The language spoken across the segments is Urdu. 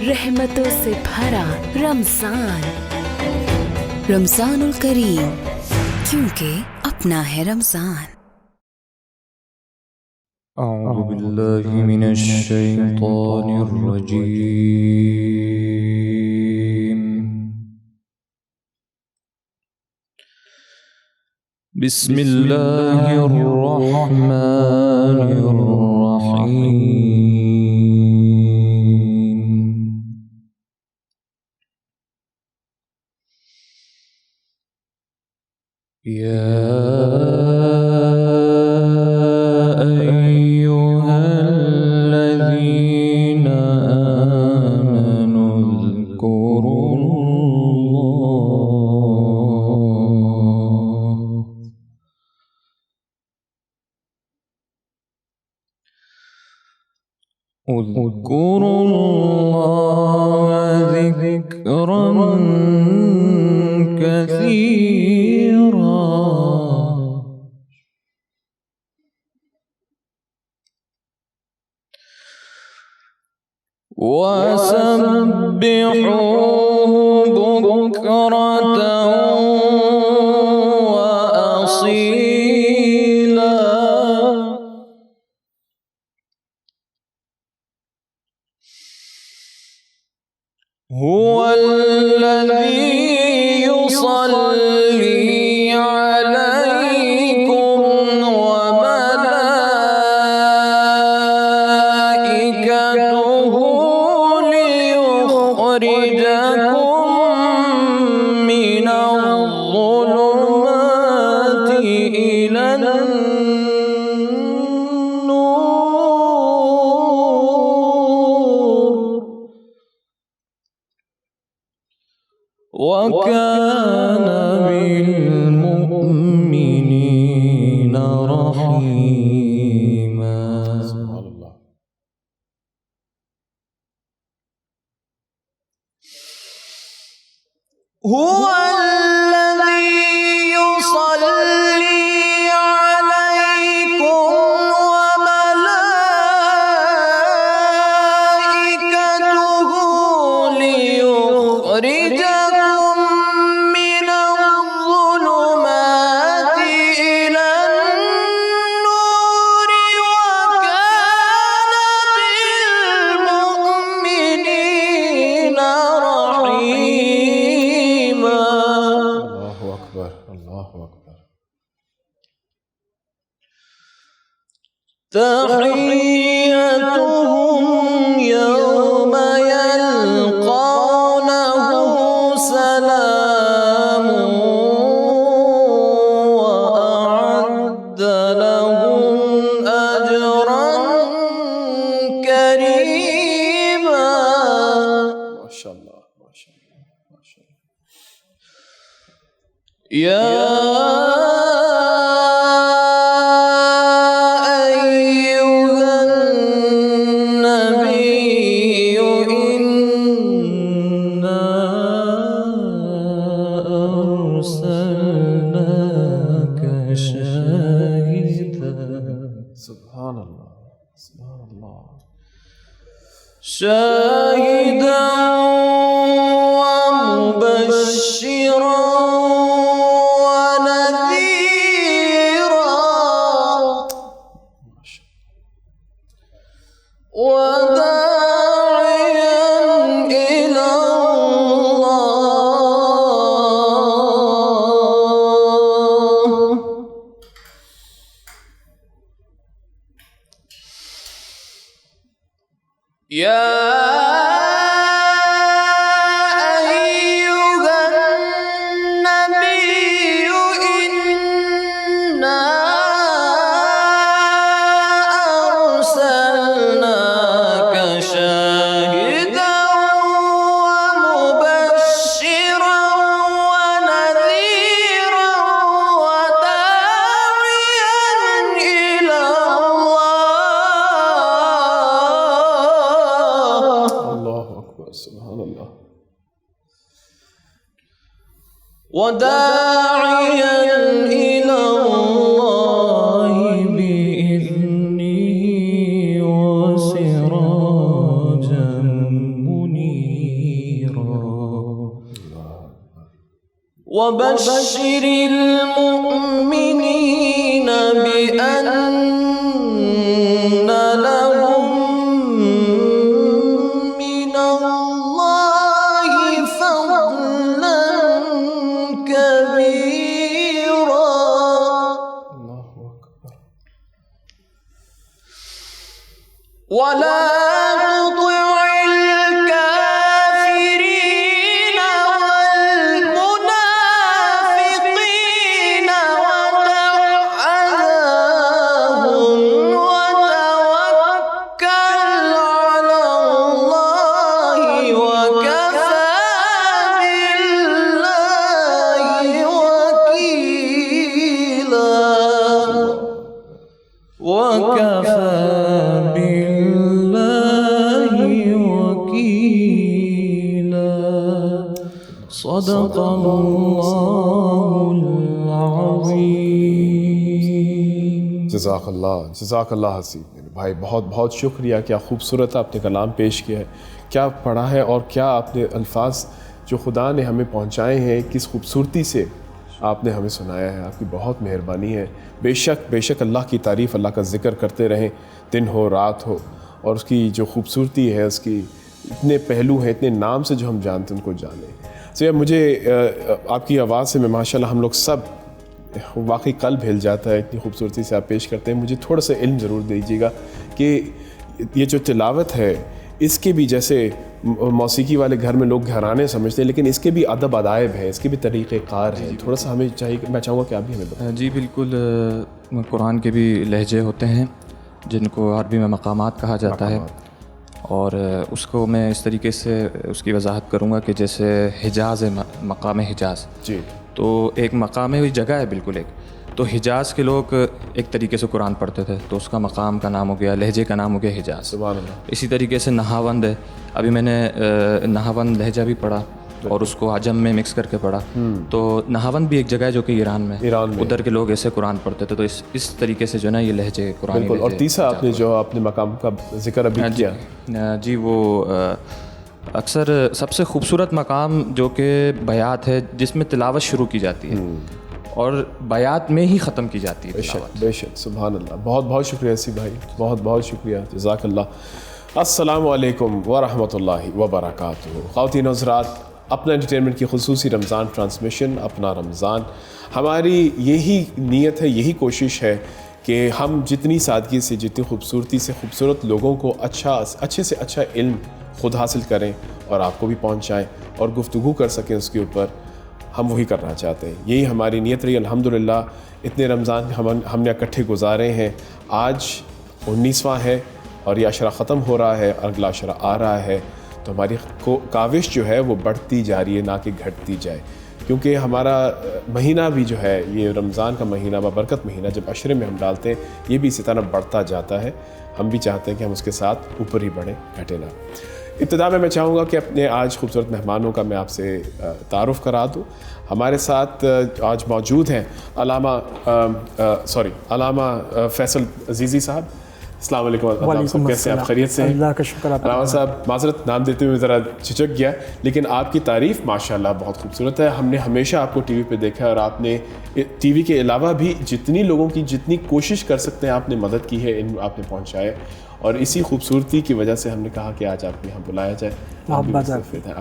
رحمتوں سے بھرا رمضان، رمضان الکریم، کیونکہ اپنا ہے رمضان۔ اعوذ باللہ من الشیطان الرجیم، بسم اللہ الرحمن الرحیم۔ یا اذکروا اللہ ذکرا کثیرا، وسبحوه بکرة وأصیلا۔ هو الذي يصلي عليكم وملائكته ليخرجكم من الظلمات إلى وَكَانَ بِالْمُؤْمِنِينَ رَحِيمًا۔ سبحان اللہ۔ هو الذي يصلي عليكم وملائكته ليخرجكم من الظلمات إلى النور، وكان بالمؤمنين رحيما۔ اللہ اکبر، اللہ اکبر۔ تحيتهم يوم يلقونه سلام، وأعد لهم أجرا كريما۔ ما شاء الله، ما شاء الله، ما شاء الله۔ يا سبحان اللہ، سبحان اللہ۔ شاہدا ومبشرا ونذیرا، وداعیا إلى الله، يا أيها النبي إنا أرسلناك شاهدا ومبشرا ونذيرا وداعيا إلى الله۔ سبحان اللہ۔ وداعيا إلى الله بإذنه وسراجا منيرا۔ وبشر المؤمنين بأن لهم من الله فضلا كبيرا. الله أكبر. ولا تطع الكافرين والمنافقين ودع عنهم وتوكل على الله وكفى بالله وكيلا. وكفى بالله وكيلا. صدق الله العظيم. جزاک اللہ حسین بھائی، بہت بہت شکریہ. کیا خوبصورت آپ نے کلام پیش کیا ہے، کیا پڑھا ہے، اور کیا آپ نے الفاظ جو خدا نے ہمیں پہنچائے ہیں کس خوبصورتی سے آپ نے ہمیں سنایا ہے. آپ کی بہت مہربانی ہے. بے شک اللہ کی تعریف، اللہ کا ذکر کرتے رہیں، دن ہو رات ہو، اور اس کی جو خوبصورتی ہے، اس کی اتنے پہلو ہیں، اتنے نام سے جو ہم جانتے ہیں ان کو جانیں. تو مجھے آپ کی آواز سے میں ماشاءاللہ ہم لوگ سب واقعی قلب ہل جاتا ہے، اتنی خوبصورتی سے آپ پیش کرتے ہیں. مجھے تھوڑا سا علم ضرور دیجیے گا کہ یہ جو تلاوت ہے اس کے بھی، جیسے موسیقی والے گھر میں لوگ گھرانے سمجھتے ہیں، لیکن اس کے بھی ادب ادائب ہیں، اس کے بھی طریقہ کار ہیں. تھوڑا سا ہمیں چاہیے، میں چاہوں گا کہ آپ بھی ہمیں بتائیں. جی بالکل. قرآن کے بھی لہجے ہوتے ہیں جن کو عربی میں مقامات کہا جاتا ہے، اور اس کو میں اس طریقے سے اس کی وضاحت کروں گا کہ جیسے حجاز ہے، مقام حجاز. جی. تو ایک مقام ہے، جگہ ہے بالکل ایک. تو حجاز کے لوگ ایک طریقے سے قرآن پڑھتے تھے، تو اس کا مقام کا نام ہو گیا، لہجے کا نام ہو گیا حجاز. سبحان اللہ. اسی طریقے سے نہاوند ہے. ابھی میں نے نہاوند لہجہ بھی پڑھا اور اس کو عجم میں مکس کر کے پڑھا. تو نہاوند بھی ایک جگہ ہے جو کہ ایران میں ادھر کے لوگ ایسے قرآن پڑھتے تھے. تو اس طریقے سے جو ہے نا یہ لہجے قرآن. بالکل. اور تیسرا آپ نے جو اپنے مقام کا ذکر ابھی کیا، جی وہ اکثر سب سے خوبصورت مقام جو کہ بیات ہے، جس میں تلاوت شروع کی جاتی ہے اور بیات میں ہی ختم کی جاتی ہے. بے شک. سبحان اللہ. بہت بہت شکریہ اسی بھائی، بہت بہت شکریہ. جزاک اللہ. السلام علیکم ورحمۃ اللہ وبرکاتہ. خواتین و حضرات، اپنا انٹرٹینمنٹ کی خصوصی رمضان ٹرانسمیشن اپنا رمضان، ہماری یہی نیت ہے، یہی کوشش ہے کہ ہم جتنی سادگی سے، جتنی خوبصورتی سے خوبصورت لوگوں کو اچھے سے اچھا علم خود حاصل کریں اور آپ کو بھی پہنچائیں اور گفتگو کر سکیں اس کے اوپر. ہم وہی کرنا چاہتے ہیں، یہی ہماری نیت رہی. الحمدللہ اتنے رمضان ہم نے اکٹھے گزارے ہیں. آج 19واں ہے اور یہ عشرہ ختم ہو رہا ہے، اگلا عشرہ آ رہا ہے. تو ہماری کاوش جو ہے وہ بڑھتی جا رہی ہے، نہ کہ گھٹتی جائے. کیونکہ ہمارا مہینہ بھی جو ہے، یہ رمضان کا مہینہ، بابرکت مہینہ، جب عشرے میں ہم ڈالتے ہیں یہ بھی اسی طرح بڑھتا جاتا ہے. ہم بھی چاہتے ہیں کہ ہم اس کے ساتھ اوپر ہی بڑھیں، گھٹے نہ. ابتدا میں چاہوں گا کہ اپنے آج خوبصورت مہمانوں کا میں آپ سے تعارف کرا دوں. ہمارے ساتھ آج موجود ہیں علامہ فیصل عزیزی صاحب. السلام علیکم. وعلیکم کیسے آپ؟ خیریت سے ہیں؟ اللہ کا شکر. علامہ صاحب معذرت نام دیتے ہوئے ذرا جھجک گیا، لیکن آپ کی تعریف ماشاءاللہ بہت خوبصورت ہے. ہم نے ہمیشہ آپ کو ٹی وی پہ دیکھا ہے، اور آپ نے ٹی وی کے علاوہ بھی جتنی لوگوں کی جتنی کوشش کر سکتے ہیں آپ نے مدد کی ہے، آپ نے پہنچائے. اور اسی خوبصورتی کی وجہ سے ہم نے کہا کہ آج آپ کو یہاں بلایا جائے. آپ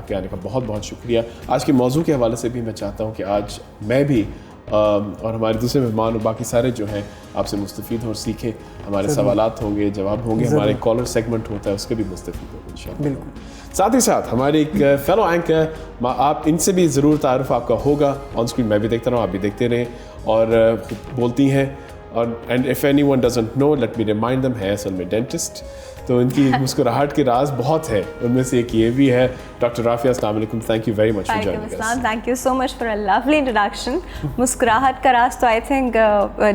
کے آنے کا بہت بہت شکریہ. آج کے موضوع کے حوالے سے بھی میں چاہتا ہوں کہ آج میں بھی اور ہمارے دوسرے مہمان اور باقی سارے جو ہیں آپ سے مستفید ہوں اور سیکھیں. ہمارے سوالات ہوں گے، جواب ہوں گے، ہمارے کالر سیگمنٹ ہوتا ہے اس کے بھی مستفید ہوں گے انشاءاللہ. بالکل. ساتھ ہی ساتھ ہمارے ایک فیلو اینکر، آپ ان سے بھی ضرور تعارف آپ کا ہوگا. آن اسکرین میں بھی دیکھتا رہا ہوں، آپ بھی دیکھتے رہیں. اور بولتی ہیں، اور and if anyone doesn't know let me remind them, ہے اصل میں ڈینٹسٹ. تو ان کی مسکراہٹ کے راز بہت ہے، ان میں سے ایک یہ بھی ہے. ڈاکٹر رافیہ، السلام علیکم. Thank you very much for joining us. Thank you so much for a lovely introduction. مسکراہٹ کا راز تو آئی تھنک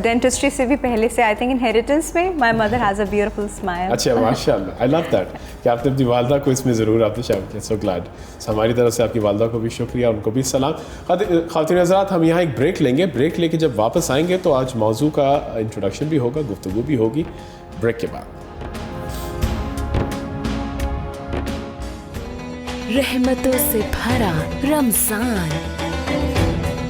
ڈینٹسٹری سے بھی پہلے سے، آئی تھنک انہیریٹنس میں my mother has a beautiful smile. اچھا، ماشاء اللہ. آئی لو دیٹ کہ آپ نے اپنی والدہ کو اس میں ضرور آپ نے شامل کیا. So glad. ہماری طرف سے آپ کی والدہ کو بھی شکریہ، ان کو بھی سلام. خواتین حضرات، ہم یہاں ایک بریک لیں گے. بریک لے کے جب واپس آئیں گے تو آج موضوع کا انٹروڈکشن بھی ہوگا، گفتگو بھی ہوگی. بریک کے بعد رحمتوں سے بھرا رمضان،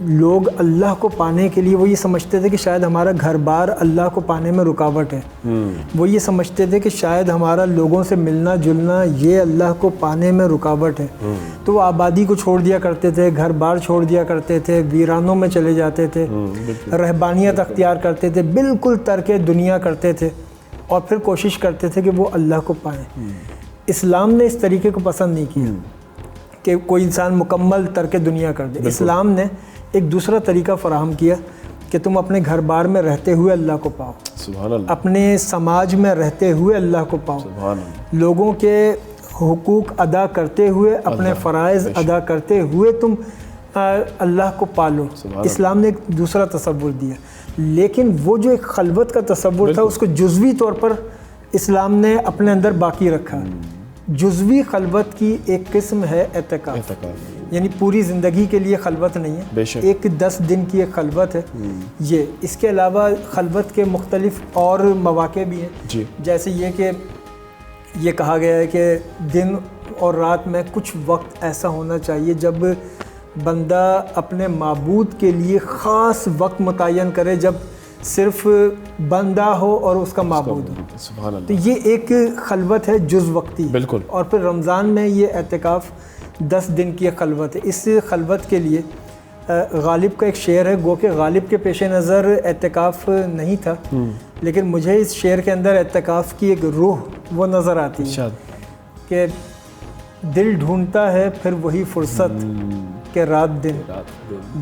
لوگ اللہ کو پانے کے لیے وہ یہ سمجھتے تھے کہ شاید ہمارا گھر بار اللہ کو پانے میں رکاوٹ ہے. وہ یہ سمجھتے تھے کہ شاید ہمارا لوگوں سے ملنا جلنا یہ اللہ کو پانے میں رکاوٹ ہے. تو وہ آبادی کو چھوڑ دیا کرتے تھے, گھر بار چھوڑ دیا کرتے تھے, ویرانوں میں چلے جاتے تھے, رہبانیت اختیار کرتے تھے, بالکل ترک دنیا کرتے تھے اور پھر کوشش کرتے تھے کہ وہ اللہ کو پائیں. اسلام نے اس طریقے کو پسند نہیں کیا کہ کوئی انسان مکمل ترک دنیا کر دے. اسلام نے ایک دوسرا طریقہ فراہم کیا کہ تم اپنے گھر بار میں رہتے ہوئے اللہ کو پاؤ, سبحان اللہ, اپنے سماج میں رہتے ہوئے اللہ کو پاؤ, سبحان اللہ, لوگوں کے حقوق ادا کرتے ہوئے, اپنے فرائض ادا کرتے ہوئے تم اللہ کو پالو. اسلام نے ایک دوسرا تصور دیا, لیکن وہ جو ایک خلوت کا تصور تھا اس کو جزوی طور پر اسلام نے اپنے اندر باقی رکھا. جزوی خلوت کی ایک قسم ہے اعتکاف, یعنی پوری زندگی کے لیے خلوت نہیں ہے, ایک 10 دن کی ایک خلوت ہے یہ. اس کے علاوہ خلوت کے مختلف اور مواقع بھی ہیں, جیسے یہ کہ یہ کہا گیا ہے کہ دن اور رات میں کچھ وقت ایسا ہونا چاہیے جب بندہ اپنے معبود کے لیے خاص وقت متعین کرے, جب صرف بندہ ہو اور اس کا معبود ہو. سبحان اللہ. تو یہ ایک خلوت ہے جز وقتی. بالکل. اور پھر رمضان میں یہ اعتکاف 10 دن کی ایک خلوت ہے. اس خلوت کے لیے غالب کا ایک شعر ہے, گو کہ غالب کے پیش نظر اعتکاف نہیں تھا, لیکن مجھے اس شعر کے اندر اعتکاف کی ایک روح وہ نظر آتی ہے کہ دل ڈھونڈتا ہے پھر وہی فرصت کہ رات دن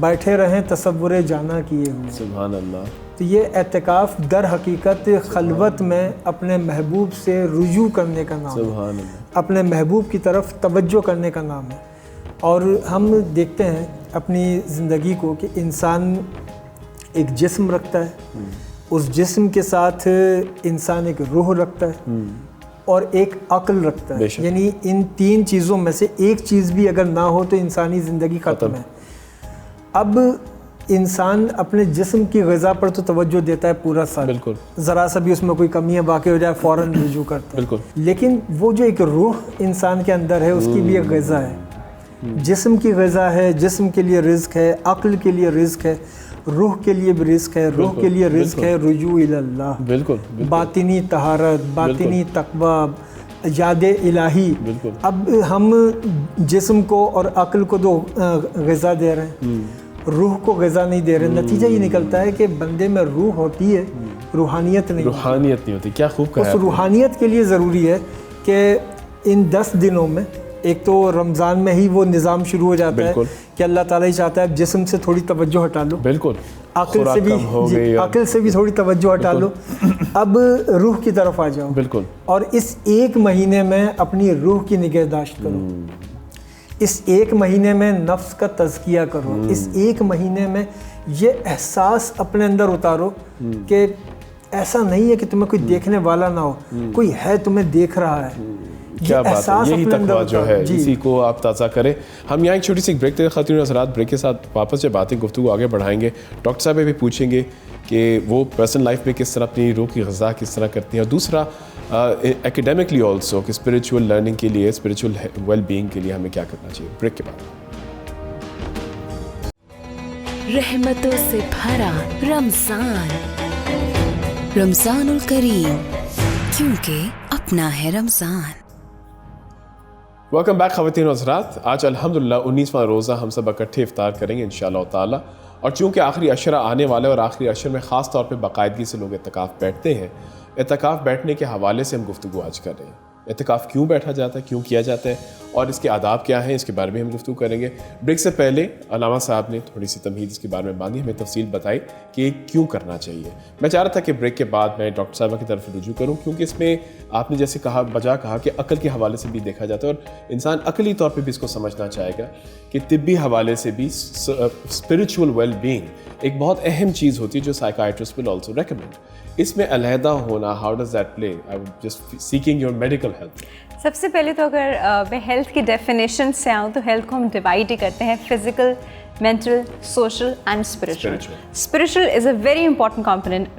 بیٹھے رہیں تصور جانا کیے ہوئے. سبحان اللہ. تو یہ اعتکاف در حقیقت خلوت میں اپنے محبوب سے رجوع کرنے کا نام ہے, اپنے محبوب کی طرف توجہ کرنے کا نام ہے. اور ہم دیکھتے ہیں اپنی زندگی کو کہ انسان ایک جسم رکھتا ہے, اس جسم کے ساتھ انسان ایک روح رکھتا ہے اور ایک عقل رکھتا ہے. یعنی ان 3 چیزوں میں سے ایک چیز بھی اگر نہ ہو تو انسانی زندگی ختم ہے. اب انسان اپنے جسم کی غذا پر تو توجہ دیتا ہے پورا سال, ذرا سا بھی اس میں کوئی کمی واقع ہو جائے فوراً رجوع کرتا ہے, لیکن وہ جو ایک روح انسان کے اندر ہے اس کی بھی ایک غذا ہے. جسم کی غذا ہے, جسم کے لیے رزق ہے, عقل کے لیے رزق ہے, روح کے لیے بھی رزق ہے, روح کے لیے رزق ہے رجوع اللہ. باطنی طہارت, باطنی تقوی, یاد الہی. اب ہم جسم کو اور عقل کو تو غذا دے رہے ہیں, روح کو غذا نہیں دے رہے. نتیجہ یہ نکلتا ہے کہ بندے میں روح ہوتی ہے, روحانیت نہیں ہوتی. کیا خوب کہا. اس روحانیت کے لیے ضروری ہے کہ ان 10 دنوں میں ایک تو رمضان میں ہی وہ نظام شروع ہو جاتا ہے کہ اللہ تعالیٰ ہی چاہتا ہے جسم سے تھوڑی توجہ ہٹا لو, عقل سے بھی تھوڑی توجہ ہٹا لو, اب روح کی طرف آ جاؤ. اور اس 1 مہینے میں اپنی روح کی نگہداشت کرو, اس 1 مہینے میں نفس کا تزکیہ کرو, اس 1 مہینے میں یہ احساس اپنے اندر اتارو کہ ایسا نہیں ہے کہ تمہیں کوئی دیکھنے والا نہ ہو, کوئی ہے تمہیں دیکھ رہا ہے. کیا بات ہے, یہی تقویٰ جو ہے اسی کو آپ تازہ کریں. ہم یہاں ایک چھوٹی سی بریک دیں خواتین حضرات. بریک کے ساتھ واپس جب باتیں گفتگو آگے بڑھائیں گے, ڈاکٹر صاحب بھی پوچھیں گے کہ وہ پرسنل لائف میں کس طرح اپنی روح کی غذا کس طرح کرتی ہیں, اور دوسرا ایکیڈیمکلی آلسو کہ اسپریچول لرننگ کے لیے, اسپریچول ویل بینگ کے لیے ہمیں کیا کرنا چاہیے. بریک کے بعد. رحمتوں سے بھرا رمضان, رمضان الکریم, کیونکہ اپنا ہے رمضان. ویلکم بیک خواتین و حضرات. آج الحمدللہ 19واں روزہ ہم سب اکٹھے افطار کریں گے انشاءاللہ تعالیٰ. اور چونکہ آخری عشرہ آنے والا ہے اور آخری عشر میں خاص طور پہ باقاعدگی سے لوگ اعتکاف بیٹھتے ہیں, اعتکاف بیٹھنے کے حوالے سے ہم گفتگو آج کر رہے ہیں. اعتکاف کیوں بیٹھا جاتا ہے, کیوں کیا جاتا ہے, اور اس کے آداب کیا ہیں, اس کے بارے میں ہم گفتگو کریں گے. بریک سے پہلے علامہ صاحب نے تھوڑی سی تمہید اس کے بارے میں باندھی, ہمیں تفصیل بتائی کہ کیوں کرنا چاہیے. میں چاہ رہا تھا کہ بریک کے بعد میں ڈاکٹر صاحبہ کی طرف رجوع کروں, کیونکہ اس میں آپ نے جیسے کہا بجا کہا کہ عقل کے حوالے سے بھی دیکھا جاتا ہے, اور انسان عقلی طور پہ بھی اس کو سمجھنا چاہے گا کہ طبی حوالے سے بھی اسپریچول ویل بینگ ایک بہت اہم چیز ہوتی ہے جو سائیکائٹرسٹ ول آلسو ریکمینڈ. اس میں علیحدہ ہونا, how does that play, I would just seeking your medical health. سب سے پہلے تو اگر میں ہیلتھ کی ڈیفینیشن سے آؤں تو ہیلتھ کو ہم ڈیوائڈ ہی کرتے ہیں physical, mental, social and spiritual. Spiritual is a very important component.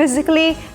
physically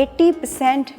80%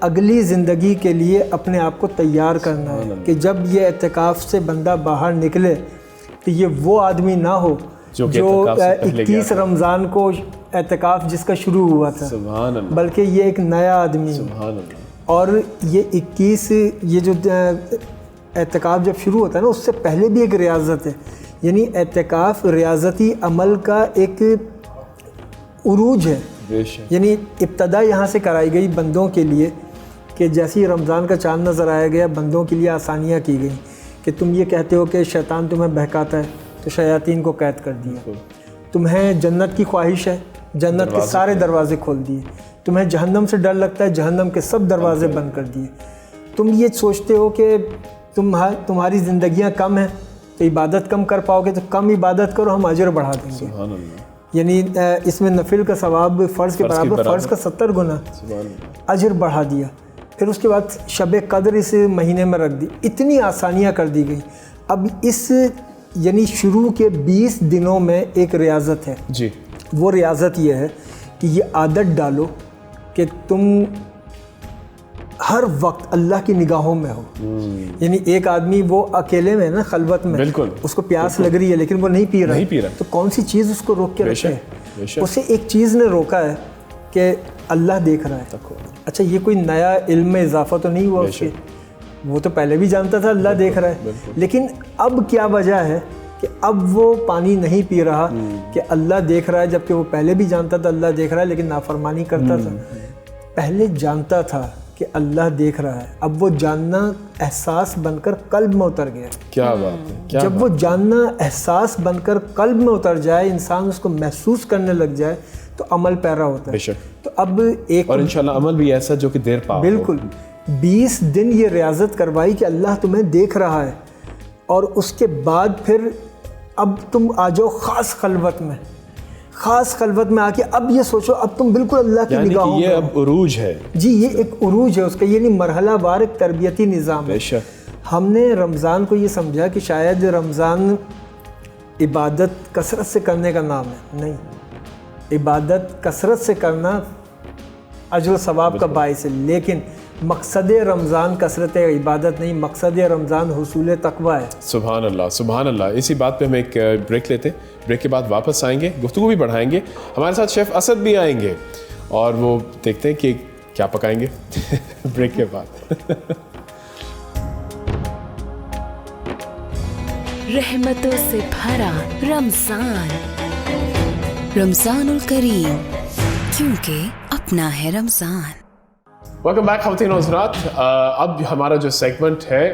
اگلی زندگی کے لیے اپنے آپ کو تیار کرنا ہے کہ جب یہ اعتکاف سے بندہ باہر نکلے تو یہ وہ آدمی نہ ہو جو 21 رمضان کو اعتکاف جس کا شروع ہوا تھا, بلکہ یہ ایک نیا آدمی ہے. اور یہ 21 یہ جو اعتکاف جب شروع ہوتا ہے نا, اس سے پہلے بھی ایک ریاضت ہے. یعنی اعتکاف ریاضتی عمل کا ایک عروج ہے. یعنی ابتدا یہاں سے کرائی گئی بندوں کے لیے کہ جیسے ہی رمضان کا چاند نظر آیا گیا, بندوں کے لیے آسانیاں کی گئیں کہ تم یہ کہتے ہو کہ شیطان تمہیں بہکاتا ہے تو شیاطین کو قید کر دیا. تمہیں جنت کی خواہش ہے, جنت کے سارے دروازے کھول دیے. تمہیں جہنم سے ڈر لگتا ہے, جہنم کے سب دروازے بند کر دیے. تم یہ سوچتے ہو کہ تمہاری زندگیاں کم ہیں تو عبادت کم کر پاؤ گے, تو کم عبادت کرو, ہم اجر بڑھا دیں گے. یعنی اس میں نفل کا ثواب فرض کے برابر, فرض کا 70 گنا اجر بڑھا دیا. پھر اس کے بعد شب قدر اس مہینے میں رکھ دی. اتنی آسانیاں کر دی گئی. اب اس یعنی شروع کے 20 دنوں میں ایک ریاضت ہے جی. وہ ریاضت یہ ہے کہ یہ عادت ڈالو کہ تم ہر وقت اللہ کی نگاہوں میں ہو. یعنی ایک آدمی وہ اکیلے میں نا خلوت میں, اس کو پیاس لگ رہی ہے لیکن وہ نہیں پی رہا, تو کون سی چیز اس کو روک کے رکھے؟ اسے ایک چیز نے روکا ہے کہ اللہ دیکھ رہا ہے. اچھا یہ کوئی نیا علم میں اضافہ تو نہیں ہوا اس کے, وہ تو پہلے بھی جانتا تھا اللہ دیکھ رہا ہے, لیکن اب کیا وجہ ہے کہ اب وہ پانی نہیں پی رہا کہ اللہ دیکھ رہا ہے, جبکہ وہ پہلے بھی جانتا تھا اللہ دیکھ رہا ہے لیکن نافرمانی کرتا تھا. پہلے جانتا تھا کہ اللہ دیکھ رہا ہے, اب وہ جاننا احساس بن کر قلب میں اتر گیا. کیا بات ہے. جب وہ جاننا احساس بن کر قلب میں اتر جائے, انسان اس کو محسوس کرنے لگ جائے, تو عمل پیرا ہوتا ہے. تو اب ایک اور انشاءاللہ عمل بھی ایسا جو کہ دیر پا بالکل 20 دن یہ ریاضت کروائی کہ اللہ تمہیں دیکھ رہا ہے, اور اس کے بعد پھر اب تم آ جاؤ خاص خلوت میں. خاص خلوت میں آ کے اب یہ سوچو اب تم بالکل اللہ کی نگاہوں میں. یہ اب عروج ہے جی, یہ ایک عروج ہے اس کا. یہ نہیں مرحلہ وار ایک تربیتی نظام ہے. ہم نے رمضان کو یہ سمجھا کہ شاید رمضان عبادت کثرت سے کرنے کا نام ہے. نہیں, عبادت کثرت سے کرنا اجر و ثواب کا باعث ہے, لیکن مقصد رمضان کثرت عبادت نہیں, مقصد رمضان حصول تقوی ہے. سبحان اللہ, سبحان اللہ. اسی بات پہ ہم ایک بریک لیتے ہیں, بریک کے بعد واپس آئیں گے, گفتگو بھی بڑھائیں گے. ہمارے ساتھ شیف اسد بھی آئیں گے اور وہ دیکھتے ہیں کہ کیا پکائیں گے بریک کے بعد. رحمتوں سے بھرا رمضان, رمضان الکریم, کیونکہ اپنا ہے رمضان. ویلکم بیک خواتین و حضرات. اب ہمارا جو سیگمنٹ ہے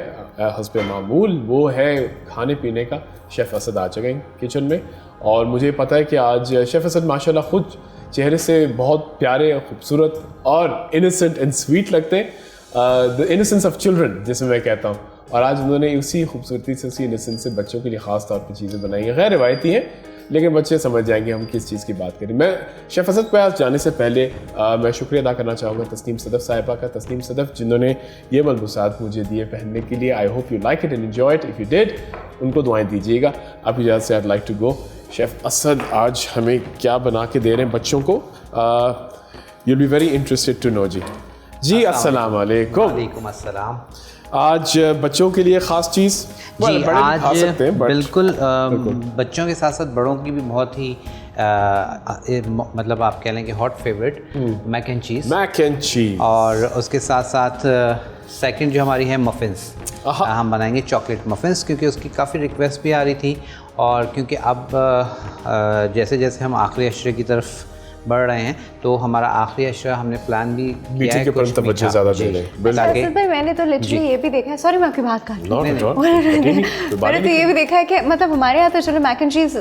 حسب معمول وہ ہے کھانے پینے کا. شیف اسد آ چکے ہیں کچن میں, اور مجھے پتہ ہے کہ آج شیف اسد ماشاءاللہ خود چہرے سے بہت پیارے, خوبصورت اور انسنٹ اینڈ سویٹ لگتے ہیں. دا انسنس آف چلڈرن جسے میں کہتا ہوں, اور آج انہوں نے اسی خوبصورتی سے, اسی انسنس سے بچوں کے لیے خاص طور پہ چیزیں بنائی ہیں. غیر روایتی ہیں لیکن بچے سمجھ جائیں گے ہم کس چیز کی بات کریں. میں شیف اسد پہ آج جانے سے پہلے میں شکریہ ادا کرنا چاہوں گا تسنیم صدف صاحبہ کا. تسنیم صدف جنہوں نے یہ ملبوسات مجھے دیے پہننے کے لیے. I hope you like it and enjoy it. If you did, ان کو دعائیں دیجیے گا. آپ اجازت سے I like to go. Chef Asad آج ہمیں کیا بنا کے دے رہے ہیں بچوں کو؟ You will be very interested to know. جی السلام علیکم. وعلیکم السلام. آج بچوں کے لیے خاص چیز جی آج بالکل بچوں کے ساتھ ساتھ بڑوں کی بھی بہت ہی مطلب آپ کہہ لیں کہ ہاٹ فیوریٹ میک اینڈ چیز. میک اینڈ چیز, اور اس کے ساتھ ساتھ سیکنڈ جو ہماری ہے مفنس. ہم بنائیں گے چاکلیٹ مفنس, کیونکہ اس کی کافی ریکویسٹ بھی آ رہی تھی, اور کیونکہ اب جیسے جیسے ہم آخری عشرے کی طرف بڑھ رہے ہیں تو ہمارا آخری عشرہ ہم نے پلان بھی کیا ہے کچھ توجہ زیادہ دے لیں. میں نے تو لٹرلی یہ بھی دیکھا ہے, سوری میں آپ کی بات کر رہی ہوں, میں نے تو یہ بھی دیکھا ہے کہ مطلب ہمارے یہاں تو چلو میک اینڈ چیز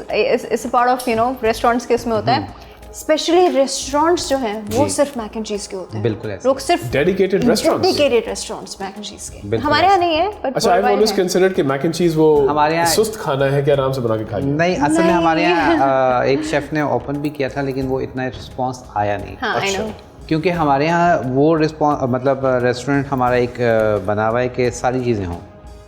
اس پارٹ آف ریسٹورینٹس کے اس میں ہوتا ہے, اسپیشلی ریسٹورینٹس جو ہیں وہ صرف میک اینڈ چیز کے ہوتے ہیں. بالکل لوگ صرف ڈیڈیکیٹڈ ریسٹورینٹس میک اینڈ چیز کے. ہمارے یہاں نہیں ہے. اچھا, آئی آلویز کنسیڈرڈ کہ میک اینڈ چیز وہ ہمارے یہاں سست کھانا ہے کہ آرام سے بنا کے کھائیں. نہیں, اصل میں ہمارے یہاں ایک شیف نے اوپن بھی کیا تھا لیکن وہ اتنا رسپانس آیا نہیں, کیونکہ ہمارے یہاں وہ مطلب ریسٹورینٹ ہمارا ایک بنا ہوا ہے کہ ساری چیزیں ہوں.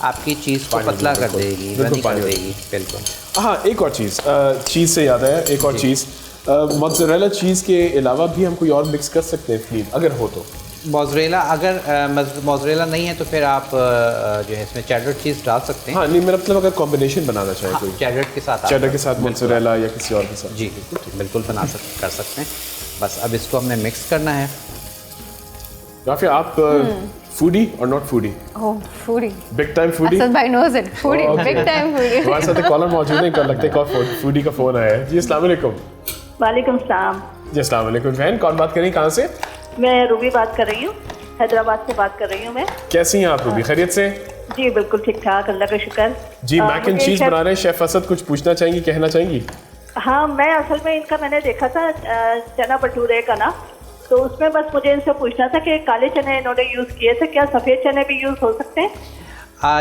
آپ کی چیز کو پتلا کر دے گی، بالکل کر دے گی. بالکل. ہاں ایک اور چیز سے یاد آیا، ایک اور چیز موزریلا چیز کے علاوہ بھی ہم کوئی اور مکس کر سکتے ہیں فلیل اگر ہو تو؟ موزریلا اگر موزریلا نہیں ہے تو پھر آپ جو ہے اس میں چیڈر چیز ڈال سکتے ہیں. ہاں نہیں میرا مطلب اگر کمبینیشن بنانا چاہے کوئی چیڈر کے ساتھ، چیڈر کے ساتھ موزریلا یا کسی اور کے ساتھ. جی بالکل کر سکتے ہیں. بس اب اس کو ہم نے مکس کرنا ہے. رافیہ آپ فوڈی اور not foodie? Foodie, big time foodie. Asad بھائی knows it, foodie, big time foodie. ہمارے ساتھ ایک کالر موجود ہے، لگتا ہے کہ فوڈی کا فون آیا ہے. جی السلام علیکم. وعلیکم السلام. جی السلام علیکم. بہن کون بات کر رہی ہیں، کہاں سے؟ میں روبی بات کر رہی ہوں، حیدرآباد سے بات کر رہی ہوں میں. کیسی ہیں آپ روبی، خیریت سے؟ جی بالکل ٹھیک ٹھاک، اللہ کا شکر. جی میک اینڈ چیز بنا رہے ہیں شیف اسد، کچھ پوچھنا چاہیں گی، کہنا چاہیں گی؟ ہاں میں اصل میں ان کا میں نے دیکھا تھا چنا بھٹورے کا نا، تو اس میں بس مجھے ان سے پوچھنا تھا کہ کالے چنے انہوں نے یوز کیے تھے، کیا سفید چنے بھی یوز ہو سکتے ہیں؟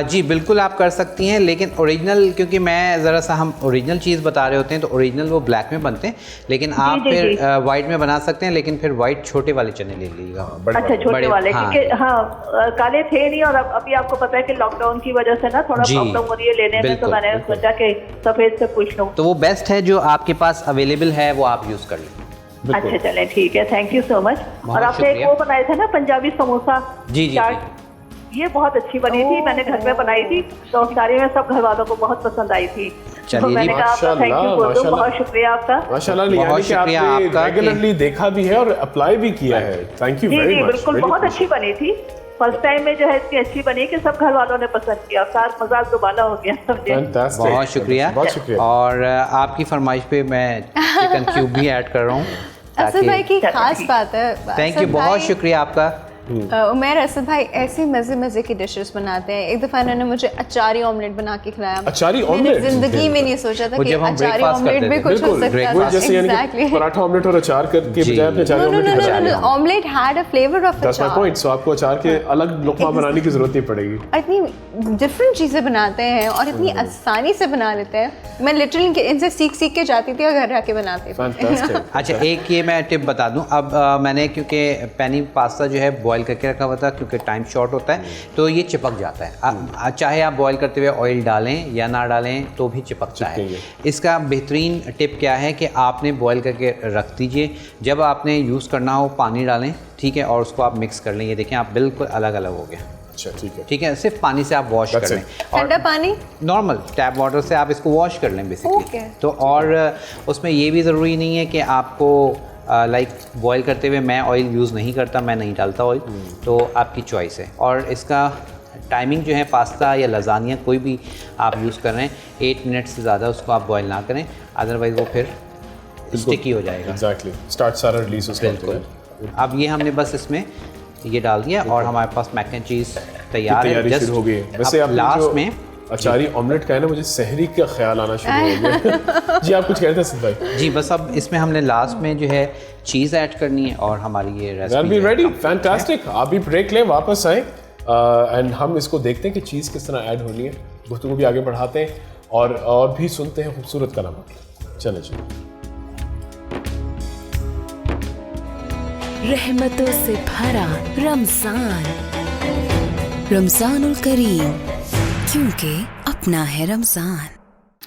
جی بالکل آپ کر سکتی ہیں، لیکن اوریجنل، کیونکہ میں ذرا سا ہم اوریجنل چیز بتا رہے ہوتے ہیں تو اوریجنل وہ بلیک میں بنتے ہیں، لیکن آپ پھر وائٹ میں بنا سکتے ہیں، لیکن پھر وائٹ چھوٹے والے چنے لے لیجیے گا. اچھا چھوٹے والے، کیونکہ ہاں کالے تھے نہیں، اور ابھی آپ کو پتہ ہے کہ لاک ڈاؤن کی وجہ سے نا تھوڑا پرابلم ہو رہی ہے لینے میں، تو میں نے سوچا کہ سفید سے پوچھ لوں. تو وہ بیسٹ ہے جو آپ کے پاس اویلیبل ہے وہ آپ یوز کر لیں. اچھا چلیں ٹھیک ہے، تھینک یو سو مچ. اور آپ نے ایک وہ بنائے تھے نا پنجابی سموسا چاٹ، یہ بہت اچھی بنی تھی، میں نے گھر میں بنائی تھی تو ساری میں سب گھر والوں کو بہت پسند آئی تھی. تو میں نے کہا آپ کا تھینک یو بول دوں، بہت شکریہ آپ کا. ماشاءاللہ، بہت شکریہ آپ کا، ریگولرلی دیکھا بھی ہے اور اپلائی بھی کیا ہے. تھینک یو ویری مچ. بالکل بہت اچھی بنی تھی، فرسٹ ٹائم میں جو ہے اتنی اچھی بنی کہ سب گھر والوں نے پسند کیا، ساتھ مزاج دوبارہ ہو گیا. بہت شکریہ. اور آپ کی فرمائش پہ میں چکن کیوب بھی ایڈ کر رہا ہوں. اسد بھائی کی خاص بات ہے. تھینک یو، بہت شکریہ آپ کا. عمیر اسد بھائی ایسی مزے کی ڈشز بناتے ہیں. ایک دفعہ انہوں نے مجھے اچاری آملیٹ بنا کے کھلایا. اچاری آملیٹ زندگی میں نہیں سوچا تھا کہ اچاری آملیٹ بھی کچھ ہو سکتا ہے. جیسے یعنی پراٹھا آملیٹ اور اچار کے بجائے اپنے اچاری آملیٹ کھلایا. Omelette had a flavour of achar. That's my point. So آپ کو اچار کے الگ لقمہ بنانے کی ضرورت نہیں پڑے گی. اتنی ڈفرینٹ چیزیں بناتے ہیں اور اتنی آسانی سے بنا لیتے ہیں. میں لٹرلی ان سے سیکھ کے جاتی تھی اور گھر جا کے بناتی تھی. اچھا ایک یہ میں ٹپ بتا دوں. اب میں نے کیونکہ پینی پاستا جو ہے بوائل کر کے رکھا ہوا تھا کیونکہ ٹائم شارٹ ہوتا ہے تو یہ چپک جاتا ہے. چاہے آپ بوائل کرتے ہوئے آئل ڈالیں یا نہ ڈالیں تو بھی چپکتا ہے. اس کا بہترین ٹپ کیا ہے کہ آپ نے بوائل کر کے رکھ دیجئے، جب آپ نے یوز کرنا ہو پانی ڈالیں، ٹھیک ہے، اور اس کو آپ مکس کر لیں. یہ دیکھیں آپ بالکل الگ الگ ہو گیا. اچھا ٹھیک ہے، صرف پانی سے آپ واش کر لیں. ٹھنڈا پانی نارمل ٹیپ واٹر سے آپ اس کو واش کر لیں بیسکلی. تو اور اس میں یہ بھی ضروری نہیں ہے کہ آپ کو لائک بوائل کرتے ہوئے میں آئل یوز نہیں کرتا، میں نہیں ڈالتا آئل، تو آپ کی چوائس ہے. اور اس کا ٹائمنگ جو ہے پاستا یا لزانیہ کوئی بھی آپ یوز کر رہے ہیں 8 منٹ سے زیادہ اس کو آپ بوائل نہ کریں، ادروائز وہ پھر اسٹکی ہو جائے گا. ایگزیکٹلی اسٹارٹ سارا ریلیز اس کا. اب یہ ہم نے بس اس میں یہ ڈال دیا اور ہمارے پاس میک اینڈ چیز تیار ہے. جسٹ ہو گئی. ویسے آپ لاسٹ میں اچاری آملیٹ کا ہے نا، مجھے سحری کا خیال آنا شروع ہو گیا. جی آپ کچھ کہتے ہیں سید بھائی؟ جی بس اب اس میں ہم نے لاسٹ میں جو ہے چیز ایڈ کرنی ہے اور ہماری یہ ریسپی ریڈی. فینٹاسٹک. آپ بھی بریک لیں، واپس آئیں اینڈ ہم اس کو دیکھتے ہیں کہ چیز کس طرح ایڈ ہونی ہے. گفتگو بھی آگے بڑھاتے ہیں اور بھی سنتے ہیں خوبصورت کلمات. چلیں جی. رحمتوں سے بھرا رمضان الکریم، کیونکہ اپنا ہے رمضان.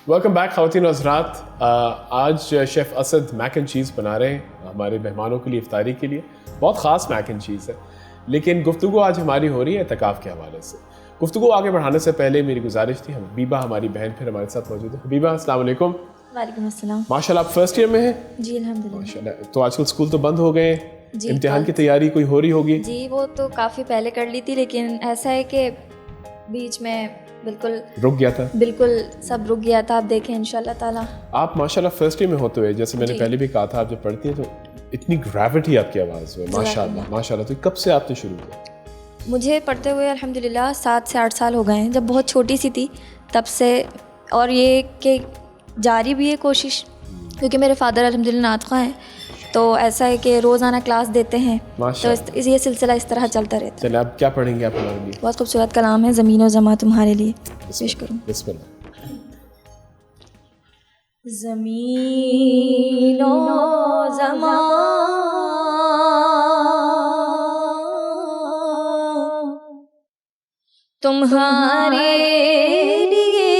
ویلکم بیک خواتین و حضرات. آج شیف اسد میک اینڈ چیز بنا رہے ہیں ہمارے مہمانوں کے لیے افطاری کے لیے. بہت خاص میک اینڈ چیز ہے، لیکن گفتگو آج ہماری ہو رہی ہے اعتکاف کے حوالے سے. گفتگو آگے بڑھانے سے پہلے میری گزارش تھی، حبیبہ ہماری بہن پھر ہمارے ساتھ موجود ہے. حبیبہ السلام علیکم. وعلیکم السلام. ماشاءاللہ آپ فرسٹ ایئر میں ہیں؟ جی الحمدللہ. ماشاءاللہ. تو آج کل اسکول تو بند ہو گئے ہیں، جی امتحان کی تیاری کوئی ہو رہی ہوگی؟ جی وہ تو کافی پہلے کر لی تھی، لیکن ایسا ہے کہ بیچ میں بالکل رک گیا تھا. بالکل سب رک گیا تھا. آپ دیکھیں انشاءاللہ تعالیٰ. آپ ماشاءاللہ فرسٹ ایئر میں ہوتے ہوئے، جیسے میں نے پہلے بھی کہا تھا، آپ جب پڑھتی ہیں تو اتنی گریوٹی آپ کی آواز میں، ماشاءاللہ ماشاءاللہ. تو کب سے آپ نے شروع کیا؟ مجھے پڑھتے ہوئے الحمدللہ 7 سے 8 سال ہو گئے ہیں. جب بہت چھوٹی سی تھی تب سے، اور یہ کہ جاری بھی ہے کوشش، کیونکہ میرے فادر الحمدللہ ناطقہ ہیں، تو ایسا ہے کہ روزانہ کلاس دیتے ہیں، تو یہ سلسلہ اس طرح چلتا رہتا ہے. چلیں آپ کیا پڑھیں گے آپ ہمارے لیے؟ بہت خوبصورت کلام ہے، زمین و زماں تمہارے لیے پیش کروں. بسم اللہ. زمین و زماں تمہارے لیے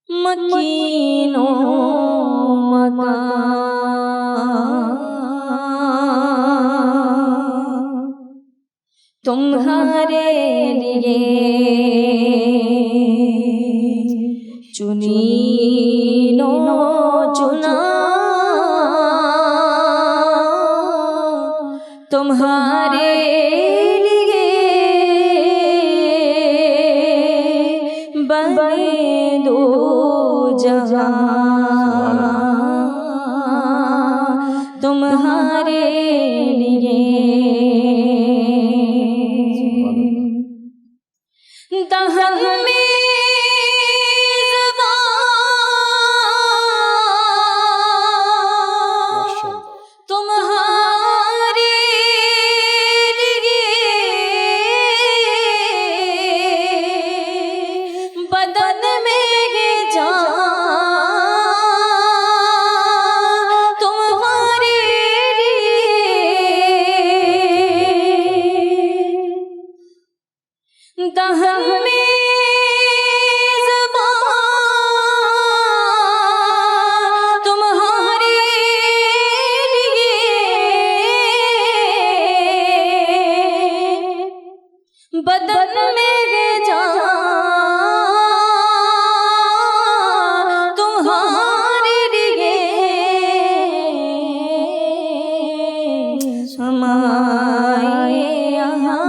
مکین و مکان، تمہارے لیے چنین و چنا، تمہارے لیے بنے دو جہاں، تمہارے لیے دہن میں بدن میں جان تمہارے لیے ہمارے یہاں،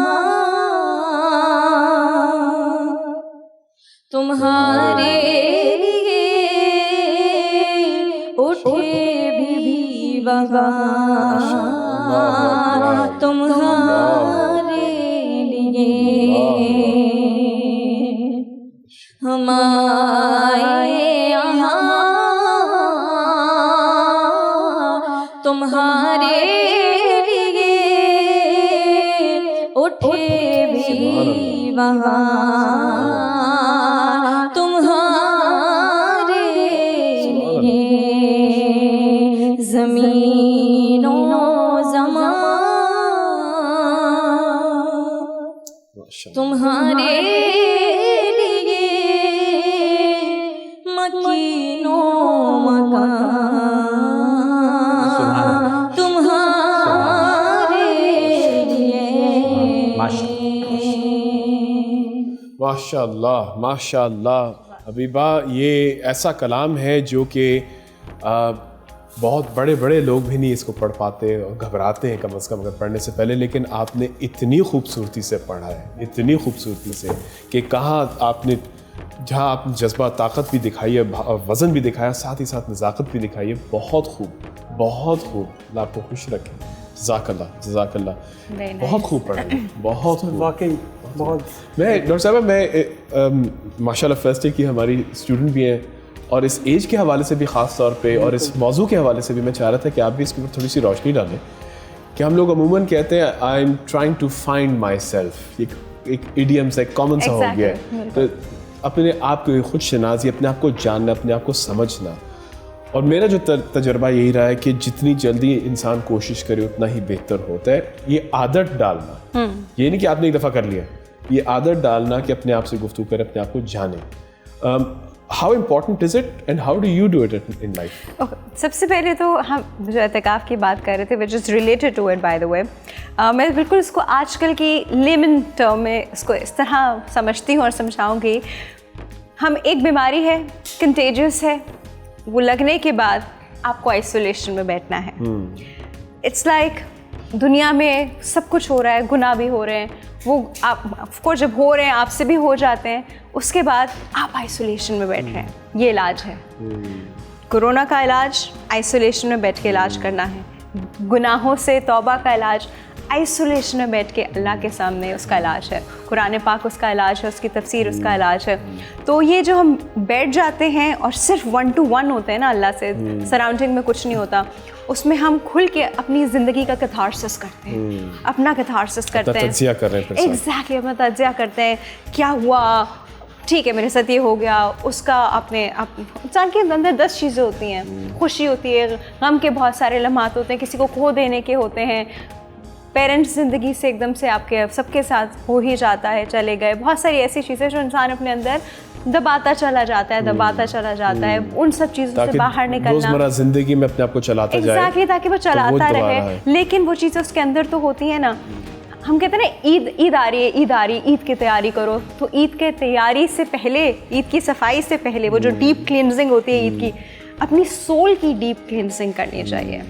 تمہارے لیے اٹھے بھی بہار، تمہارے ہمارے یہاں، تمہارے لیے اٹھے بھی بہار، تمہارے لیے زمین و زمان، تمہارے لیے مکین و مکان، تمہارے لیے ماشاء اللہ ماشاء اللہ حبیبہ، یہ ایسا کلام ہے جو کہ بہت بڑے بڑے لوگ بھی نہیں اس کو پڑھ پاتے اور گھبراتے ہیں کم از کم اگر پڑھنے سے پہلے، لیکن آپ نے اتنی خوبصورتی سے پڑھا ہے، اتنی خوبصورتی سے کہ کہاں آپ نے، جہاں آپ نے جذبہ طاقت بھی دکھائی ہے، وزن بھی دکھایا، ساتھ ہی ساتھ نزاکت بھی دکھائی ہے. بہت خوب بہت خوب، اللہ آپ کو خوش رکھے. جزاک اللہ جزاک اللہ، بہت خوب پڑھا، بہت واقعی بہت. میں ڈاکٹر صاحبہ، میں ماشاء اللہ فرسٹ ایئر کی ہماری اسٹوڈنٹ بھی ہیں، اور اس ایج کے حوالے سے بھی خاص طور پہ، اور اس موضوع کے حوالے سے بھی میں چاہ رہا تھا کہ آپ بھی اس کے اوپر تھوڑی سی روشنی ڈالیں کہ ہم لوگ عموماً کہتے ہیں I am trying to find my self, ایک ایڈیم سا، ایک کامن سا ہو گیا ہے. تو اپنے آپ کو خود شناسی، اپنے آپ کو جاننا، اپنے آپ کو سمجھنا. اور میرا جو تجربہ یہی رہا ہے کہ جتنی جلدی انسان کوشش کرے اتنا ہی بہتر ہوتا ہے. یہ عادت ڈالنا، یہ نہیں کہ آپ نے ایک دفعہ کر لیا، یہ عادت ڈالنا کہ اپنے آپ سے گفتگو کرے، اپنے آپ کو جانے. How important is it and how do you do it in life? سب سے پہلے تو ہم جو اعتکاف کی بات کر رہے تھے which is related to it by the way، میں بالکل اس کو آج کل کی لیمن ٹرم میں اس کو اس طرح سمجھتی ہوں اور سمجھاؤں گی. ہم ایک بیماری ہے، کنٹیجیس ہے، وہ لگنے کے بعد آپ کو آئسولیشن میں بیٹھنا ہے. اٹس لائک دنیا میں سب کچھ ہو رہا ہے، گناہ بھی ہو رہے ہیں، وہ آپ کو جب ہو رہے ہیں آپ سے بھی ہو جاتے ہیں، اس کے بعد آپ آئسولیشن میں بیٹھ رہے ہیں. یہ علاج ہے. کورونا کا علاج آئسولیشن میں بیٹھ کے علاج کرنا ہے. گناہوں سے توبہ کا علاج آئسولیشن میں بیٹھ کے اللہ کے سامنے اس کا علاج ہے. قرآن پاک اس کا علاج ہے، اس کی تفسیر اس کا علاج ہے. تو یہ جو ہم بیٹھ جاتے ہیں اور صرف 1 to 1 ہوتے ہیں نا اللہ سے، سراؤنڈنگ میں کچھ نہیں ہوتا، اس میں ہم کھل کے اپنی زندگی کا کیتھارسس کرتے ہیں، اپنا کیتھارسس کرتے ہیں، تجزیہ کر رہے ہیں. ایگزیکٹلی اپنا تجزیہ کرتے ہیں. کیا ہوا، ٹھیک ہے میرے ساتھ یہ ہو گیا، اس کا اپنے انسان کے اندر 10 چیزیں ہوتی ہیں. خوشی ہوتی ہے، غم کے بہت سارے لمحات ہوتے ہیں، کسی کو کھو دینے کے ہوتے ہیں، پیرنٹس زندگی سے ایک دم سے آپ کے سب کے ساتھ ہو ہی جاتا ہے, چلے گئے, بہت ساری ایسی چیزیں جو انسان اپنے اندر دباتا چلا جاتا ہے, ان سب چیزوں سے باہر نکلنا, روزمرہ زندگی میں اپنے آپ کو چلاتا جائے, ایگزیکٹلی, تاکہ وہ چلاتا رہے. لیکن وہ چیزیں اس کے اندر تو ہوتی ہیں نا, ہم کہتے ہیں نا عید آ رہی ہے, عید کی تیاری کرو, تو عید کے تیاری سے پہلے, عید کی صفائی سے پہلے, وہ جو ڈیپ کلینزنگ ہوتی ہے عید کی, اپنی سول کی ڈیپ کلینزنگ کرنی چاہیے.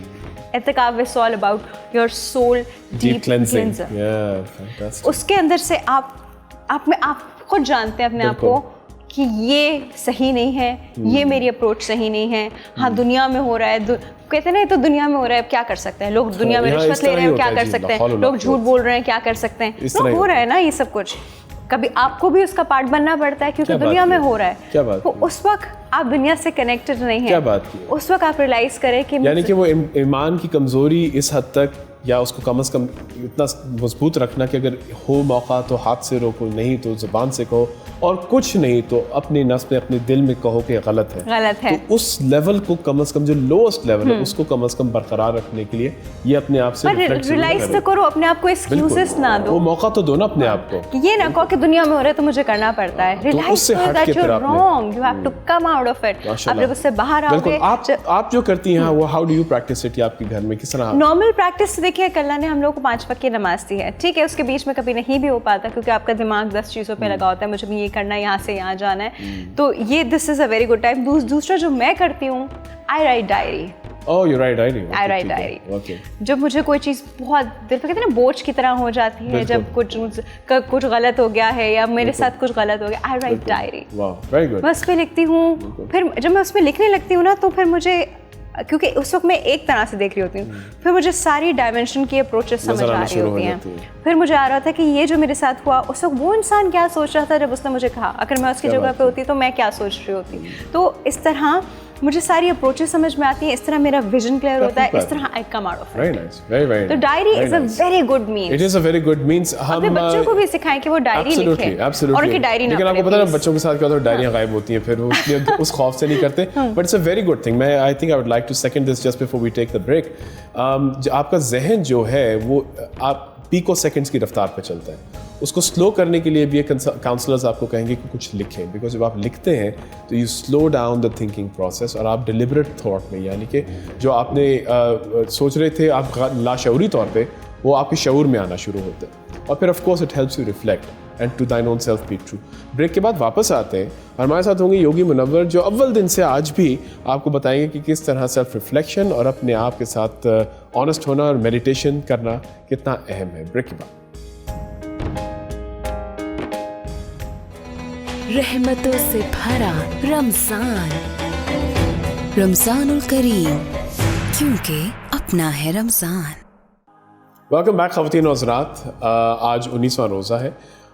Itikaf is all about your soul deep cleansing. اس کے اندر سے آپ خود جانتے ہیں اپنے آپ کو کہ یہ صحیح نہیں ہے, یہ میری اپروچ صحیح نہیں ہے. ہاں دنیا میں ہو رہا ہے, کہتے ہیں نا یہ تو دنیا میں ہو رہا ہے, اب کیا کر سکتے ہیں لوگ, دنیا میں رشوت لے رہے ہیں, کیا کر سکتے ہیں لوگ, جھوٹ بول رہے ہیں, کیا کر سکتے ہیں, ہو رہا ہے نا یہ سب کچھ. کبھی آپ کو بھی اس کا پارٹ بننا پڑتا ہے کیونکہ دنیا میں ہو رہا ہے. تو اس وقت آپ دنیا سے کنیکٹڈ نہیں ہیں, اس وقت آپ ریلائز کریں کہ یعنی کہ وہ ایمان کی کمزوری اس حد تک, یا اس کو کم از کم اتنا مضبوط رکھنا کہ اگر ہو موقع تو ہاتھ سے روکو, نہیں تو زبان سے کہو, اور کچھ نہیں تو اپنے نفس میں, اپنے دل میں کہو کہ غلط ہے. تو اس لیول کو کم از کم, جو لوسٹ لیول ہے, اس کو کم از کم برقرار رکھنے کے لیے یہ اپنے آپ سے ریلائز تو کرو, اپنے آپ کو ایکسکیوزز نہ دو, وہ موقع تو دو نا اپنے آپ کو, یہ نہ کہو کہ دنیا میں ہو رہا ہے تو مجھے کرنا پڑتا ہے. ریلائز کرو that you are wrong, you have to come out of it. آپ جب اس سے باہر آؤ گے, آپ جو کرتی ہیں وہ how do you practice it, آپ کے گھر میں کس طرح؟ نارمل پریکٹس دیکھیے, اللہ نے ہم لوگ کو 5 وقت کی نماز دی ہے, ٹھیک ہے, اس کے بیچ میں کبھی نہیں بھی ہو پاتا کیونکہ آپ کا دماغ 10 چیزوں پہ لگا ہوتا ہے, مجھے بھی یہ کرنا ہے, یہاں سے یہاں جانا ہے, تو یہ دس از اے ویری گڈ ٹائم. دوسرا جو میں کرتی ہوں, آئی رائٹ ڈائری. آئی رائٹ ڈائری. جب مجھے کوئی چیز بہت دل پہ, کہتے ہیں نا بوجھ کی طرح ہو جاتی ہے, جب کچھ غلط ہو گیا ہے یا میرے ساتھ کچھ غلط ہو گیا, آئی رائٹ ڈائری. میں اس پہ لکھتی ہوں. پھر جب میں اس پہ لکھنے لگتی ہوں نا, تو پھر مجھے, کیونکہ اس وقت میں ایک طرح سے دیکھ رہی ہوتی ہوں, پھر مجھے ساری ڈائمینشن کی اپروچز سمجھ آ رہی ہوتی ہیں. پھر مجھے آ رہا تھا کہ یہ جو میرے ساتھ ہوا, اس وقت وہ انسان کیا سوچ رہا تھا جب اس نے مجھے کہا, اگر میں اس کی جگہ پہ ہوتی تو میں کیا سوچ رہی ہوتی. تو اس طرح مجھے ساری اپروچز سمجھ میں آتی ہیں, اس طرح میرا ویژن کلیئر ہوتا ہے, اس طرح آئی کم آؤٹ آف اٹ. تو diary is a very good means. It is a very good means. ہم بچوں کو بھی سکھائیں کہ وہ ڈائری لکھیں اور ان کی ڈائری نہ. لیکن آپ کو پتہ ہے بچوں کے ساتھ کیا ہوتا ہے, ڈائریاں غائب ہوتی ہیں, پھر وہ اس خوف سے نہیں کرتے. But it's a very good thing. میں I think I would like to second this just before we take the break. آپ کا ذہن جو ہے وہ آپ پیکو سیکنڈس کی رفتار پہ چلتا ہے. اس کو سلو کرنے کے لیے بھی کاؤنسلرز آپ کو کہیں گے کہ کچھ لکھیں, بیکاز جب آپ لکھتے ہیں تو you slow down the thinking process, اور آپ ڈیلیبریٹ تھاٹ میں, یعنی کہ جو آپ نے سوچ رہے تھے آپ لاشعوری طور پہ, وہ آپ کے شعور میں آنا شروع ہوتا ہے. اور پھر of course it helps you reflect and to thine own self be true. Break کے بعد واپس آتے ہیں اور ہمارے ساتھ ہوں گے یوگی منور, جو اول دن سے آج بھی آپ کو بتائیں گے کہ کس طرح سیلف ریفلیکشن اور اپنے آپ کے ساتھ آنیسٹ ہونا اور میڈیٹیشن کرنا کتنا اہم ہے. بریک کے بعد. رحمتوں سے بھرا رمضان الکریم, کیونکہ اپنا ہے رمضان. ویلکم بیک خواتین و حضرات. آج 19واں روزہ ہے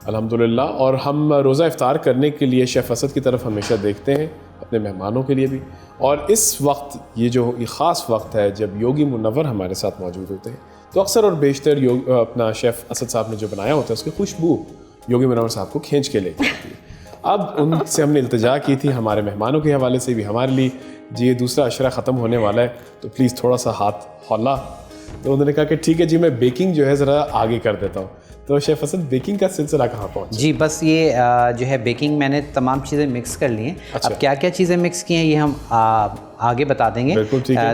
الحمدللہ, اور ہم روزہ افطار کرنے کے لیے شیف اسد کی طرف ہمیشہ دیکھتے ہیں, اپنے مہمانوں کے لیے بھی. اور اس وقت یہ جو خاص وقت ہے جب یوگی منور ہمارے ساتھ موجود ہوتے ہیں, تو اکثر اور بیشتر اپنا شیف اسد صاحب نے جو بنایا ہوتا ہے اس کی خوشبو یوگی منور صاحب کو کھینچ کے لے کے آتی ہے. اب ان سے ہم نے التجا کی تھی ہمارے مہمانوں کے حوالے سے بھی ہمارے لیے, جی یہ دوسرا عشرہ ختم ہونے والا ہے تو پلیز تھوڑا سا ہاتھ ہولا. تو انہوں نے کہا کہ ٹھیک ہے جی, میں بیکنگ جو ہے ذرا آگے کر دیتا ہوں. تو شیف اسد, بیکنگ کا سلسلہ کہاں پہنچا؟ جی بس یہ جو ہے بیکنگ میں نے تمام چیزیں مکس کر لی ہیں. اب کیا کیا چیزیں مکس کی ہیں یہ ہم آگے بتا دیں گے,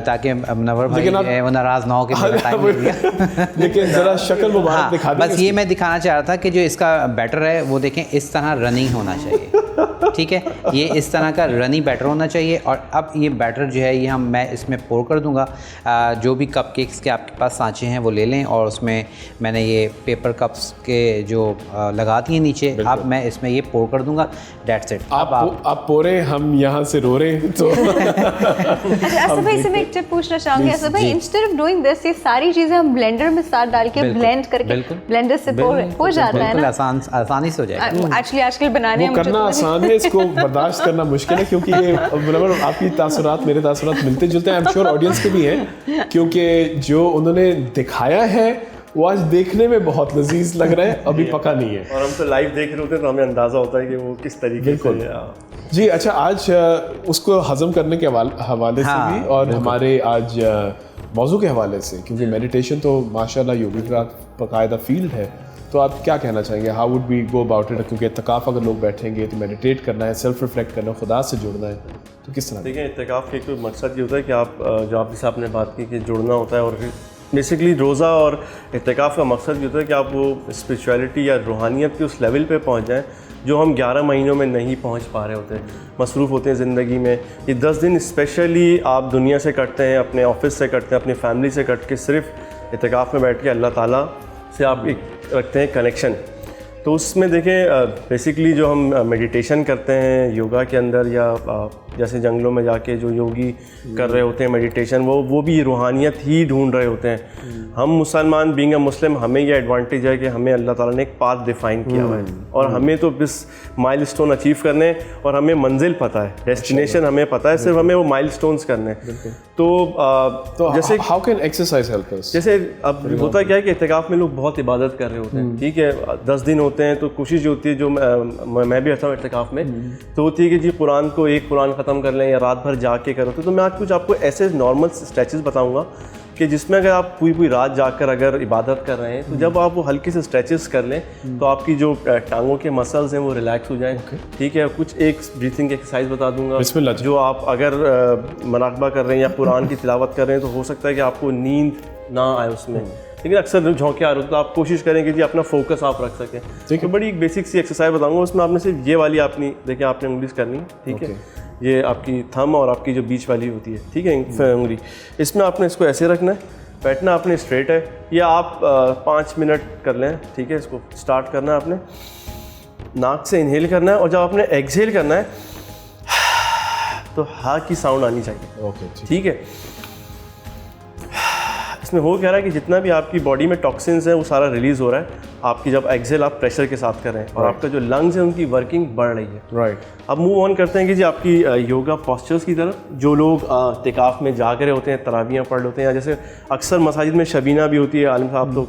تاکہ منور بھائی جو ہے وہ ناراض نہ ہو کہ میرا ٹائم مل گیا. لیکن ذرا شکل مبارک دکھا دیں. بس یہ میں دکھانا چاہ رہا تھا کہ جو اس کا بیٹر ہے وہ دیکھیں اس طرح رنی ہونا چاہیے. ٹھیک ہے, یہ اس طرح کا رنی بیٹر ہونا چاہیے. اور اب یہ بیٹر جو ہے یہ میں اس میں پور کر دوں گا. جو بھی کپ کیکس کے آپ کے پاس سانچے ہیں وہ لے لیں, اور اس میں میں نے یہ پیپر کپس کے جو لگا دیے نیچے, اب میں اس میں یہ پور کر دوں گا. That's it. آپ پورے, ہم یہاں سے رو رہے ہیں. تو اسد بھائی سے میں ایک ٹپ پوچھنا چاہوں گی. اسد بھائی, انسٹیڈ آف ڈوئنگ دس, یہ ساری چیزیں ہم بلینڈر میں ساتھ ڈال کے بلینڈ کر کے بلینڈر سے ہو جاتا ہے نا, آسانی سے ہو جائے گا. ایکچولی آج کل بنانے میں کرنا آسان ہے, اس کو برداشت کرنا مشکل ہے, کیونکہ یہ آپ کی تاثرات میرے تاثرات ملتے جلتے ہیں. آئی ایم شیور آڈینس کے بھی ہیں, کیونکہ جو انہوں نے دکھایا ہے وہ آج دیکھنے میں بہت لذیذ لگ رہا ہے, ابھی پکا نہیں ہے. اور ہم تو لائیو دیکھ رہے ہوتے ہیں تو ہمیں اندازہ ہوتا ہے کہ وہ کس طریقے سے. جی اچھا, آج اس کو ہضم کرنے کے حوالے سے بھی, اور ہمارے آج موضوع کے حوالے سے, کیونکہ میڈیٹیشن تو ماشاء اللہ یوگا کا باقاعدہ فیلڈ ہے, تو آپ کیا کہنا چاہیں گے, how would be go about it, کیونکہ اعتکاف اگر لوگ بیٹھیں گے تو میڈیٹیٹ کرنا ہے, سیلف ریفلیکٹ کرنا ہے, خدا سے جڑنا ہے, تو کس طرح؟ دیکھیں اعتکاف کا ایک مقصد یہ ہوتا ہے کہ آپ جو آپ جیسے آپ نے بات کی کہ جڑنا ہوتا ہے, اور بیسکلی روزہ اور اعتکاف کا مقصد یہ ہوتا ہے کہ آپ وہ اسپریچولیٹی یا روحانیت کے اس لیول پہ پہنچ جائیں جو ہم 11 مہینوں میں نہیں پہنچ پا رہے ہوتے, مصروف ہوتے ہیں زندگی میں. یہ 10 دن اسپیشلی آپ دنیا سے کٹتے ہیں, اپنے آفس سے کٹتے ہیں, اپنی فیملی سے کٹ کے صرف اعتکاف میں بیٹھ کے اللہ تعالیٰ سے آپ ایک رکھتے ہیں کنیکشن. تو اس میں دیکھیں بیسکلی جو ہم میڈیٹیشن کرتے ہیں یوگا کے اندر, یا جیسے جنگلوں میں جا کے جو یوگی کر رہے ہوتے ہیں میڈیٹیشن, وہ بھی روحانیت ہی ڈھونڈ رہے ہوتے ہیں. ہم مسلمان بینگ اے مسلم, ہمیں یہ ایڈوانٹیج ہے کہ ہمیں اللہ تعالیٰ نے ایک پاتھ ڈیفائن کیا ہوا ہے, اور ہمیں تو بس مائل اسٹون اچیو کرنے, اور ہمیں منزل پتہ ہے, ڈیسٹینیشن ہمیں پتہ ہے, صرف ہمیں وہ مائل اسٹونس کرنے. تو جیسے how can exercise help us, جیسے اب ہوتا کیا ہے کہ اعتکاف میں لوگ بہت عبادت کر رہے ہوتے ہیں, ٹھیک ہے, 10 دن ہوتے ہیں, تو کوشش جو ہوتی ہے, جو میں بھی رہتا ہوں اعتکاف میں, تو ہوتی ہے کہ جی قرآن کو ایک قرآن ختم کر لیں یا رات بھر جا کے کرو. تو میں آج کچھ آپ کو ایسے نارمل اسٹریچز بتاؤں گا کہ جس میں اگر آپ پوری رات جا کر اگر عبادت کر رہے ہیں, تو جب آپ وہ ہلکے سے اسٹریچز کر لیں تو آپ کی جو ٹانگوں کے مسلز ہیں وہ ریلیکس ہو جائیں, ٹھیک ہے. کچھ ایک بریتھنگ ایکسرسائز بتا دوں گا جو آپ اگر مراقبہ کر رہے ہیں یا قرآن کی تلاوت کر رہے ہیں, تو ہو سکتا ہے کہ آپ کو نیند نہ آئے اس میں, لیکن اکثر جھونکے آ رہے ہو, تو آپ کوشش کریں کہ جی اپنا فوکس آپ رکھ سکیں. تو بڑی ایک بیسک سی ایکسرسائز بتاؤں گا, اس میں آپ نے صرف یہ والی اپنی دیکھیں آپ نے انگلیز کرنی, ٹھیک ہے, یہ آپ کی تھم اور آپ کی جو بیچ والی ہوتی ہے, ٹھیک ہے, انگلی, اس میں آپ نے اس کو ایسے رکھنا ہے, بیٹھنا آپ نے اسٹریٹ ہے, یا آپ 5 منٹ کر لیں, ٹھیک ہے. اس کو اسٹارٹ کرنا ہے آپ نے, ناک سے انہیل کرنا ہے, اور جب آپ نے ایکسہیل کرنا ہے تو ہا کی ساؤنڈ آنی چاہیے, ٹھیک ہے. اس میں ہو کیا رہا ہے کہ جتنا بھی آپ کی باڈی میں ٹاکسنز ہیں وہ سارا ریلیز ہو رہا ہے آپ کی جب ایکسہیل آپ پریشر کے ساتھ کر رہے ہیں, اور آپ کا جو لنگز ہیں ان کی ورکنگ بڑھ رہی ہے. رائٹ. اب موو آن کرتے ہیں کہ جی آپ کی یوگا پاسچرز کی طرف. جو لوگ اعتکاف میں جا کر ہوتے ہیں, تراویحیں پڑھ لیتے ہیں, یا جیسے اکثر مساجد میں شبینہ بھی ہوتی ہے, عالم صاحب تو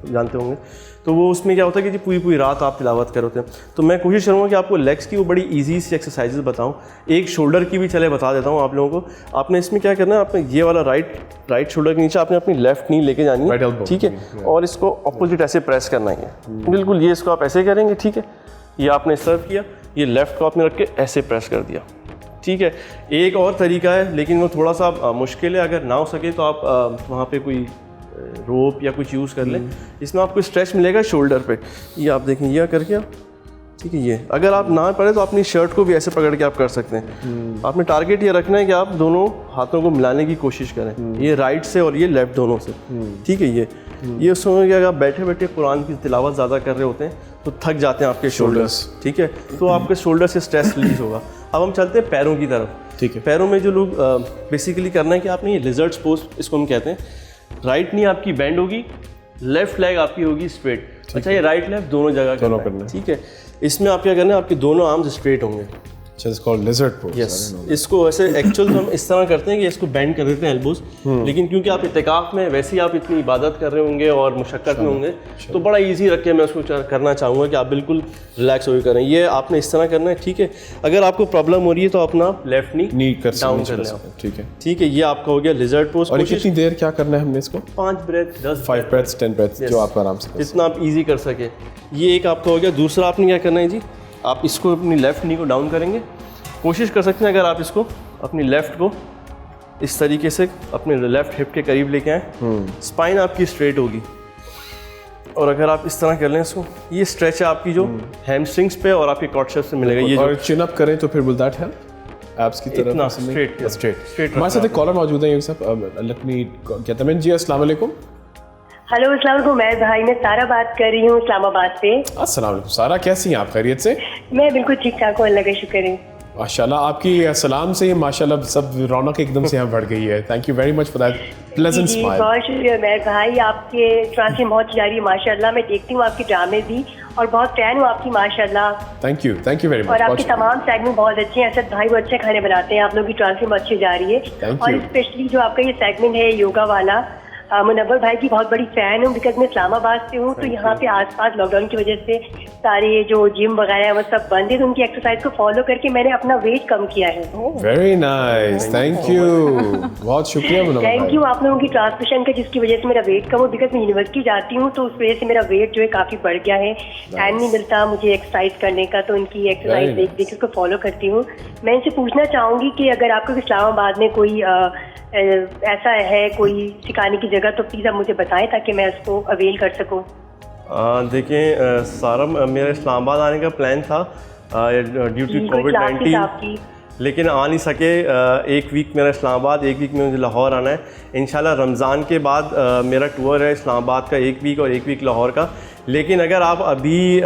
جانتے ہوں گے, تو وہ اس میں کیا ہوتا ہے کہ جی پوری رات آپ تلاوت کر ہوتے ہیں. تو میں کوشش کروں گا کہ آپ کو لیگس کی وہ بڑی ایزی سی ایکسرسائزز بتاؤں. ایک شولڈر کی بھی چلے بتا دیتا ہوں آپ لوگوں کو. آپ نے اس میں کیا کرنا ہے, آپ نے یہ والا رائٹ شولڈر کے نیچے آپ نے اپنی لیفٹ نی لے کے جانی ہے, ٹھیک ہے, اور اس کو اپوزٹ ایسے پریس کرنا ہے, بالکل یہ اس کو آپ ایسے کریں گے, ٹھیک ہے. یہ آپ نے سرو کیا, یہ لیفٹ کو آپ نے رکھ کے ایسے پریس کر دیا, ٹھیک ہے. ایک اور طریقہ ہے لیکن وہ تھوڑا سا مشکل ہے, اگر نہ ہو سکے تو آپ وہاں پہ کوئی روپ یا کچھ یوز کر لیں. اس میں آپ کو اسٹریچ ملے گا شولڈر پہ, یہ آپ دیکھیں, یہ کر کے آپ, ٹھیک ہے. یہ اگر آپ نہ پڑے تو اپنی شرٹ کو بھی ایسے پکڑ کے آپ کر سکتے ہیں. آپ نے ٹارگیٹ یہ رکھنا ہے کہ آپ دونوں ہاتھوں کو ملانے کی کوشش کریں, یہ رائٹ سے اور یہ لیفٹ دونوں سے, ٹھیک ہے. یہ اس میں کہ اگر آپ بیٹھے بیٹھے قرآن کی تلاوت زیادہ کر رہے ہوتے ہیں تو تھک جاتے ہیں آپ کے شولڈرس, ٹھیک ہے, تو آپ کے شولڈر سے اسٹریس ریلیز ہوگا. اب ہم چلتے ہیں پیروں کی طرف, ٹھیک ہے. پیروں میں جو لوگ بیسیکلی کرنا ہے کہ آپ نے یہ لیزرڈ پوز اس کو ہم کہتے ہیں. رائٹ نی آپ کی بینڈ ہوگی, لیفٹ لیگ آپ کی ہوگی اسٹریٹ. اچھا, یہ رائٹ لیفٹ دونوں جگہ کرنا ہے, ٹھیک ہے. اس میں آپ کیا کرنا ہے, آپ کے دونوں آرمز اسٹریٹ ہوں گے. یس, اس کو ویسے ایکچوئل ہم اس طرح کرتے ہیں کہ اس کو بینڈ کر دیتے ہیں ایلبوز, لیکن کیونکہ آپ اعتکاف میں ویسے ہی آپ اتنی عبادت کر رہے ہوں گے اور مشقت میں ہوں گے, تو بڑا ایزی رکھ کے میں اس کو کرنا چاہوں گا کہ آپ بالکل ریلیکس ہو کے کریں. یہ آپ نے اس طرح کرنا ہے, ٹھیک ہے. اگر آپ کو پرابلم ہو رہی ہے تو اپنا لیفٹ نی ڈاؤن کر لیں, ٹھیک ہے, ٹھیک ہے. یہ آپ کا ہو گیا لیزرڈ پوز. اور کتنی دیر کیا کرنا ہے ہم نے اس کو؟ 5 بریتھ, 5 بریتھس 10 بریتھس, جو آپ آرام سے جتنا آپ ایزی کر سکے. یہ ایک آپ کا ہو گیا. دوسرا آپ نے کیا کرنا ہے جی, آپ اس کو اپنی لیفٹ نی کو ڈاؤن کریں گے. کوشش کر سکتے ہیں اگر آپ اس کو اپنی لیفٹ کو اس طریقے سے اپنے لیفٹ ہپ کے قریب لے کے آئیں, اسپائن آپ کی اسٹریٹ ہوگی. اور اگر آپ اس طرح کر لیں اس کو, یہ اسٹریچ ہے آپ کی جو ہیمسٹرنگس پہ اور آپ کے کارڈسیپس سے ملے گا. یہ اور چن اپ کریں تو پھر ول دیٹ ہیلپ ایپس کی طرف اسٹریٹ. ہمارے ساتھ ایک کالر موجود ہیں, صاحب لیٹ می کہتا میں جی. السلام علیکم. ہلو, السلام علیکم. میں بھائی میں سارا بات کر رہی ہوں اسلام آباد سے. السلام علیکم سارا, کیسی ہیں آپ؟ خیریت سے؟ میں بالکل ٹھیک ٹھاک ہوں, اللہ کا شکر ہے. ماشاء اللہ, آپ کی سلام سے ماشاء اللہ سب رونق ایک دم سے یہاں بڑھ گئی ہے. Thank you very much for that pleasant smile. بہت شکریہ میر بھائی, آپ کے ٹرانسلیشن بہت جاری ہے ماشاء اللہ. میں دیکھتی ہوں آپ کی ڈرامے بھی اور بہت فین ہوں آپ کی ماشاء اللہ. Thank you very much. اور آپ کے تمام سیگمنٹ بہت اچھے ہیں. اسد بھائی بہت اچھے کھانے بناتے ہیں, آپ لوگ کی ٹرانسلیشن بہت اچھی جا رہی ہے. اور اسپیشلی جو آپ کا یہ سیگمنٹ ہے یوگا والا, منور بھائی کی بہت بڑی فین ہوں بیکاز میں اسلام آباد سے ہوں. تو یہاں پہ آس پاس لاک ڈاؤن کی وجہ سے سارے جو جم وغیرہ ہیں وہ سب بند ہے, تو ان کی ایکسرسائز کو فالو کر کے میں نے اپنا ویٹ کم کیا ہے. ویری نائس, تھینک یو, بہت شکریہ منور بھائی. تھینک یو آپ لوگوں کی ٹرانسمیشن کا, جس کی وجہ سے میرا ویٹ کم ہو, بیکاز میں یونیورسٹی جاتی ہوں تو اس وجہ سے میرا ویٹ جو ہے کافی بڑھ گیا ہے, ٹائم نہیں ملتا مجھے ایکسرسائز کرنے کا, تو ان کی ایکسرسائز دیکھ دیکھ کے فالو کرتی ہوں. میں ان سے پوچھنا چاہوں گی کہ اگر آپ کو اسلام آباد میں کوئی ایسا ہے کوئی سکھانے کی جگہ تو پلیز آپ مجھے بتائیں تاکہ میں اس کو اویل کر سکوں. دیکھیں سارا, میرا اسلام آباد آنے کا پلان تھا ڈیو ٹو کووڈ-19, لیکن آ نہیں سکے. ایک ویک میرا اسلام آباد, ایک ویک میں مجھے لاہور آنا ہے. انشاءاللہ رمضان کے بعد میرا ٹور ہے اسلام آباد کا 1 ویک اور 1 ویک لاہور کا. لیکن اگر آپ ابھی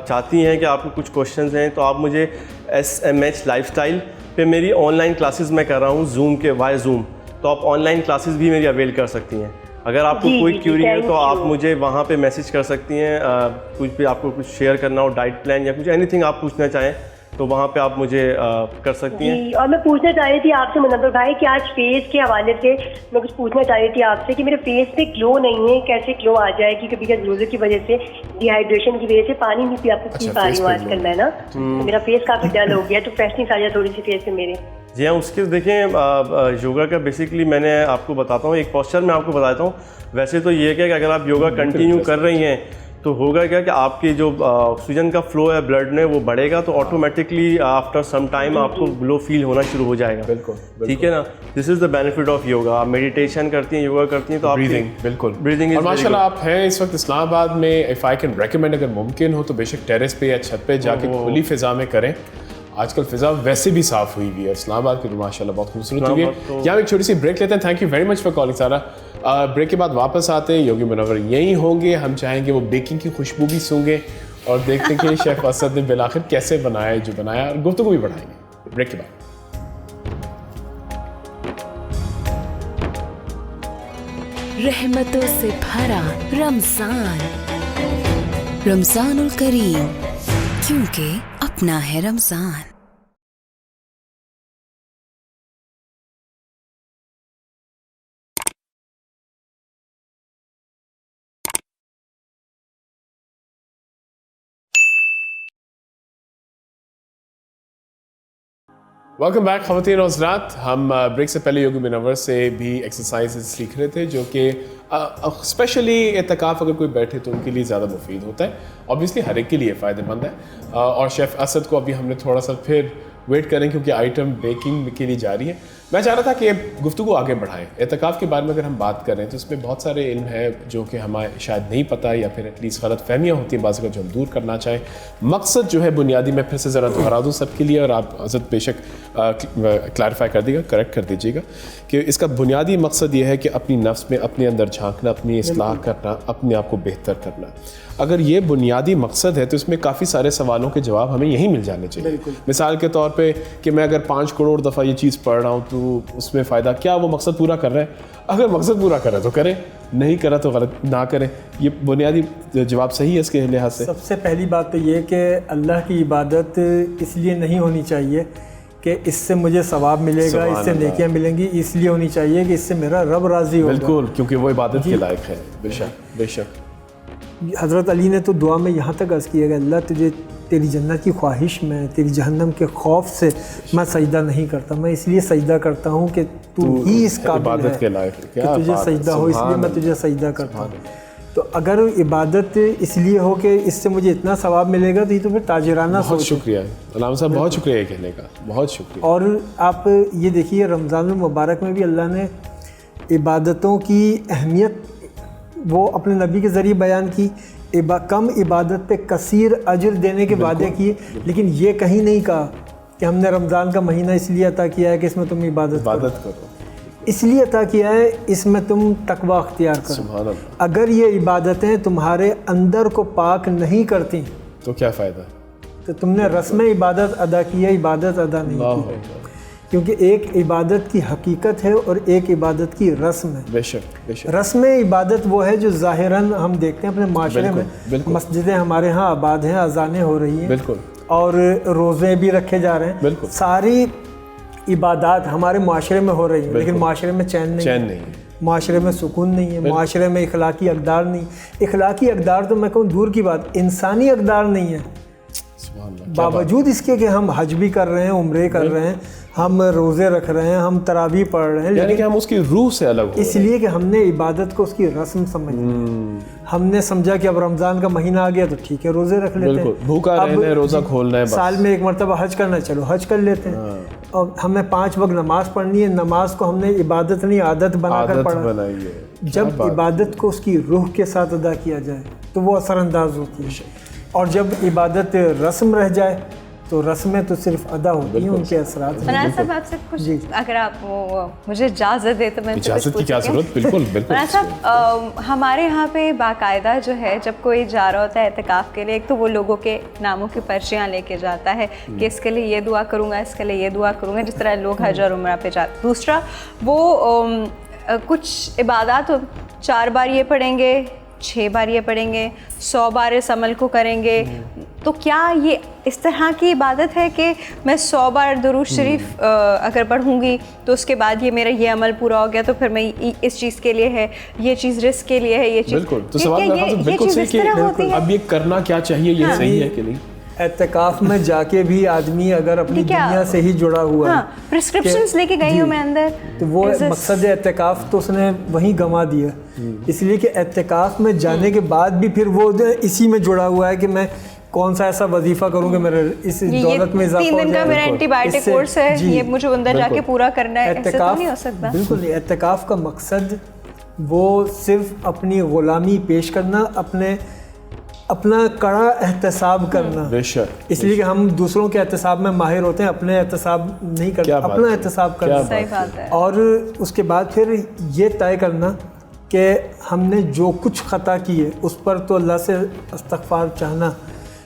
چاہتی ہیں کہ آپ کو کچھ کوشچنز ہیں تو آپ مجھے SMH لائف اسٹائل پہ میری آن لائن کلاسز میں کر رہا ہوں زوم کے وائے زوم, تو آپ آن لائن کلاسز بھی میری اویل کر سکتی ہیں. اگر آپ کو کوئی کیوری ہے تو آپ مجھے وہاں پہ میسج کر سکتی ہیں, کچھ بھی آپ کو کچھ شیئر کرنا ہو, ڈائٹ پلان یا کچھ اینی تھنگ آپ پوچھنا چاہیں تو وہاں پہ آپ مجھے کر سکتی ہیں. اور میں پوچھنا چاہ رہی تھی آپ سے منور بھائی کہ آج فیس کے حوالے سے میں کچھ پوچھنا چاہ رہی تھی آپ سے کہ میرے فیس پہ گلو نہیں ہے, کیسے گلو آ جائے, کیونکہ بیکاز روزے کی وجہ سے ڈی ہائیڈریشن کی وجہ سے پانی نہیں پی پا رہی ہوں آج کل میں نا, تو میرا فیس کافی ڈل ہو گیا, تو فریشنس آ جائے تھوڑی سی فیس پہ میرے. جی ہاں, اس کے دیکھیں یوگا کا بیسکلی میں نے آپ کو بتاتا ہوں, ایک پوسچر میں آپ کو بتاتا ہوں. ویسے تو یہ کہ اگر آپ یوگا کنٹینیو کر رہی ہیں تو ہوگا کیا کہ آپ کی جو آکسیجن کا فلو ہے بلڈ میں وہ بڑھے گا, تو آٹومیٹکلی آفٹر سم ٹائم آپ کو گلو فیل ہونا شروع ہو جائے گا. بالکل ٹھیک ہے نا, دس از دا بینیفٹ آف یوگا. آپ میڈیٹیشن کرتی ہیں, یوگا کرتی ہیں تو آپ بالکل بریدنگ. اور ماشاء اللہ آپ ہیں اس وقت اسلام آباد میں. اف آئی کین ریکمینڈ, اگر ممکن ہو تو بے شک ٹیرس پہ یا چھت پہ جا کے کھلی فضا میں کریں. آج کل فضا ویسے بھی صاف ہوئی ہوئی ہے اسلام آباد کی, تو ماشاء اللہ بہت خوبصورت ہوئی ہے. یہاں ایک چھوٹی سی بریک لیتے ہیں. Thank you very much for calling سارا. بریک کے بعد واپس آتے ہیں, یوگی منور یہیں ہوں گے. ہم چاہیں گے وہ بیکنگ کی خوشبو بھی سونگیں اور دیکھتے ہیں کہ شیف اسد نے بالآخر کیسے بنایا جو بنایا, اور گفتگو بھی بڑھائیں گے بریک کے بعد. رحمتوں سے بھرا رمضان, رمضان الکریم, کیونکہ اپنا ہے رمضان. ویلکم بیک خواتین و حضرات. ہم بریک سے پہلے یوگی منور سے بھی ایکسرسائزز سیکھ رہے تھے جو کہ اسپیشلی اعتکاف اگر کوئی بیٹھے تو ان کے لیے زیادہ مفید ہوتا ہے. اوبیسلی ہر ایک کے لیے فائدہ مند ہے. اور شیف اسد کو ابھی ہم نے تھوڑا سا پھر ویٹ کریں کیونکہ آئٹم بیکنگ کے لیے جاری ہے. میں چاہ رہا تھا کہ گفتگو آگے بڑھائیں. اعتکاف کے بارے میں اگر ہم بات کریں تو اس میں بہت سارے علم ہے جو کہ ہمیں شاید نہیں پتہ, یا پھر ایٹ لیسٹ غلط فہمیاں ہوتی ہیں بعض کا جو ہم دور کرنا چاہیں. مقصد جو ہے بنیادی میں پھر سے ذرا دہرا دوں سب کے لیے, اور آپ حضرت بے شک کلیریفائی کر دیے گا, کریکٹ کر دیجیے گا, کہ اس کا بنیادی مقصد یہ ہے کہ اپنی نفس میں اپنے اندر جھانکنا, اپنی اصلاح کرنا, اپنے آپ کو بہتر کرنا. اگر یہ بنیادی مقصد ہے تو اس میں کافی سارے سوالوں کے جواب ہمیں یہیں مل جانے چاہیے. مثال کے طور پہ کہ میں اگر 5 کروڑ دفعہ یہ چیز پڑھ رہا ہوں تو اس میں فائدہ کیا, وہ مقصد پورا کر رہے ہیں؟ اگر مقصد پورا کرے تو کریں, نہیں کرا تو غلط نہ کریں. یہ بنیادی جواب صحیح ہے اس کے لحاظ سے. سب سے پہلی بات تو یہ کہ اللہ کی عبادت اس لیے نہیں ہونی چاہیے کہ اس سے مجھے ثواب ملے گا, اس سے نیکیاں ملیں گی. اس لیے ہونی چاہیے کہ اس سے میرا رب راضی ہوگا. بالکل, کیونکہ وہ عبادت کے لائق ہے. بے شک بے شک. حضرت علی نے تو دعا میں یہاں تک عرض کیا کہ اللہ تجھے تیری جنت کی خواہش میں, تیری جہنم کے خوف سے میں سجدہ نہیں کرتا, میں اس لیے سجدہ کرتا ہوں کہ تو ہی اس قابل ہے کہ تجھے سجدہ ہو, اس لیے میں تجھے سجدہ کرتا ہوں. تو اگر عبادت اس لیے ہو کہ اس سے مجھے اتنا ثواب ملے گا تو یہ تو پھر تاجرانہ سوچ. بہت شکریہ علامہ صاحب, بہت شکریہ یہ کہنے کا, بہت شکریہ. اور آپ یہ دیکھیے رمضان المبارک میں بھی اللہ نے عبادتوں کی اہمیت وہ اپنے نبی کے ذریعے بیان کی. کم عبادت پہ کثیر اجر دینے کے وعدے کیے, لیکن یہ کہیں نہیں کہا کہ ہم نے رمضان کا مہینہ اس لیے عطا کیا ہے کہ اس میں تم عبادت کرو. اس لیے عطا کیا ہے اس میں تم تقوی اختیار کرو. سبحان اللہ. اگر یہ عبادتیں تمہارے اندر کو پاک نہیں کرتی تو کیا فائدہ, تو تم نے رسم عبادت ادا کی ہے, عبادت ادا نہیں کی. کیونکہ ایک عبادت کی حقیقت ہے اور ایک عبادت کی رسم ہے. بے شک بے شک. رسم عبادت وہ ہے جو ظاہراً ہم دیکھتے ہیں اپنے معاشرے میں. مسجدیں ہمارے ہاں آباد ہیں, اذانیں ہو رہی ہیں, بالکل, اور روزے بھی رکھے جا رہے ہیں, بالکل. ساری عبادات ہمارے معاشرے میں ہو رہی ہیں, لیکن معاشرے میں چین نہیں. معاشرے میں سکون نہیں ہے, معاشرے میں اخلاقی اقدار نہیں. اخلاقی اقدار تو میں کہوں دور کی بات, انسانی اقدار نہیں ہے. باوجود اس کے کہ ہم حج بھی کر رہے ہیں, عمرے کر رہے ہیں, ہم روزے رکھ رہے ہیں, ہم تراویح پڑھ رہے ہیں, یعنی کہ ہم اس کی روح سے الگ ہو اس لیے کہ ہم نے عبادت کو اس کی رسم سمجھ ہم نے سمجھا کہ اب رمضان کا مہینہ آ گیا تو ٹھیک ہے روزے رکھ لیتے ہیں, بھوکا رہنا ہے, روزہ کھولنا ہے, سال میں ایک مرتبہ حج کرنا ہے, چلو حج کر لیتے ہیں. اور ہمیں 5 وقت نماز پڑھنی ہے, نماز کو ہم نے عبادت نہیں عادت بنا کر پڑھا. جب عبادت کو اس کی روح کے ساتھ ادا کیا جائے تو وہ اثر انداز ہوتی ہے, اور جب عبادت رسم رہ جائے تو رسمیں تو صرف ادا ہوتی ہیں, ان کے اثرات. منال صاحب آپ سے کچھ اگر آپ مجھے اجازت دے تو میں اجازت کی کیا ضرورت, بالکل بالکل. منال صاحب ہمارے یہاں پہ باقاعدہ جو ہے جب کوئی جا رہا ہوتا ہے اعتکاف کے لیے, ایک تو وہ لوگوں کے ناموں کی پرچیاں لے کے جاتا ہے کہ اس کے لیے یہ دعا کروں گا, اس کے لیے یہ دعا کروں گا, جس طرح لوگ حج اور عمرہ پہ جاتے. دوسرا وہ کچھ عبادات 4 بار یہ پڑھیں گے, 6 بار یہ پڑھیں گے, 100 بار اس عمل کو کریں گے. تو کیا یہ اس طرح کی عبادت ہے کہ میں 100 بار درود شریف اگر پڑھوں گی تو اس کے بعد یہ میرا یہ عمل پورا ہو گیا, تو پھر میں اس چیز کے لیے ہے, یہ چیز رزق کے لیے ہے, یہ چیز بالکل. تو سوال بالکل صحیح کہ اب یہ کرنا کیا چاہیے, یہ صحیح ہے کہ نہیں؟ اعتکاف میں جا کے بھی آدمی اگر اپنی دنیا سے ہی جڑا ہوا ہے, پرسکرپشنز لے کے گئی ہوں میں اندر, تو وہ مقصد اعتکاف تو اس نے وہیں گنوا دیا. اس لیے کہ اعتکاف میں جانے کے بعد بھی پھر وہ اسی میں جڑا ہوا ہے کہ میں کون سا ایسا وظیفہ کروں کہ میرے اس دولت میں اضافہ ہو جائے. 3 دن کا میرا اینٹی بایوٹک کورس ہے, یہ مجھے اندر جا کے پورا کرنا ہے, ایسے تو نہیں ہو سکتا. بالکل نہیں. اعتکاف کا مقصد وہ صرف اپنی غلامی پیش کرنا, اپنا کڑا احتساب کرنا. اس لیے کہ ہم دوسروں کے احتساب میں ماہر ہوتے ہیں, اپنے احتساب نہیں کرتے, اپنا احتساب کرنا. صحیح بات ہے. اور اس کے بعد پھر یہ طے کرنا کہ ہم نے جو کچھ خطا کی ہے اس پر تو اللہ سے استغفار چاہنا,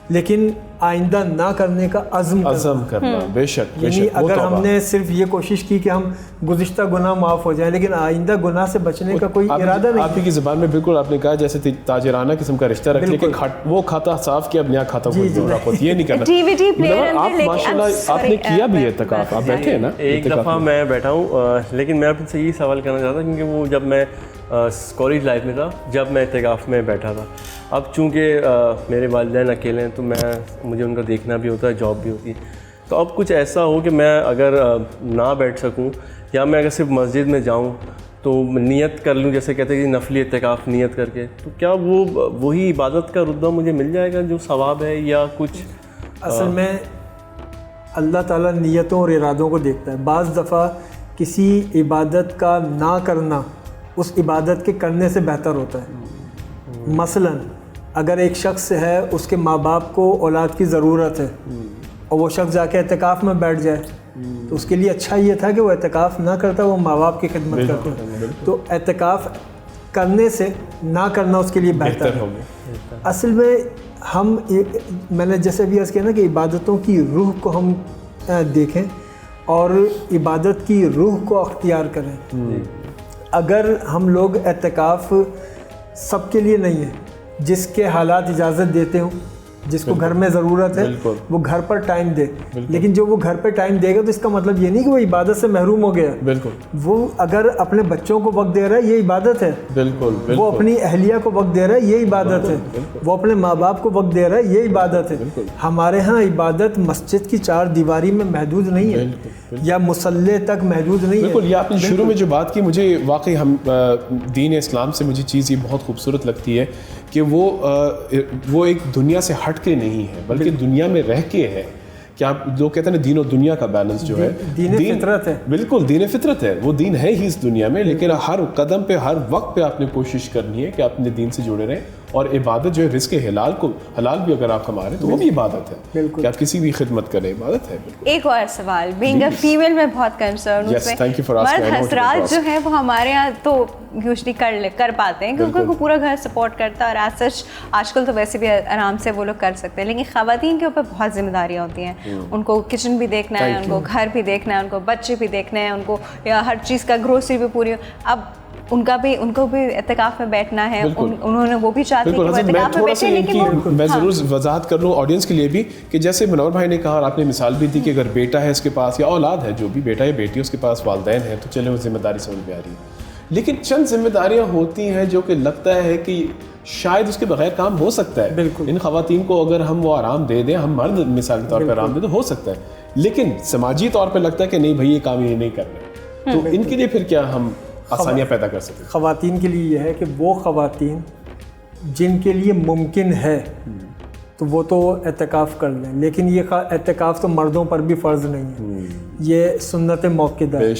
لیکن آئندہ نہ کرنے کا عزم کرنا. بے شک. یعنی اگر ہم نے صرف یہ کوشش کی کہ ہم گزشتہ گناہ معاف ہو جائیں, لیکن آئندہ گناہ سے بچنے کا کوئی ارادہ نہیں. آپ کی زبان میں بالکل آپ نے کہا جیسے تاجرانہ قسم کا رشتہ رکھ لے کہ وہ کھاتا صاف کیا, اب نیا کھاتا کوئی رکھو, یہ نہیں کرنا. آپ ماشاءاللہ آپ نے کیا بھی ہے اعتکاف, آپ بیٹھے ہیں نا. ایک دفعہ میں بیٹھا ہوں, لیکن میں آپ سے یہی سوال کرنا چاہتا کیونکہ وہ جب میں کالج لائف میں تھا, جب میں اعتکاف میں بیٹھا تھا. اب چونکہ میرے والدین اکیلے ہیں تو مجھے ان کا دیکھنا بھی ہوتا ہے, جاب بھی ہوتی ہے. تو اب کچھ ایسا ہو کہ میں اگر نہ بیٹھ سکوں, یا میں اگر صرف مسجد میں جاؤں تو نیت کر لوں, جیسے کہتے ہیں کہ نفلی اعتکاف نیت کر کے, تو کیا وہی عبادت کا رتبہ مجھے مل جائے گا جو ثواب ہے, یا کچھ؟ اصل میں اللہ تعالیٰ نیتوں اور ارادوں کو دیکھتا ہے. بعض دفعہ کسی عبادت کا نہ کرنا اس عبادت کے کرنے سے بہتر ہوتا ہے. مثلاً اگر ایک شخص ہے, اس کے ماں باپ کو اولاد کی ضرورت ہے, اور وہ شخص جا کے اعتکاف میں بیٹھ جائے, تو اس کے لیے اچھا یہ تھا کہ وہ اعتکاف نہ کرتا, وہ ماں باپ کی خدمت کرتا. تو اعتکاف کرنے سے نہ کرنا اس کے لیے بہتر ہے. اصل میں میں نے جیسے بھی عرض کیا نا کہ عبادتوں کی روح کو ہم دیکھیں اور عبادت کی روح کو اختیار کریں. اگر ہم لوگ اعتکاف سب کے لیے نہیں ہے, جس کے حالات اجازت دیتے ہوں, جس کو گھر میں ضرورت ہے وہ گھر پر ٹائم دے, لیکن جو وہ گھر پہ ٹائم دے گا تو اس کا مطلب یہ نہیں کہ وہ عبادت سے محروم ہو گیا. وہ اگر اپنے بچوں کو وقت دے رہا ہے یہ عبادت ہے. وہ اپنی اہلیہ کو وقت دے رہا ہے یہ عبادت ہے. وہ اپنے ماں باپ کو وقت دے رہا ہے یہ عبادت ہے. ہمارے ہاں عبادت مسجد کی 4 دیواری میں محدود نہیں ہے, یا مصلی تک محدود نہیں ہے. بالکل. یہ آپ نے شروع میں جو بات کی, مجھے واقعی دین اسلام سے مجھے چیز یہ بہت خوبصورت لگتی ہے کہ وہ ایک دنیا سے ہٹ کے نہیں ہے, بلکہ دنیا میں رہ کے ہے. کہ آپ لوگ کہتے ہیں دین و دنیا کا بیلنس جو ہے, دین فطرت ہے. بالکل دین فطرت ہے, وہ دین ہے ہی اس دنیا میں, لیکن ہر قدم پہ ہر وقت پہ آپ نے کوشش کرنی ہے کہ آپ اپنے دین سے جڑے رہیں. اور عبادت جو ہے رزق حلال بھی اگر آپ کما رہے ہیں تو وہ بھی عبادت ہے, کہ آپ کسی بھی خدمت کریں, عبادت ہے. ایک اور سوال, بینگ اے فیمیل میں بہت کنسرن ہوں, مرد حضرات جو ہیں وہ ہمارے یہاں تو یوزلی کر پاتے ہیں کیونکہ وہ پورا گھر سپورٹ کرتا ہے, اور ایز سچ آج کل تو ویسے بھی آرام سے وہ لوگ کر سکتے ہیں. لیکن خواتین کے اوپر بہت ذمہ داریاں ہوتی ہیں, ان کو کچن بھی دیکھنا ہے, ان کو گھر بھی دیکھنا ہے, ان کو بچے بھی دیکھنا ہے, ان کو ہر چیز کا گروسری بھی پوری. اب ان کو بھی اعتکاف میں بیٹھنا ہے, انہوں نے وہ بھی چاہتے ہیں کہ وہ اعتکاف میں بیٹھیں. لیکن میں ضرور وضاحت کر لوں آڈینس کے لیے بھی کہ جیسے منور بھائی نے کہا, اور آپ نے مثال بھی دی کہ اگر بیٹا ہے اس کے پاس, یا اولاد ہے, جو بھی بیٹا یا بیٹی اس کے پاس والدین ہیں, تو چلے وہ ذمہ داری سمجھ میں آ رہی ہے. لیکن چند ذمہ داریاں ہوتی ہیں جو کہ لگتا ہے کہ شاید اس کے بغیر کام ہو سکتا ہے. بالکل. ان خواتین کو اگر ہم وہ آرام دے دیں, ہم مرد مثال کے طور پہ آرام دے تو ہو سکتا ہے, لیکن سماجی طور پہ لگتا ہے کہ نہیں بھائی یہ کام یہ نہیں کرنا. تو ان کے لیے پھر کیا ہم آسانیاں پیدا کر سکتے ہیں؟ خواتین کے لیے یہ ہے کہ وہ خواتین جن کے لیے ممکن ہے تو وہ تو اعتکاف کر لیں, لیکن یہ اعتکاف تو مردوں پر بھی فرض نہیں ہے, یہ سنت موقدہ ہے,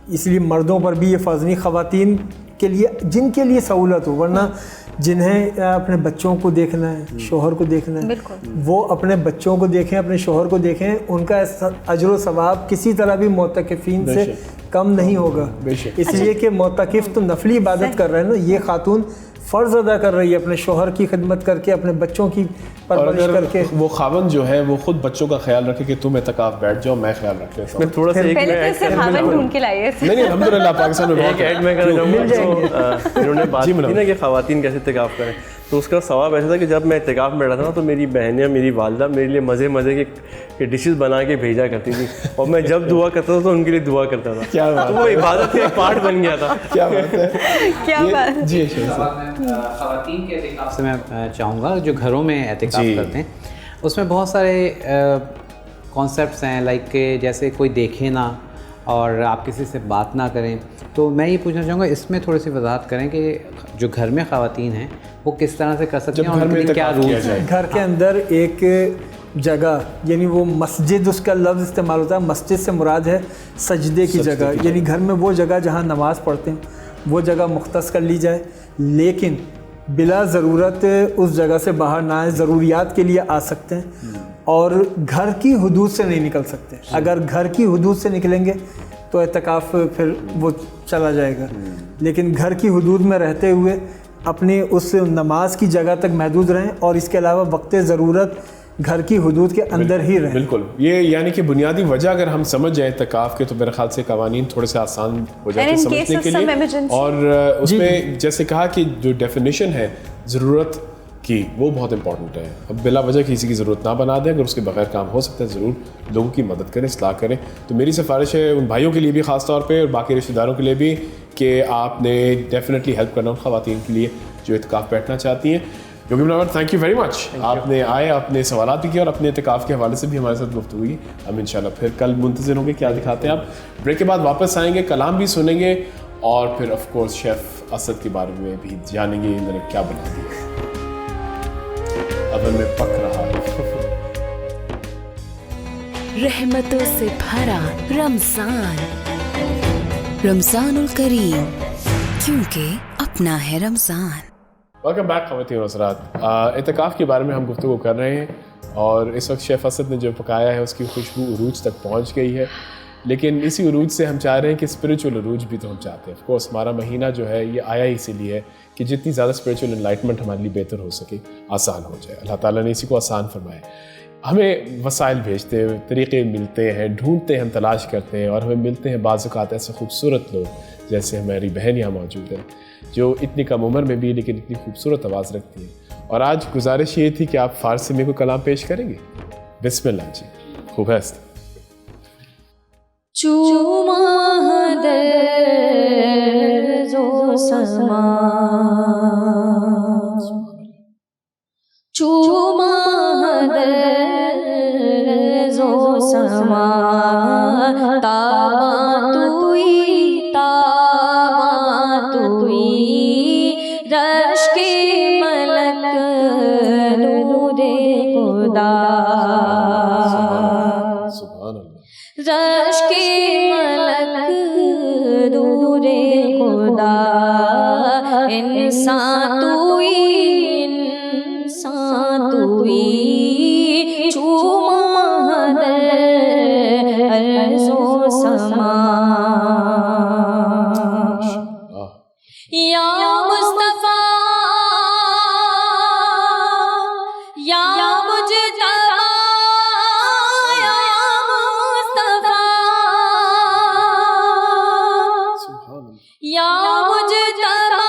اس لیے مردوں پر بھی یہ فرض نہیں, خواتین کے لیے جن کے لیے سہولت ہو. ورنہ جنہیں اپنے بچوں کو دیکھنا ہے, شوہر کو دیکھنا ہے, وہ اپنے بچوں کو دیکھیں, اپنے شوہر کو دیکھیں, ان کا اجر و ثواب کسی طرح بھی معتکفین سے کم نہیں ہوگا, اس لیے کہ معتکف تو نفلی عبادت کر رہے ہیں نا, یہ خاتون فرض ادا کر رہی ہے اپنے شوہر کی خدمت کر کے, اپنے بچوں کی پرورش کر کے. وہ خاوند جو ہے وہ خود بچوں کا خیال رکھے کہ تم اعتکاف بیٹھ جاؤ, میں خیال رکھ لیتا ہوں. تھوڑا سا نہیں الحمد للہ پاکستان میں ایک ایڈ میں کرنا چاہوں گا. انہوں نے بات کی نا کہ خواتین کیسے اعتکاف کریں, تو اس کا ثواب ایسا تھا کہ جب میں اعتکاف میں رہتا تھا تو میری بہنیں, میری والدہ میرے لیے مزے کے ڈشز بنا کے بھیجا کرتی تھی, اور میں جب دعا کرتا تھا تو ان کے لیے دعا کرتا تھا. کیا بات, وہ عبادت کا ایک پارٹ بن گیا تھا. کیا بات ہے, کیا بات. جی خواتین کے اعتکاف سے میں چاہوں گا جو گھروں میں اعتکاف کرتے ہیں اس میں بہت سارے کانسیپٹس ہیں, لائک کہ جیسے کوئی دیکھے نہ اور آپ کسی سے بات نہ کریں. تو میں یہ پوچھنا چاہوں گا اس میں تھوڑی سی وضاحت کریں کہ جو گھر میں خواتین ہیں وہ کس طرح سے کر سکتے ہیں اور ان کے کیا رولز ہیں. گھر کے اندر ایک جگہ, یعنی وہ مسجد, اس کا لفظ استعمال ہوتا ہے, مسجد سے مراد ہے سجدے کی جگہ, یعنی گھر میں وہ جگہ جہاں نماز پڑھتے ہیں وہ جگہ مختص کر لی جائے, لیکن بلا ضرورت اس جگہ سے باہر نہ آئیں, ضروریات کے لیے آ سکتے ہیں اور گھر کی حدود سے نہیں نکل سکتے. اگر گھر کی حدود سے نکلیں گے تو اعتکاف پھر وہ چلا جائے گا, لیکن گھر کی حدود میں رہتے ہوئے اپنی اس نماز کی جگہ تک محدود رہیں اور اس کے علاوہ وقت ضرورت گھر کی حدود کے اندر ہی رہیں. بالکل, یہ یعنی کہ بنیادی وجہ اگر ہم سمجھ جائیں اعتکاف کے تو میرے خیال سے قوانین تھوڑے سے آسان ہو جاتے ہیں سمجھنے کے لیے. اور اس میں جیسے کہا کہ جو ڈیفینیشن ہے ضرورت کی وہ بہت امپورٹنٹ ہے. اب بلا وجہ کسی کی ضرورت نہ بنا دیں, اگر اس کے بغیر کام ہو سکتا ہے ضرور لوگوں کی مدد کریں, اصلاح کریں. تو میری سفارش ہے ان بھائیوں کے لیے بھی خاص طور پہ اور باقی رشتہ داروں کے لیے بھی کہ آپ نے ڈیفینیٹلی ہیلپ کرنا ان خواتین کے لیے جو اعتکاف بیٹھنا چاہتی ہیں. کیونکہ منور تھینک یو ویری مچ, آپ نے آئے, آپ نے سوالات بھی کیے اور اپنے اعتکاف کے حوالے سے بھی ہمارے ساتھ گفتگو کی. ہم انشاءاللہ پھر کل منتظر ہوں گے کیا دکھاتے ہیں آپ. بریک کے بعد واپس آئیں گے, کلام بھی سنیں گے اور پھر آف کورس شیف اسد کے بارے میں بھی جانیں گے انہوں نے کیا بنا دیا اول میں پک رہا ہے. رحمتوں سے بھرا رمضان, رمضان الکریم, کیونکہ اپنا ہے رمضان. ویلکم بیک خواتین و حضرات. اعتکاف کے بارے میں ہم گفتگو کر رہے ہیں اور اس وقت شیف اسد نے جو پکایا ہے اس کی خوشبو عروج تک پہنچ گئی ہے, لیکن اسی عروج سے ہم چاہ رہے ہیں کہ اسپریچول عروج بھی تو ہم چاہتے ہیں. آف کورس ہمارا مہینہ جو ہے یہ آیا ہی اسی لیے ہے کہ جتنی زیادہ اسپریچول انلائٹمنٹ ہمارے لیے بہتر ہو سکے, آسان ہو جائے. اللہ تعالیٰ نے اسی کو آسان فرمایا. ہمیں وسائل بھیجتے ہیں, طریقے ملتے ہیں, ڈھونڈتے ہیں, ہم تلاش کرتے ہیں اور ہمیں ملتے ہیں بعض اوقات ایسے خوبصورت لوگ جیسے ہماری بہن یہاں موجود ہے جو اتنی کم عمر میں بھی لیکن اتنی خوبصورت آواز رکھتی ہے. اور آج گزارش یہ تھی کہ آپ فارسی میں کوئی کلام پیش کریں گے. بسم اللہ جی, خوب ہے. چوما در زو سما, چوما در زو سما, تابا توی, تابا توی, رش کے ملک نور خدا, رش کے ملک نور خدا, انسان توی, انسان توی, چوما در ارض و سما. یا مصطفیٰ یا مجتبیٰ, یا مصطفیٰ یا مجتبیٰ,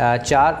4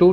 2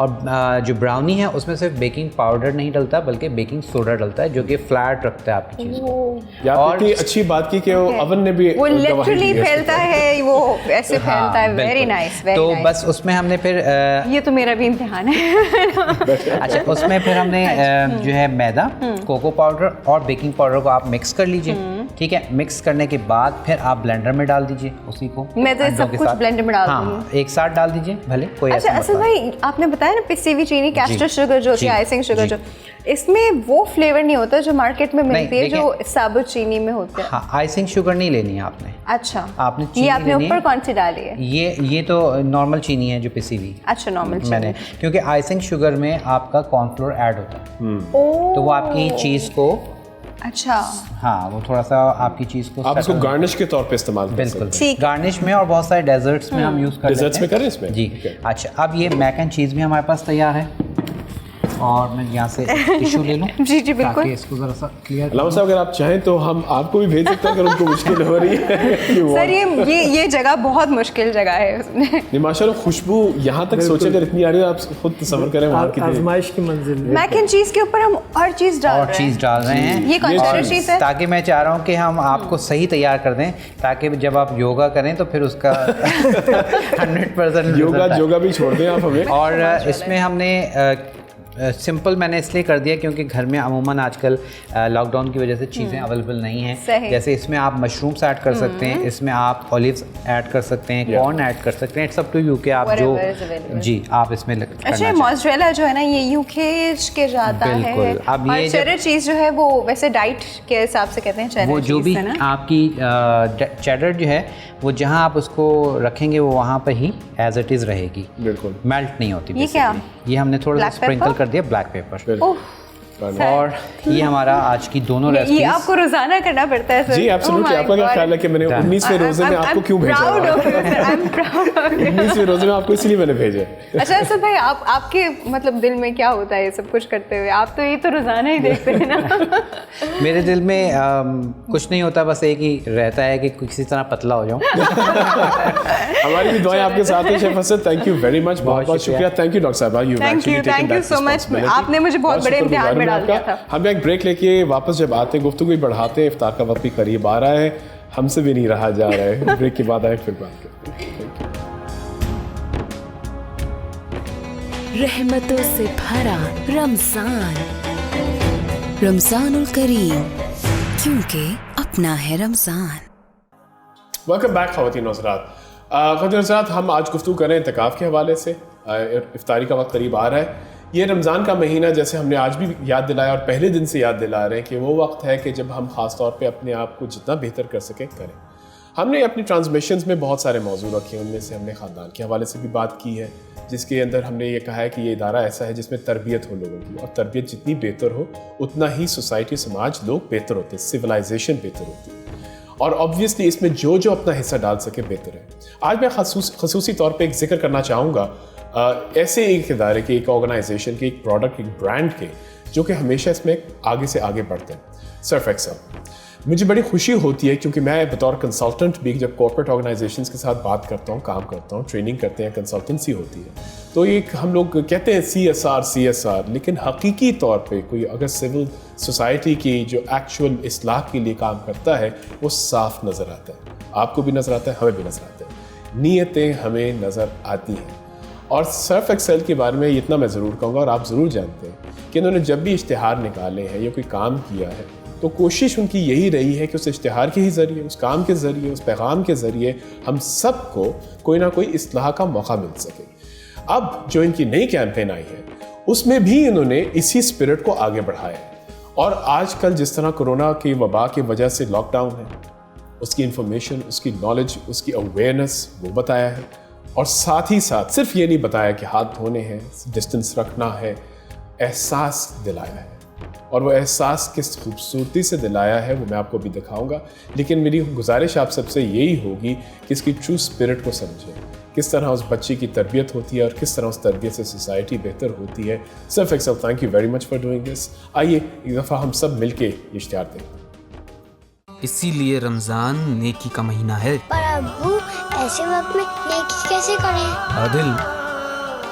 اور جو براؤنی ہے اس میں صرف بیکنگ پاؤڈر نہیں ڈلتا بلکہ بیکنگ سوڈا ڈلتا ہے جو کہ فلیٹ رکھتا ہے آپ کی چیز کو. اور اتنی اچھی بات کی کہ وہ اوون نے بھی وہ لٹرلی پھیلتا ہے, وہ ایسے پھیلتا ہے. Very nice. تو بس اس میں ہم نے پھر یہ تو میرا بھی امتحان ہے. اچھا اس میں پھر ہم نے جو ہے میدا, کوکو پاؤڈر اور بیکنگ پاؤڈر کو آپ مکس کر لیجئے. ٹھیک ہے, مکس کرنے کے بعد پھر آپ بلینڈر میں ڈال دیجئے اسی کو. میں تو سب کچھ بلینڈر میں ڈال دوں گی. ہاں ایک ساتھ ڈال دیجئے بھلے کوئی. اچھا اصل بھائی آپ نے بتایا نا پسی ہوئی چینی, کیسٹر شوگر جو ہوتی ہے, آئسنگ شوگر جو, اس میں وہ فلیور نہیں ہوتا جو مارکیٹ میں ملتی ہے جو ثابت چینی میں ہوتا ہے. ہاں آئسنگ شوگر نہیں لینی ہے آپ نے. اچھا آپ نے یہ آپ نے اوپر کون سی ڈالی ہے؟ یہ تو نارمل چینی ہے جو پسی ہوئی. اچھا نارمل چینی. میں نے کیونکہ آئسنگ شوگر میں آپ کا کارن فلور ایڈ ہوتا ہے تو وہ آپ کی چیز کو, اچھا ہاں وہ تھوڑا سا آپ کی چیز کو آپ اس کو گارنش کے طور پہ استعمال کر سکتے ہیں. بالکل گارنش میں, اور بہت سارے ڈیزرٹس میں ہم یوز کرتے ہیں. ڈیزرٹس میں کریں اس میں. جی اچھا اب یہ میک اینڈ چیز بھی ہمارے پاس تیار ہے, اور میں یہاں سے ٹیشو لے لوں. جی جی بالکل. تاکہ اس کو ذرا سا کلیئر. علامہ صاحب اگر آپ چاہیں تو ہم آپ کو بھی بھیج سکتے ہیں اگر ان کو مشکل ہو رہی ہے. سر یہ جگہ بہت مشکل جگہ ہے. نہیں ماشاءاللہ خوشبو یہاں تک سوچے اگر اتنی آ رہی ہے آپ خود تصور کریں وہاں کی آزمائش کی منزل. میک اینڈ چیز کے اوپر ہم اور چیز ڈال رہے ہیں. یہ کون سی چیز ہے؟ تاکہ میں چاہ رہا ہوں کہ ہم آپ کو صحیح تیار کر دیں تاکہ جب آپ یوگا کریں تو پھر اس کا 100% یوگا بھی چھوڑ دیں آپ ہمیں. اور اس میں ہم نے سمپل میں نے اس لیے کر دیا کیونکہ گھر میں عموماً آج کل لاک ڈاؤن کی وجہ سے چیزیں اویلیبل نہیں ہیں. جیسے اس میں آپ مشرومس ایڈ کر سکتے ہیں, اس میں آپ اولیوز ایڈ کر سکتے ہیں, کارن ایڈ کر سکتے ہیں. اٹس اپ ٹو یو کہ آپ جو جی آپ اس میں اچھا موزریلا جو ہے نا یہ یوں کھینچ کے جاتا ہے. بالکل. اب یہ چیڈر چیز جو ہے وہ ویسے ڈائٹ کے حساب سے کہتے ہیں چیڈر چیز. وہ جو بھی آپ کی چیڈر جو ہے وہ جہاں آپ اس کو رکھیں گے وہ وہاں پہ ہی ایز اٹ از رہے گی. بالکل میلٹ نہیں ہوتی. یہ کیا؟ یہ ہم نے تھوڑا سا اسپرنکل کر دیا بلیک پیپر. اور یہ ہمارا آج کی دونوں ریسیپیز. یہ آپ کو روزانہ کرنا پڑتا ہے سر. جی ایبسلیوٹلی. آپ کا کیا خیال ہے کہ میں نے 19ویں روزے میں آپ کو کیوں بھیجا؟ 19ویں روزے میں آپ کو اس لیے میں نے بھیجا. اچھا سر بھائی آپ کے مطلب دل میں کیا ہوتا ہے یہ سب کچھ کرتے ہوئے؟ آپ تو یہ تو روزانہ ہی دیکھتے ہیں نا. میرے دل میں کچھ نہیں ہوتا, بس ایک ہی رہتا ہے کہ کسی طرح پتلا ہو جاؤں. ہماری بھی دعائیں آپ کے ساتھ ہیں chef Asad. Thank you very مچ. بہت بہت شکریہ. تھینک یو ڈاکٹر صاحبہ. تھینک یو سو مچ. آپ نے مجھے بہت بڑے امتحان میں ڈال دیا تھا. ہم ایک بریک لے کے واپس جب آتے ہیں گفتگو بڑھاتے ہیں. افطار کا وقت بھی قریب آ رہا ہے, ہم سے بھی نہیں رہا جا رہا ہے. بریک کے بعد آئے پھر بات کرتے ہیں. رحمتوں سے بھرا رمضان الکریم, کیونکہ اپنا ہے رمضان. ویلکم بیک خواتین و حضرات. خواتین و حضرات ہم آج گفتگو کریں اعتکاف کے حوالے سے. افطاری کا وقت قریب آ رہا ہے. یہ رمضان کا مہینہ جیسے ہم نے آج بھی یاد دلایا اور پہلے دن سے یاد دلا رہے ہیں کہ وہ وقت ہے کہ جب ہم خاص طور پہ اپنے آپ کو جتنا بہتر کر سکیں کریں. ہم نے اپنی ٹرانسمیشنز میں بہت سارے موضوع رکھے ہیں. ان میں سے ہم نے خاندان کے حوالے سے بھی بات کی ہے جس کے اندر ہم نے یہ کہا ہے کہ یہ ادارہ ایسا ہے جس میں تربیت ہو لوگوں کی, اور تربیت جتنی بہتر ہو اتنا ہی سوسائٹی سماج لوگ بہتر ہوتے ہیں, سویلائزیشن بہتر ہوتی ہے. اور آبویسلی اس میں جو اپنا حصہ ڈال سکے بہتر ہے. آج میں خصوصی طور پہ ایک ذکر کرنا چاہوں گا ایسے ایک ادارے کے, ایک آرگنائزیشن کے, ایک پروڈکٹ, ایک برانڈ کے جو کہ ہمیشہ اس میں آگے سے آگے بڑھتے ہیں. Surf Excel. مجھے بڑی خوشی ہوتی ہے کیونکہ میں بطور کنسلٹنٹ بھی جب کارپوریٹ آرگنائزیشنز کے ساتھ بات کرتا ہوں, کام کرتا ہوں, ٹریننگ کرتے ہیں, کنسلٹنسی ہوتی ہے, تو ایک ہم لوگ کہتے ہیں CSR, لیکن حقیقی طور پہ کوئی اگر سول سوسائٹی کی جو ایکچوئل اصلاح کے لیے کام کرتا ہے وہ صاف نظر آتا ہے. آپ کو بھی نظر آتا ہے, ہمیں بھی نظر آتا ہے. نیتیں ہمیں نظر آتی ہیں. اور سرف ایکسل کے بارے میں اتنا میں ضرور کہوں گا, اور آپ ضرور جانتے ہیں کہ انہوں نے جب بھی اشتہار نکالے ہیں یا کوئی کام کیا ہے تو کوشش ان کی یہی رہی ہے کہ اس اشتہار کے ہی ذریعے, اس کام کے ذریعے, اس پیغام کے ذریعے ہم سب کو کوئی نہ کوئی اصلاح کا موقع مل سکے. اب جو ان کی نئی کیمپین آئی ہے اس میں بھی انہوں نے اسی اسپرٹ کو آگے بڑھایا ہے. اور آج کل جس طرح کرونا کی وبا کی وجہ سے لاک ڈاؤن ہے, اس کی انفارمیشن, اس کی نالج, اس کی اویئرنیس وہ بتایا ہے. اور ساتھ ہی ساتھ صرف یہ نہیں بتایا کہ ہاتھ دھونے ہیں, ڈسٹنس رکھنا ہے, احساس دلایا ہے. اور وہ احساس کس خوبصورتی سے دلایا ہے وہ میں آپ کو بھی دکھاؤں گا. لیکن میری گزارش آپ سب سے یہی ہوگی کہ اس کی ٹرو اسپرٹ کو سمجھیں, کس طرح اس بچے کی تربیت ہوتی ہے اور کس طرح اس تربیت سے سوسائٹی بہتر ہوتی ہے. Surf Excel, thank you very much for doing this. آئیے ایک دفعہ ہم سب مل کے یہ اشتہار دیں. اسی لیے رمضان نیکی کا مہینہ ہے. پر ابو ایسے وقت میں نیکی کیسے کریں؟ عادل,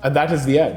And that is the end.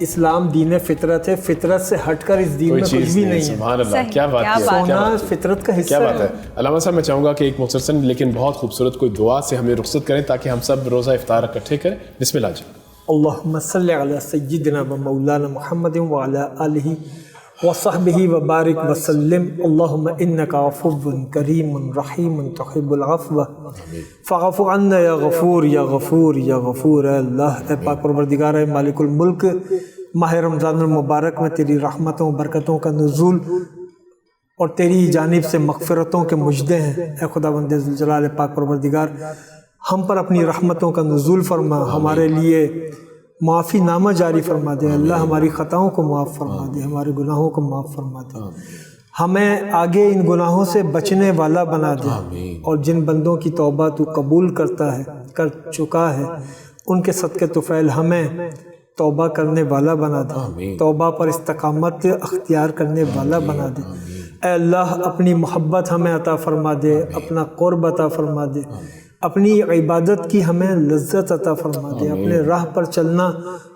اسلام دین فطرت ہے, فطرت سے ہٹ کر اس دین میں کچھ بھی نہیں ہے. سبحان اللہ, کیا بات ہے, سونا فطرت کا حصہ ہے. کیا بات ہے. علامہ صاحب میں چاہوں گا کہ ایک مختصر لیکن بہت خوبصورت کوئی دعا سے ہمیں رخصت کریں تاکہ ہم سب روزہ افطار اکٹھے کریں. بسم اللہ جی. اللہم صلی علی سیدنا و مولانا محمد وعلی آلہ وصحبہ وبارک وسلم. اللہم انکا عفو کریم رحیم تحب العفو فاعف عنا یا غفور یا غفور یا غفور. اے اللہ, اے پاک پروردگار, اے مالک الملک, ماہ رمضان المبارک میں تیری رحمتوں برکتوں کا نزول اور تیری جانب سے مغفرتوں کے مجدے ہیں. اے خداوند ذوالجلال پاک پروردگار, ہم پر اپنی رحمتوں کا نزول فرما, ہمارے لیے معافی نامہ جاری فرما دے. اللہ ہماری خطاؤں کو معاف فرما دے, ہمارے گناہوں کو معاف فرما دے, ہمیں آگے ان گناہوں سے بچنے والا بنا دے, اور جن بندوں کی توبہ تو قبول کرتا ہے, کر چکا ہے, ان کے صدقے طفیل ہمیں توبہ کرنے والا بنا دے, توبہ پر استقامت اختیار کرنے والا بنا دے. اے اللہ, اپنی محبت ہمیں عطا فرما دے, اپنا قرب عطا فرما دے, اپنی عبادت کی ہمیں لذت عطا فرما دے, اپنے راہ پر چلنا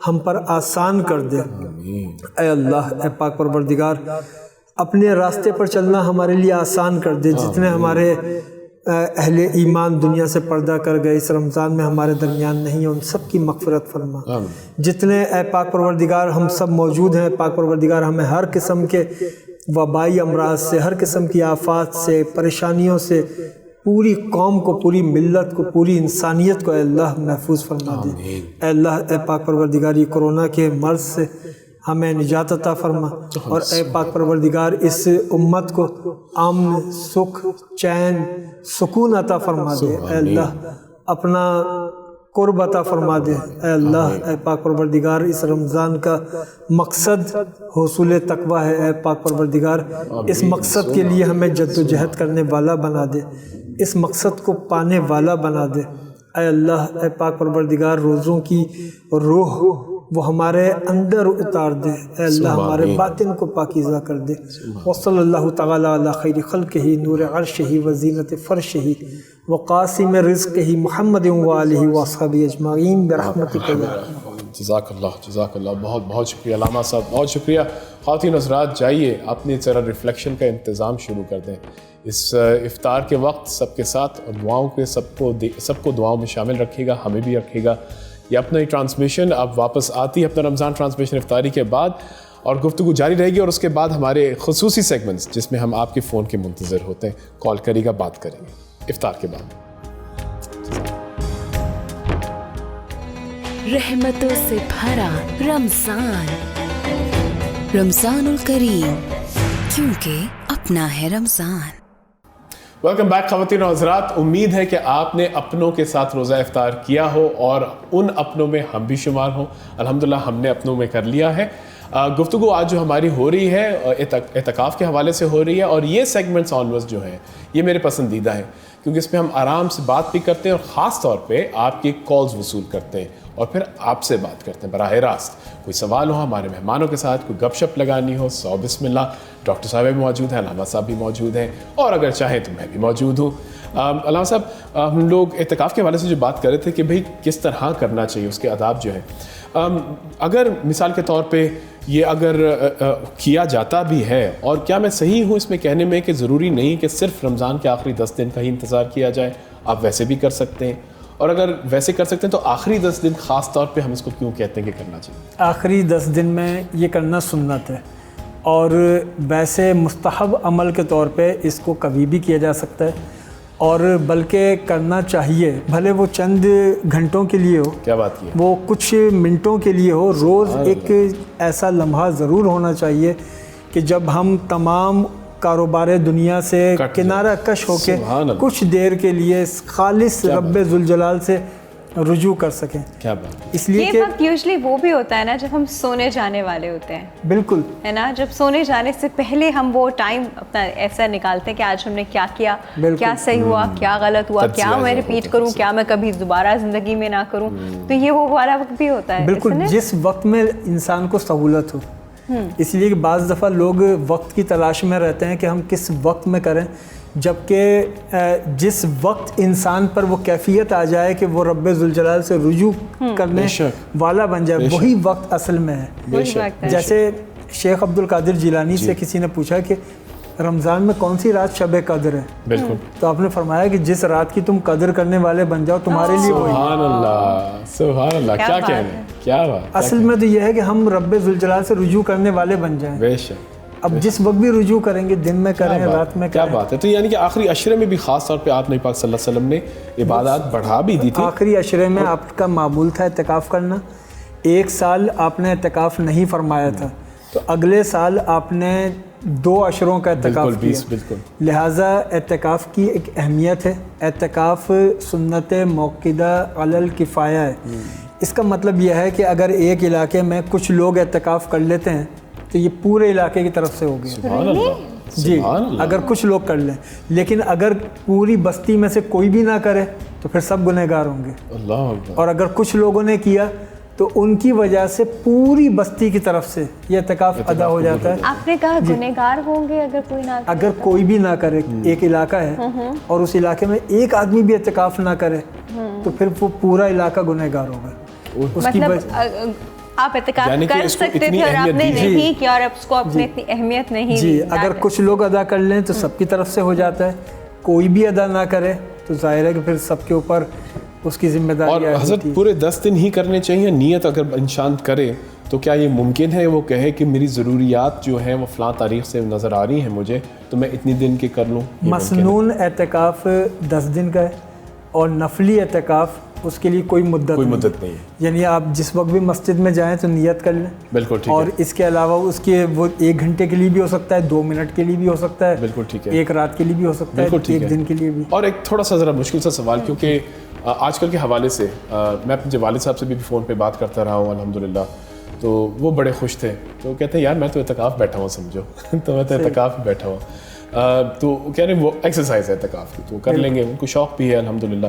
ہم پر آسان کر دے. اے اللہ, اے پاک پروردگار, اپنے راستے پر چلنا ہمارے لیے آسان کر دے. جتنے ہمارے اہل ایمان دنیا سے پردہ کر گئے اس رمضان میں ہمارے درمیان نہیں, ان سب کی مغفرت فرما. جتنے اے پاک پروردگار ہم سب موجود ہیں, پاک پروردگار ہمیں ہر قسم کے وبائی امراض سے, ہر قسم کی آفات سے, پریشانیوں سے, پوری قوم کو, پوری ملت کو, پوری انسانیت کو اے اللہ محفوظ فرما دے. اے اللہ, اے پاک پروردگار, یہ کرونا کے مرض سے ہمیں نجات عطا فرما, اور اے پاک پروردگار اس امت کو امن, سکھ, چین, سکون عطا فرما دے. اے اللہ, اپنا قرب عطا فرما دے. اے اللہ, اے پاک پروردگار, اس رمضان کا مقصد حصول تقویٰ ہے. اے پاک پروردگار, اس مقصد کے لیے ہمیں جد و جہد کرنے والا بنا دے, اس مقصد کو پانے والا بنا دے. اے اللہ, اے پاک پروردگار, روزوں کی روح وہ ہمارے اندر اتار دے. اے اللہ, ہمارے باطن کو پاکیزہ کر دے. وصلی اللہ تعالی علی خیر خلقہ نور عرشہ وزینت فرشہ وقاسم رزقہ محمد وآلہ وصحبہ اجمعین برحمتک یا ارحم. جزاک اللہ, جزاک اللہ, بہت بہت شکریہ علامہ صاحب, بہت شکریہ. خواتین حضرات, جائیے اپنی طرح ریفلیکشن کا انتظام شروع کر دیں. اس افطار کے وقت سب کے ساتھ اور دعاؤں کے سب کو دعاؤں میں شامل رکھیے گا, ہمیں بھی رکھیے گا. یہ اپنا ہی ٹرانسمیشن اب واپس آتی ہے اپنا رمضان ٹرانسمیشن افطاری کے بعد, اور گفتگو جاری رہے گی, اور اس کے بعد ہمارے خصوصی سیگمنٹس جس میں ہم آپ کے فون کے منتظر ہوتے ہیں. کال کریے گا, بات کریں گے افطار کے بعد. رحمتوں سے بھرا رمضان, رمضان الکریم, کیونکہ اپنا ہے رمضان. ویلکم بیک خواتین و حضرات. امید ہے کہ آپ نے اپنوں کے ساتھ روزہ افطار کیا ہو, اور ان اپنوں میں ہم بھی شمار ہوں. الحمدللہ ہم نے اپنوں میں کر لیا ہے. گفتگو آج جو ہماری ہو رہی ہے اعتکاف کے حوالے سے ہو رہی ہے, اور یہ سیگمنٹس آنورز جو ہیں یہ میرے پسندیدہ ہیں, کیونکہ اس میں ہم آرام سے بات بھی کرتے ہیں, اور خاص طور پہ آپ کی کالز وصول کرتے ہیں, اور پھر آپ سے بات کرتے ہیں براہ راست. کوئی سوال ہو ہمارے مہمانوں کے ساتھ, کوئی گپ شپ لگانی ہو, سو بسم اللہ. ڈاکٹر صاحب بھی موجود ہیں, علامہ صاحب بھی موجود ہیں, اور اگر چاہیں تو میں بھی موجود ہوں. علامہ صاحب, ہم لوگ اعتکاف کے حوالے سے جو بات کر رہے تھے کہ بھئی کس طرح کرنا چاہیے, اس کے آداب جو ہیں, اگر مثال کے طور پہ یہ اگر کیا جاتا بھی ہے, اور کیا میں صحیح ہوں اس میں کہنے میں کہ ضروری نہیں کہ صرف رمضان کے آخری 10 دن کا ہی انتظار کیا جائے, آپ ویسے بھی کر سکتے ہیں, اور اگر ویسے کر سکتے ہیں تو آخری 10 دن خاص طور پہ ہم اس کو کیوں کہتے ہیں کہ کرنا چاہیے؟ آخری 10 دن میں یہ کرنا سنت ہے, اور ویسے مستحب عمل کے طور پہ اس کو کبھی بھی کیا جا سکتا ہے, اور بلکہ کرنا چاہیے, بھلے وہ چند گھنٹوں کے لیے ہو, کیا بات کی, وہ کچھ منٹوں کے لیے ہو. روز ایک ایسا لمحہ ضرور ہونا چاہیے کہ جب ہم تمام کاروبار دنیا سے کنارہ کش ہو کے کچھ دیر کے لیے خالص رب ذوالجلال سے رجوع کر سکیں. کیا بات, اس لیے یہ وقت یوزلی وہ بھی ہوتا ہے نا جب ہم سونے جانے والے ہوتے ہیں. بالکل ہے نا, جب سونے جانے سے پہلے ہم وہ ٹائم اپنا ایسا نکالتے ہیں کہ آج ہم نے کیا کیا, کیا صحیح ہوا, کیا غلط ہوا, کیا میں ریپیٹ کروں, کیا میں کبھی دوبارہ زندگی میں نہ کروں. تو یہ وہ والا وقت بھی ہوتا ہے. بالکل, جس وقت میں انسان کو سہولت ہو. اس لیے کہ بعض دفعہ لوگ وقت کی تلاش میں رہتے ہیں کہ ہم کس وقت میں کریں, جبکہ جس وقت انسان پر وہ کیفیت آ جائے کہ وہ رب ذوالجلال سے رجوع کرنے والا بن جائے, وہی وقت اصل میں ہے. جیسے شیخ عبد القادر جیلانی سے کسی نے پوچھا کہ رمضان میں کون سی رات شب قدر ہے, بالکل, تو آپ نے فرمایا کہ جس رات کی تم قدر کرنے والے بن جاؤ تمہارے لیے وہی. سبحان اللہ, سبحان اللہ, کیا کہہ رہے ہیں, کیا بات. اصل میں تو یہ ہے کہ ہم رب ذوالجلال سے رجوع کرنے والے بن جائیں. بے شک. اب جس وقت بھی رجوع کریں گے, دن میں کریں رات میں کریں. کیا بات ہے. تو یعنی کہ آخری عشرے میں بھی خاص طور پہ آپ نبی پاک صلی اللہ علیہ وسلم نے عبادات بڑھا بھی دی تھی. آخری عشرے میں آپ کا معمول تھا اعتکاف کرنا. 1 سال آپ نے اعتکاف نہیں فرمایا تھا, تو اگلے سال آپ نے 2 عشروں کا اعتکاف کیا. لہٰذا اعتکاف کی ایک اہمیت ہے. اعتکاف سنت موقدہ علی الکفایہ ہے. اس کا مطلب یہ ہے کہ اگر ایک علاقے میں کچھ لوگ اعتکاف کر لیتے ہیں تو یہ پورے علاقے کی طرف سے ہو گیا. جی, اگر کچھ لوگ کر لیں, لیکن اگر پوری بستی میں سے کوئی بھی نہ کرے تو پھر سب گنہگار ہوں گے. اور اگر کچھ لوگوں نے کیا تو ان کی وجہ سے پوری بستی کی طرف سے یہ اعتکاف ادا ہو جاتا ہے. آپ نے کہا گنہگار ہوں گے اگر کوئی نہ کرے, اگر کوئی بھی نہ کرے. ایک علاقہ ہے اور اس علاقے میں ایک آدمی بھی اعتکاف نہ کرے تو پھر وہ پورا علاقہ گنہگار ہوگا. مطلب آپ اعتکاف کر سکتے تھے اور آپ نے نہیں کیا اور اس کو اپنے اتنی اہمیت نہیں دی. جی, اگر کچھ لوگ ادا کر لیں تو سب کی طرف سے ہو جاتا ہے. کوئی بھی ادا نہ کرے تو ظاہر ہے کہ پھر سب کے اوپر اس کی ذمہ داری. اور حضرت پورے 10 دن ہی کرنے چاہیے. نیت اگر انسان کرے تو کیا یہ ممکن ہے وہ کہے کہ میری ضروریات جو ہیں وہ فلاں تاریخ سے نظر آ رہی ہیں مجھے, تو میں اتنی دن کے کر لوں؟ مسنون اعتکاف 10 دن کا ہے اور نفلی اعتکاف اس کے لیے کوئی مدت نہیں ہے. یعنی آپ جس وقت بھی مسجد میں جائیں تو نیت کر لیں. بالکل ٹھیک ہے. اور اس کے علاوہ اس کے وہ 1 گھنٹے کے لیے بھی ہو سکتا ہے, 2 منٹ کے لیے بھی ہو سکتا ہے, بالکل ٹھیک ہے, 1 رات کے لیے بھی ہو سکتا ہے, 1 دن کے لیے بھی. اور ایک تھوڑا سا ذرا مشکل سا سوال, کیونکہ آج کل کے حوالے سے میں اپنے والد صاحب سے بھی فون پہ بات کرتا رہا ہوں الحمدللہ, تو وہ بڑے خوش تھے. تو کہتے ہیں یار میں تو اعتکاف بیٹھا ہوں, سمجھو تو میں تو اعتکاف بیٹھا ہوں. تو کہہ رہے ہیں وہ ایکسرسائز ہے اعتکاف کی, تو کر لیں گے, ان کو شوق بھی ہے الحمدللہ.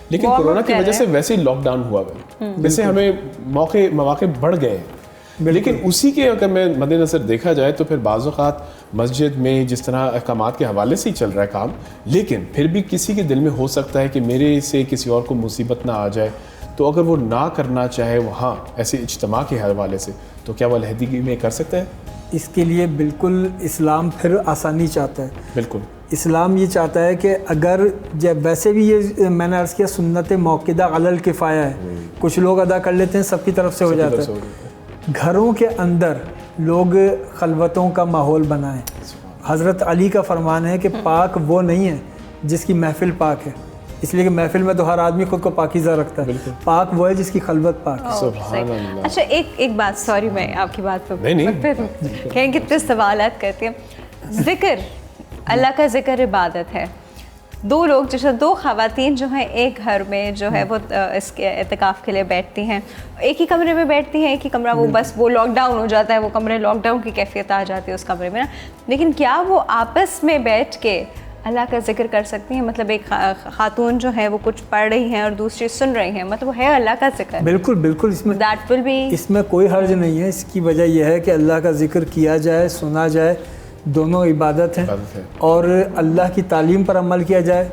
لیکن کورونا کی وجہ سے ویسے ہی لاک ڈاؤن ہوا ہے, جس سے ہمیں مواقع بڑھ گئے ہیں. لیکن اسی کے اگر میں مد نظر دیکھا جائے تو پھر بعض اوقات مسجد میں جس طرح احکامات کے حوالے سے ہی چل رہا ہے کام, لیکن پھر بھی کسی کے دل میں ہو سکتا ہے کہ میرے سے کسی اور کو مصیبت نہ آ جائے, تو اگر وہ نہ کرنا چاہے وہاں ایسے اجتماع کے حوالے سے, تو کیا وہ علیحدگی میں کر سکتا ہے؟ اس کے لیے بالکل اسلام پھر آسانی چاہتا ہے. بالکل اسلام یہ چاہتا ہے کہ اگر جب ویسے بھی یہ میں نے عرض کیا سنت موقدہ علی الکفایہ ہے, کچھ لوگ ادا کر لیتے ہیں, سب کی طرف سے ہو جاتا ہے. گھروں کے اندر لوگ خلوتوں کا ماحول بنائیں. حضرت علی کا فرمان ہے کہ پاک وہ نہیں ہے جس کی محفل پاک ہے, اس لیے کہ محفل میں تو ہر آدمی خود کو پاکیزہ رکھتا ہے. پاک وہ ہے جس کی خلوت پاک ہے. سبحان اللہ. اچھا ایک بات, سوری میں آپ کی بات پہ کہیں کتنے سوالات کرتے ہیں. ذکر, اللہ کا ذکر عبادت ہے. 2 لوگ جیسے 2 خواتین جو ہیں ایک گھر میں جو ہے وہ اس کے اعتکاف کے لیے بیٹھتی ہیں, ایک ہی کمرے میں بیٹھتی ہیں, ایک ہی کمرہ, وہ بس وہ لاک ڈاؤن ہو جاتا ہے, وہ کمرے لاک ڈاؤن کی کیفیت آ جاتی ہے اس کمرے میں نا, لیکن کیا وہ آپس میں بیٹھ کے اللہ کا ذکر کر سکتی ہیں؟ مطلب ایک خاتون جو ہے وہ کچھ پڑھ رہی ہیں اور دوسری سن رہی ہیں, مطلب وہ ہے اللہ کا ذکر. بالکل بالکل, اس میں کوئی حرج نہیں ہے. اس کی وجہ یہ ہے کہ اللہ کا ذکر کیا جائے, سنا جائے, دونوں عبادت ہیں, اور اللہ کی تعلیم پر عمل کیا جائے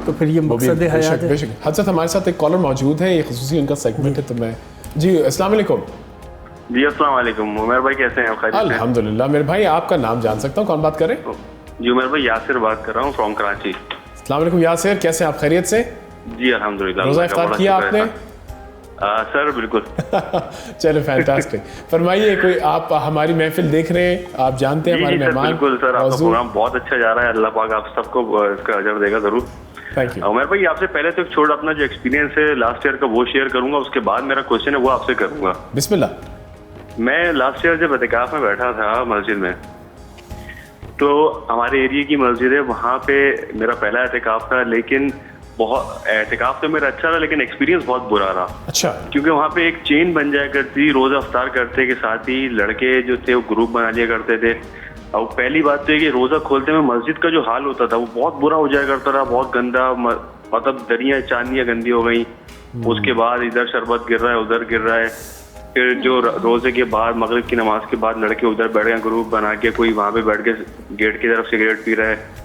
تو پھر یہ مقصد حیات ہے. حضرت ہمارے ساتھ ایک کالر موجود ہے, یہ خصوصی ان کا سیگمنٹ ہے, تو میں جی السلام علیکم. جی السلام علیکم. عمر بھائی کیسے ہیں آپ؟ الحمدللہ. میرے بھائی آپ کا نام جان سکتا ہوں, کون بات کر رہے ہیں؟ جی عمر بھائی یاسر بات کر رہا ہوں فرام کراچی. السلام علیکم یاسر, کیسے ہیں آپ؟ خیریت سے؟ جی الحمدللہ. روزہ افطار کیا آپ نے؟ سر بالکل. چلو فینٹاسٹک. فرمائیے, کوئی آپ ہماری محفل دیکھ رہے ہیں, آپ جانتے ہیں ہمارے مہمان؟ بالکل سر, آپ کا پروگرام بہت اچھا جا رہا ہے, اللہ پاک آپ سب کو اس کا اجر دے گا ضرور. عمر بھائی آپ سے پہلے تو ایک چھوٹا اپنا جو ایکسپیرینس ہے لاسٹ ایئر کا وہ شیئر کروں گا, اس کے بعد میرا کوشچن ہے وہ آپ سے کروں گا. بسم اللہ. میں لاسٹ ایئر جب اعتکاف میں بیٹھا تھا مسجد میں, تو ہمارے ایریے کی مسجد ہے, وہاں پہ میرا پہلا اعتکاف تھا, لیکن بہت اعتکاف تو میرا اچھا رہا لیکن ایکسپیرینس بہت برا رہا. اچھا. کیونکہ وہاں پہ ایک چین بن جایا کرتی, روزہ افطار کرتے کے ساتھ ہی لڑکے جو تھے وہ گروپ بنا لیا کرتے تھے. اور پہلی بات تو یہ کہ روزہ کھولتے میں مسجد کا جو حال ہوتا تھا وہ بہت برا ہو جایا کرتا تھا, بہت گندا, مطلب دریاں چاندیاں گندی ہو گئیں. اس کے بعد ادھر شربت گر رہا ہے, ادھر گر رہا ہے. پھر جو روزے کے بعد مغرب کی نماز کے بعد لڑکے ادھر بیٹھ گئے گروپ بنا کے, کوئی وہاں پہ بیٹھ کے گیٹ کی طرف سگریٹ پی رہا ہے.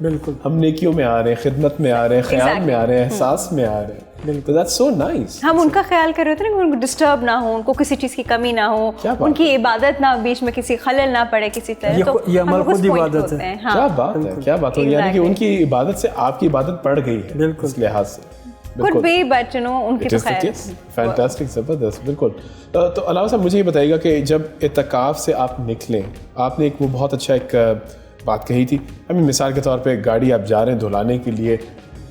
بالکل ہم نیکیوں میں آ رہے ہیں, خدمت میں آ رہے ہیں, خیال میں آ رہے ہیں, احساس میں آ رہے ہیں. بالکل, that's so nice. ہم ان کا خیال کر رہے ہوتے ہیں نا, ان کو ڈسٹرب نہ ہو, ان کو کسی چیز کی کمی نہ ہو, ان کی عبادت نہ بیچ میں کسی خلل نہ پڑے کسی طرح. تو یہ عمل خود عبادت ہے. کیا بات ہے, کیا بات ہے, یعنی کہ ان کی عبادت سے آپ کی عبادت بڑھ گئی ہے اس لحاظ سے. could be but you know ان کی تو خیر. فینٹاسٹک, زبردست. بالکل. تو علاوہ صاحب مجھے یہ بتائیے گا کہ جب اعتکاف سے آپ نکلیں, آپ نے ایک وہ بہت اچھا ایک بات کہی تھی, ہمیں مثال کے طور پہ گاڑی آپ جا رہے ہیں دھلانے کے لیے,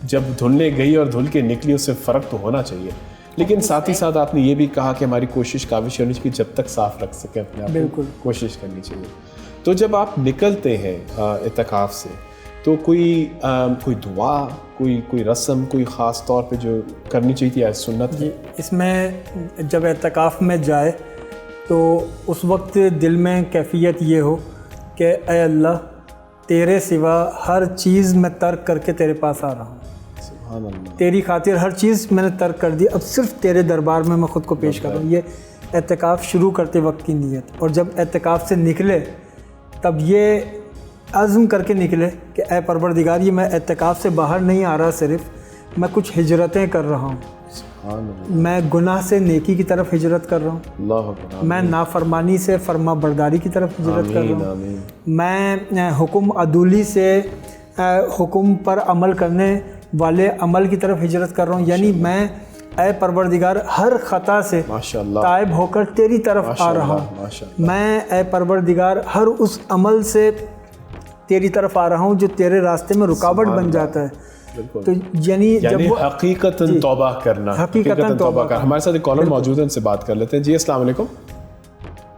جب دھلنے گئی اور دھل کے نکلی اس سے فرق تو ہونا چاہیے, لیکن ساتھ ہی ساتھ آپ نے یہ بھی کہا کہ ہماری کوشش کاوش ہونی چاہیے جب تک صاف رکھ سکیں اپنے آپ کو, کوشش کرنی چاہیے. تو جب آپ نکلتے ہیں اعتکاف سے تو کوئی دعا, کوئی رسم, کوئی خاص طور پہ جو کرنی چاہیے تھی ایز سنت؟ جی, اس میں جب اعتکاف میں جائے تو اس وقت دل میں کیفیت یہ ہو کہ اے اللہ تیرے سوا ہر چیز میں ترک کر کے تیرے پاس آ رہا ہوں, سبحان اللہ, تیری خاطر ہر چیز میں نے ترک کر دی, اب صرف تیرے دربار میں خود کو پیش کر رہا ہوں. یہ اعتکاف شروع کرتے وقت کی نیت. اور جب اعتکاف سے نکلے تب یہ عزم کر کے نکلے کہ اے پروردگار, یہ میں اعتکاف سے باہر نہیں آ رہا, صرف میں کچھ ہجرتیں کر رہا ہوں, میں گناہ سے نیکی کی طرف ہجرت کر رہا ہوں, میں نافرمانی سے فرما برداری کی طرف ہجرت کر رہا ہوں, میں حکم عدولی سے حکم پر عمل کرنے والے عمل کی طرف ہجرت کر رہا ہوں. یعنی میں اے پروردگار ہر خطا سے تائب ہو کر تیری طرف آ رہا ہوں, میں اے پروردگار ہر اس عمل سے تیری طرف آ رہا ہوں جو تیرے راستے میں رکاوٹ بن جاتا ہے. تو یعنی حقیقتاً توبہ کرنا, حقیقتاً توبہ کرنا. ہمارے ساتھ ایک کالر موجود ہے, ان سے بات کر لیتے ہیں. جی السلام علیکم.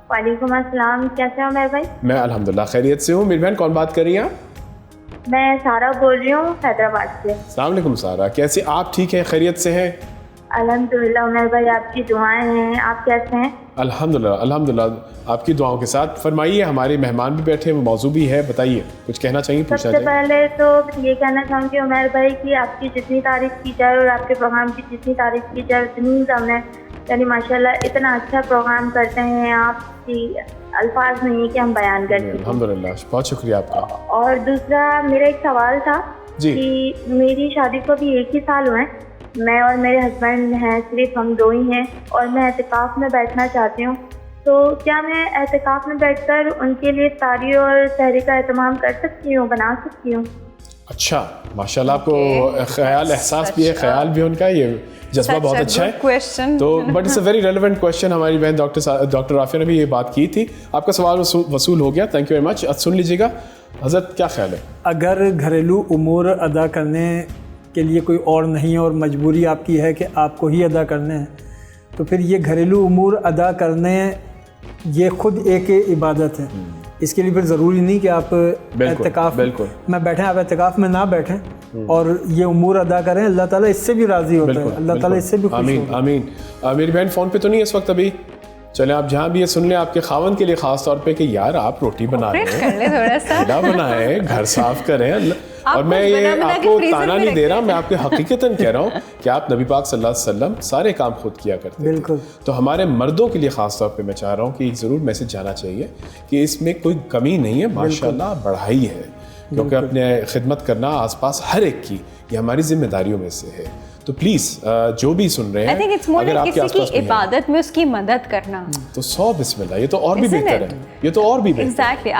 وعلیکم السلام, کیسے ہو میرے بھائی؟ میں الحمدللہ خیریت سے ہوں. میری بہن کون بات کر رہی ہیں آپ؟ میں سارا بول رہی ہوں حیدرآباد سے. السلام علیکم سارا, کیسے آپ؟ ٹھیک ہیں, خیریت سے ہیں؟ الحمدللہ میرے بھائی, آپ کی دعائیں ہیں. آپ کیسے ہیں؟ الحمدللہ آپ کی دعاؤں کے ساتھ. فرمائیے, ہمارے مہمان بھی بیٹھے ہیں, وہ موضوع بھی ہے, بتائیے کچھ کہنا چاہیے, پوچھنا چاہیے. سب سے پہلے تو یہ کہنا چاہوں گی عمیر بھائی کہ آپ کی جتنی تعریف کی جائے اور آپ کے پروگرام کی جتنی تعریف کی جائے اتنی کم ہے. یعنی ماشاءاللہ اتنا اچھا پروگرام کرتے ہیں آپ کی, الفاظ نہیں کہ ہم بیان کر سکیں. الحمدللہ, بہت شکریہ آپ کا. اور دوسرا میرا ایک سوال تھا کہ میری شادی کو بھی 1 ہی سال ہوئے ہیں, میں اور میرے ہسبینڈ ہیں, صرف ہم 2 ہی ہیں, اور میں اعتکاف میں بیٹھنا چاہتی ہوں. تو کیا میں اعتکاف میں بیٹھ کر ان کے لیے افطاری اور سحری کا اہتمام کر سکتی ہوں, بنا سکتی ہوں؟ اچھا, ماشاءاللہ آپ کو خیال, احساس بھی ہے, خیال بھی ان کا, یہ جذبہ بہت اچھا ہے. تو but it's a very relevant question. ہماری بہن ڈاکٹر رافیہ نے بھی یہ بات کی تھی. آپ کا سوال وصول ہو گیا, تھینک یو ویری مچ. سن لیجیے گا حضرت, کیا خیال ہے؟ اگر گھریلو امور ادا کرنے کے لیے کوئی اور نہیں ہے اور مجبوری آپ کی ہے کہ آپ کو ہی ادا کرنے ہیں, تو پھر یہ گھریلو امور ادا کرنے یہ خود ایک عبادت ہے. اس کے لیے پھر ضروری نہیں کہ آپ اعتکاف میں بیٹھیں, آپ اعتکاف میں نہ بیٹھیں اور یہ امور ادا کریں. اللہ تعالیٰ اس سے بھی راضی ہوتا ہے, اللہ تعالیٰ اس سے بھی خوش ہوتا ہے. آمین. میری بہن فون پہ تو نہیں ہے اس وقت ابھی, چلیں آپ جہاں بھی یہ سن لیں آپ کے خاوند کے لیے خاص طور پہ کہ یار آپ روٹی بنا رہے ہیں, کھانا بنائیں, گھر صاف کریں. اور میں یہ آپ کو تانا نہیں دے رہا, میں آپ کے حقیقتاً کہہ رہا ہوں کہ آپ نبی پاک صلی اللہ علیہ وسلم سارے کام خود کیا کرتے تھے. تو ہمارے مردوں کے لیے خاص طور پہ میں چاہ رہا ہوں کہ ایک ضرور میسج جانا چاہیے کہ اس میں کوئی کمی نہیں ہے, ماشاءاللہ بڑھائی ہے, کیونکہ اپنے خدمت کرنا آس پاس ہر ایک کی یہ ہماری ذمہ داریوں میں سے ہے. تو پلیز جو بھی سن رہے ہیں, اگر آپ کے آس پاس عبادت میں اس کی مدد کرنا تو 100 بسم اللہ, یہ تو اور بھی بہتر ہے, یہ تو اور بھی بہتر. ایگزیکٹلی,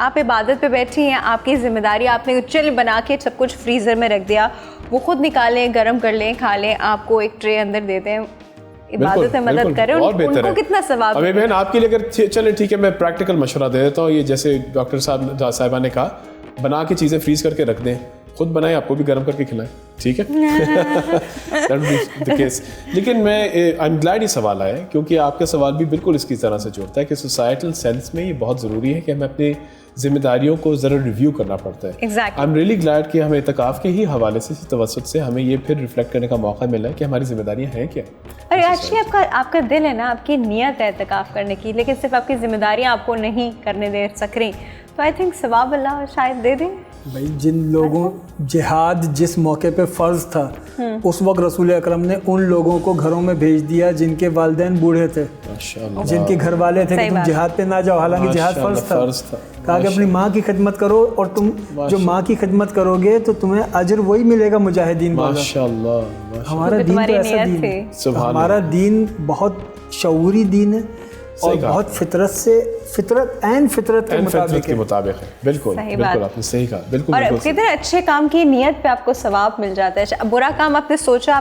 آپ عبادت پہ بیٹھی ہیں, آپ کی ذمہ داری, آپ نے چل بنا کے سب کچھ فریزر میں رکھ دیا, وہ خود نکالیں, گرم کر لیں, کھا لیں, آپ کو ایک ٹرے اندر دے دیں, عبادت میں مدد کریں, ان کو کتنا ثواب. ابھی بہن آپ کے لیے اگر چلیں ٹھیک ہے, میں پریکٹیکل مشورہ دے دیتا ہوں. یہ جیسے ڈاکٹر صاحبہ نے کہا, بنا کے چیزیں فریز کر کے رکھ دیں, خود بنائیں, آپ کو بھی گرم کر کے کھلائیں, ٹھیک ہے. لیکن میں آئی ایم گلیڈ یہ سوال آیا, کیونکہ آپ کا سوال بھی بالکل اس کی طرح سے جوڑتا ہے کہ سوسائٹل سینس میں یہ بہت ضروری ہے کہ ہمیں اپنی ذمہ داریوں کو ذرا ریویو کرنا پڑتا ہے. آئی ایم ریئلی گلیڈ کہ ہمیں اعتکاف کے ہی حوالے سے, توسط سے ہمیں یہ پھر ریفلیکٹ کرنے کا موقع ملا ہے کہ ہماری ذمہ داریاں ہیں کیا. ارے ایکچولی آپ کا دل ہے نا, آپ کی نیت ہے اعتکاف کرنے کی, لیکن صرف آپ کی ذمہ داریاں آپ کو نہیں کرنے دے سک رہی, تو آئی تھنک ثواب اللہ شاید دے دیں. بھائی جن لوگوں جہاد جس موقع پہ فرض تھا, اس وقت رسول اکرم نے ان لوگوں کو گھروں میں بھیج دیا جن کے والدین بوڑھے تھے, جن کے گھر والے تھے کہ تم جہاد پہ نہ جاؤ, حالانکہ جہاد فرض تھا. کہا کہ اپنی ماں کی خدمت کرو اور تم جو ماں کی خدمت کرو گے تو تمہیں اجر وہی ملے گا مجاہدین والا. ماشاءاللہ. ہمارا دین تو ایسا دین ہے, ہمارا دین بہت شعوری دین ہے اور بہت فطرت کے مطابق ہے. بالکل بالکل آپ نے صحیح کہا. بالکل. اور کتنے اچھے کام کی نیت پہ آپ کو ثواب مل جاتا ہے. برا کام آپ نے سوچا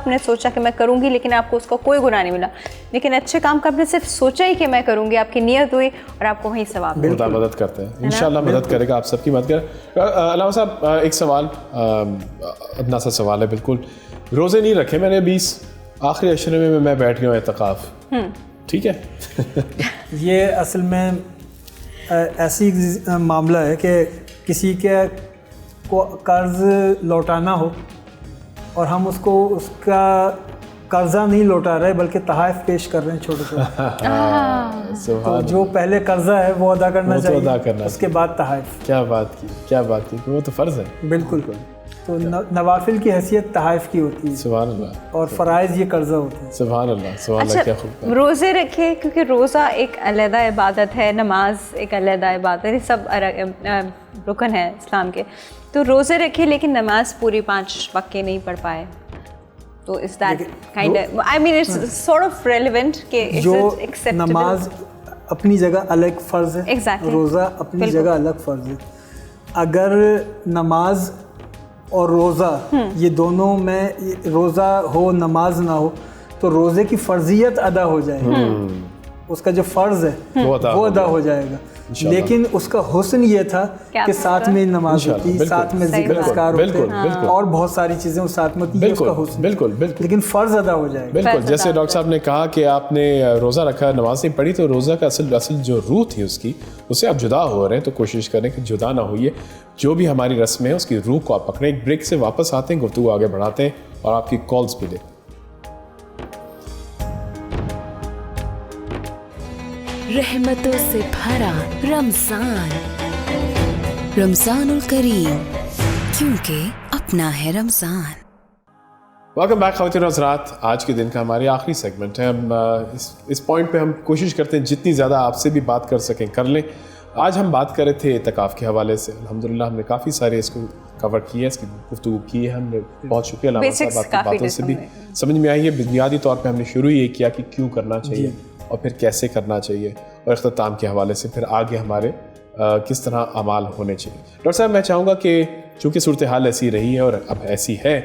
کہ میں کروں گی لیکن آپ کو اس کا کوئی گناہ نہیں ملا, لیکن اچھے کام کا آپ نے صرف سوچا ہی کہ میں کروں گی, آپ کی نیت ہوئی اور آپ کو وہیں ثواب ملا. خدا مدد کرتے ہیں انشاءاللہ, مدد کرے گا, آپ سب کی مدد کرے. علامہ صاحب ایک سوال, ادنا سا سوال ہے بالکل. روزے نہیں رکھے میں نے 20 آخری عشرے میں بیٹھ گیا ہوں اعتکاف, ٹھیک ہے. یہ اصل میں ایسی معاملہ ہے کہ کسی کے کو قرض لوٹانا ہو اور ہم اس کا قرضہ نہیں لوٹا رہے بلکہ تحائف پیش کر رہے ہیں چھوٹے چھوٹے. تو جو پہلے قرضہ ہے وہ ادا کرنا چاہیے, اس کے بعد تحائف. کیا بات کی, وہ تو فرض ہے. بالکل. تو نوافل کی حیثیت تحائف کی ہوتی ہے. سبحان اللہ. اور فرائض یہ قرضہ ہوتا ہے. سبحان اللہ. سبحان اللہ. کیا خوب. روزے رکھے کیونکہ روزہ ایک علیحدہ عبادت ہے, نماز ایک علیحدہ عبادت ہے, سب رکن ہے اسلام کے. تو روزے رکھے لیکن نماز پوری 5 وقت کے نہیں پڑھ پائے, تو is that kind I mean it's sort of relevant کہ جو نماز اپنی جگہ الگ فرض ہے, روزہ اپنی جگہ الگ فرض ہے. اگر نماز اور روزہ یہ دونوں میں, روزہ ہو نماز نہ ہو تو روزے کی فرضیت ادا ہو جائے گی, اس کا جو فرض ہے وہ ادا ہو جائے گا. لیکن اس کا حسن یہ تھا کہ ساتھ میں نماز ہوتی, ساتھ میں ذکر اذکار ہوتے اور بہت ساری چیزیں اس ساتھ میں ہوتی ہیں, اس کا حسن. بالکل. لیکن فرض ادا ہو جائے گا. بالکل. جیسے ڈاکٹر صاحب نے کہا کہ آپ نے روزہ رکھا, نماز نہیں پڑھی, تو روزہ کا اصل جو روح تھی اس کی, اس سے آپ جدا ہو رہے ہیں, تو کوشش کریں کہ جدا نہ ہوئیے. جو بھی ہماری رسم ہے اس کی روح کو آپ پکڑیں. ایک بریک سے واپس آتے ہیں, گفتگو آگے بڑھاتے ہیں اور آپ کی کالز بھی لیں. رحمتوں سے بھرا رمضان الکریم, کیونکہ اپنا ہے رمضان. ویلکم بیک خواتین و حضرات. آج کے دن کا ہماری آخری سیگمنٹ ہے. ہم اس پوائنٹ پہ ہم کوشش کرتے ہیں جتنی زیادہ آپ سے بھی بات کر سکیں کر لیں. آج ہم بات کر رہے تھے اعتکاف کے حوالے سے. الحمدللہ ہم نے کافی سارے اس کو کور کیا ہے, اس کی گفتگو کی ہے ہم نے. بہت شکریہ علامہ صاحب, آپ کی باتوں سے بھی سمجھ میں آئی ہے. بنیادی طور پہ ہم نے شروع یہ کیا کہ کیوں کرنا چاہیے اور پھر کیسے کرنا چاہیے, اور اختتام کے حوالے سے پھر آگے ہمارے کس طرح اعمال ہونے چاہیے. ڈاکٹر صاحب میں چاہوں گا کہ چونکہ صورتحال ایسی رہی ہے اور اب ایسی ہے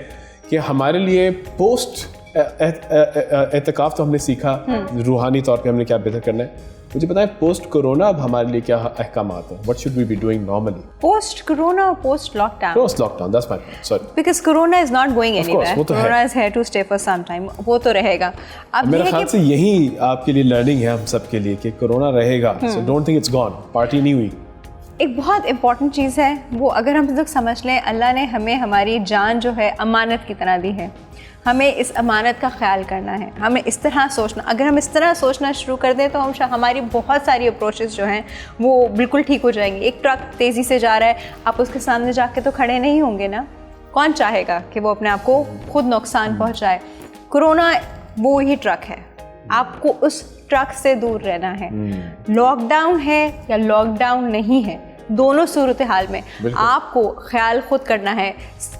کہ ہمارے لیے پوسٹ اعتکاف تو ہم نے سیکھا, روحانی طور پہ ہم نے کیا بہتر کرنا ہے. مجھے بتائیں پوسٹ کرونا اب ہمارے لیے کیا احکامات ہیں. What should we be doing normally? Post corona or post lockdown? Post lockdown, that's my point. Sorry. Because corona is not going anywhere. Of course, corona is here to stay for some time. وہ تو رہے گا. اب میرے خیال سے یہی آپ کے لیے لرننگ ہے ہم سب کے لیے کہ کورونا رہے گا. So don't think it's gone. Party نہیں ہوئی. ایک بہت امپورٹنٹ چیز ہے وہ, اگر ہم لوگ سمجھ لیں اللہ نے ہمیں ہماری جان جو ہے امانت کی طرح دی ہے, ہمیں اس امانت کا خیال کرنا ہے. ہمیں اس طرح سوچنا, اگر ہم اس طرح سوچنا شروع کر دیں تو ہماری بہت ساری اپروچز جو ہیں وہ بالکل ٹھیک ہو جائیں گی. ایک ٹرک تیزی سے جا رہا ہے, آپ اس کے سامنے جا کے تو کھڑے نہیں ہوں گے نا. کون چاہے گا کہ وہ اپنے آپ کو خود نقصان پہنچائے. کورونا وہی ٹرک ہے, آپ کو اس ٹرک سے دور رہنا ہے. لاک ڈاؤن ہے یا لاک ڈاؤن نہیں ہے, دونوں صورتحال میں آپ کو خیال خود کرنا ہے.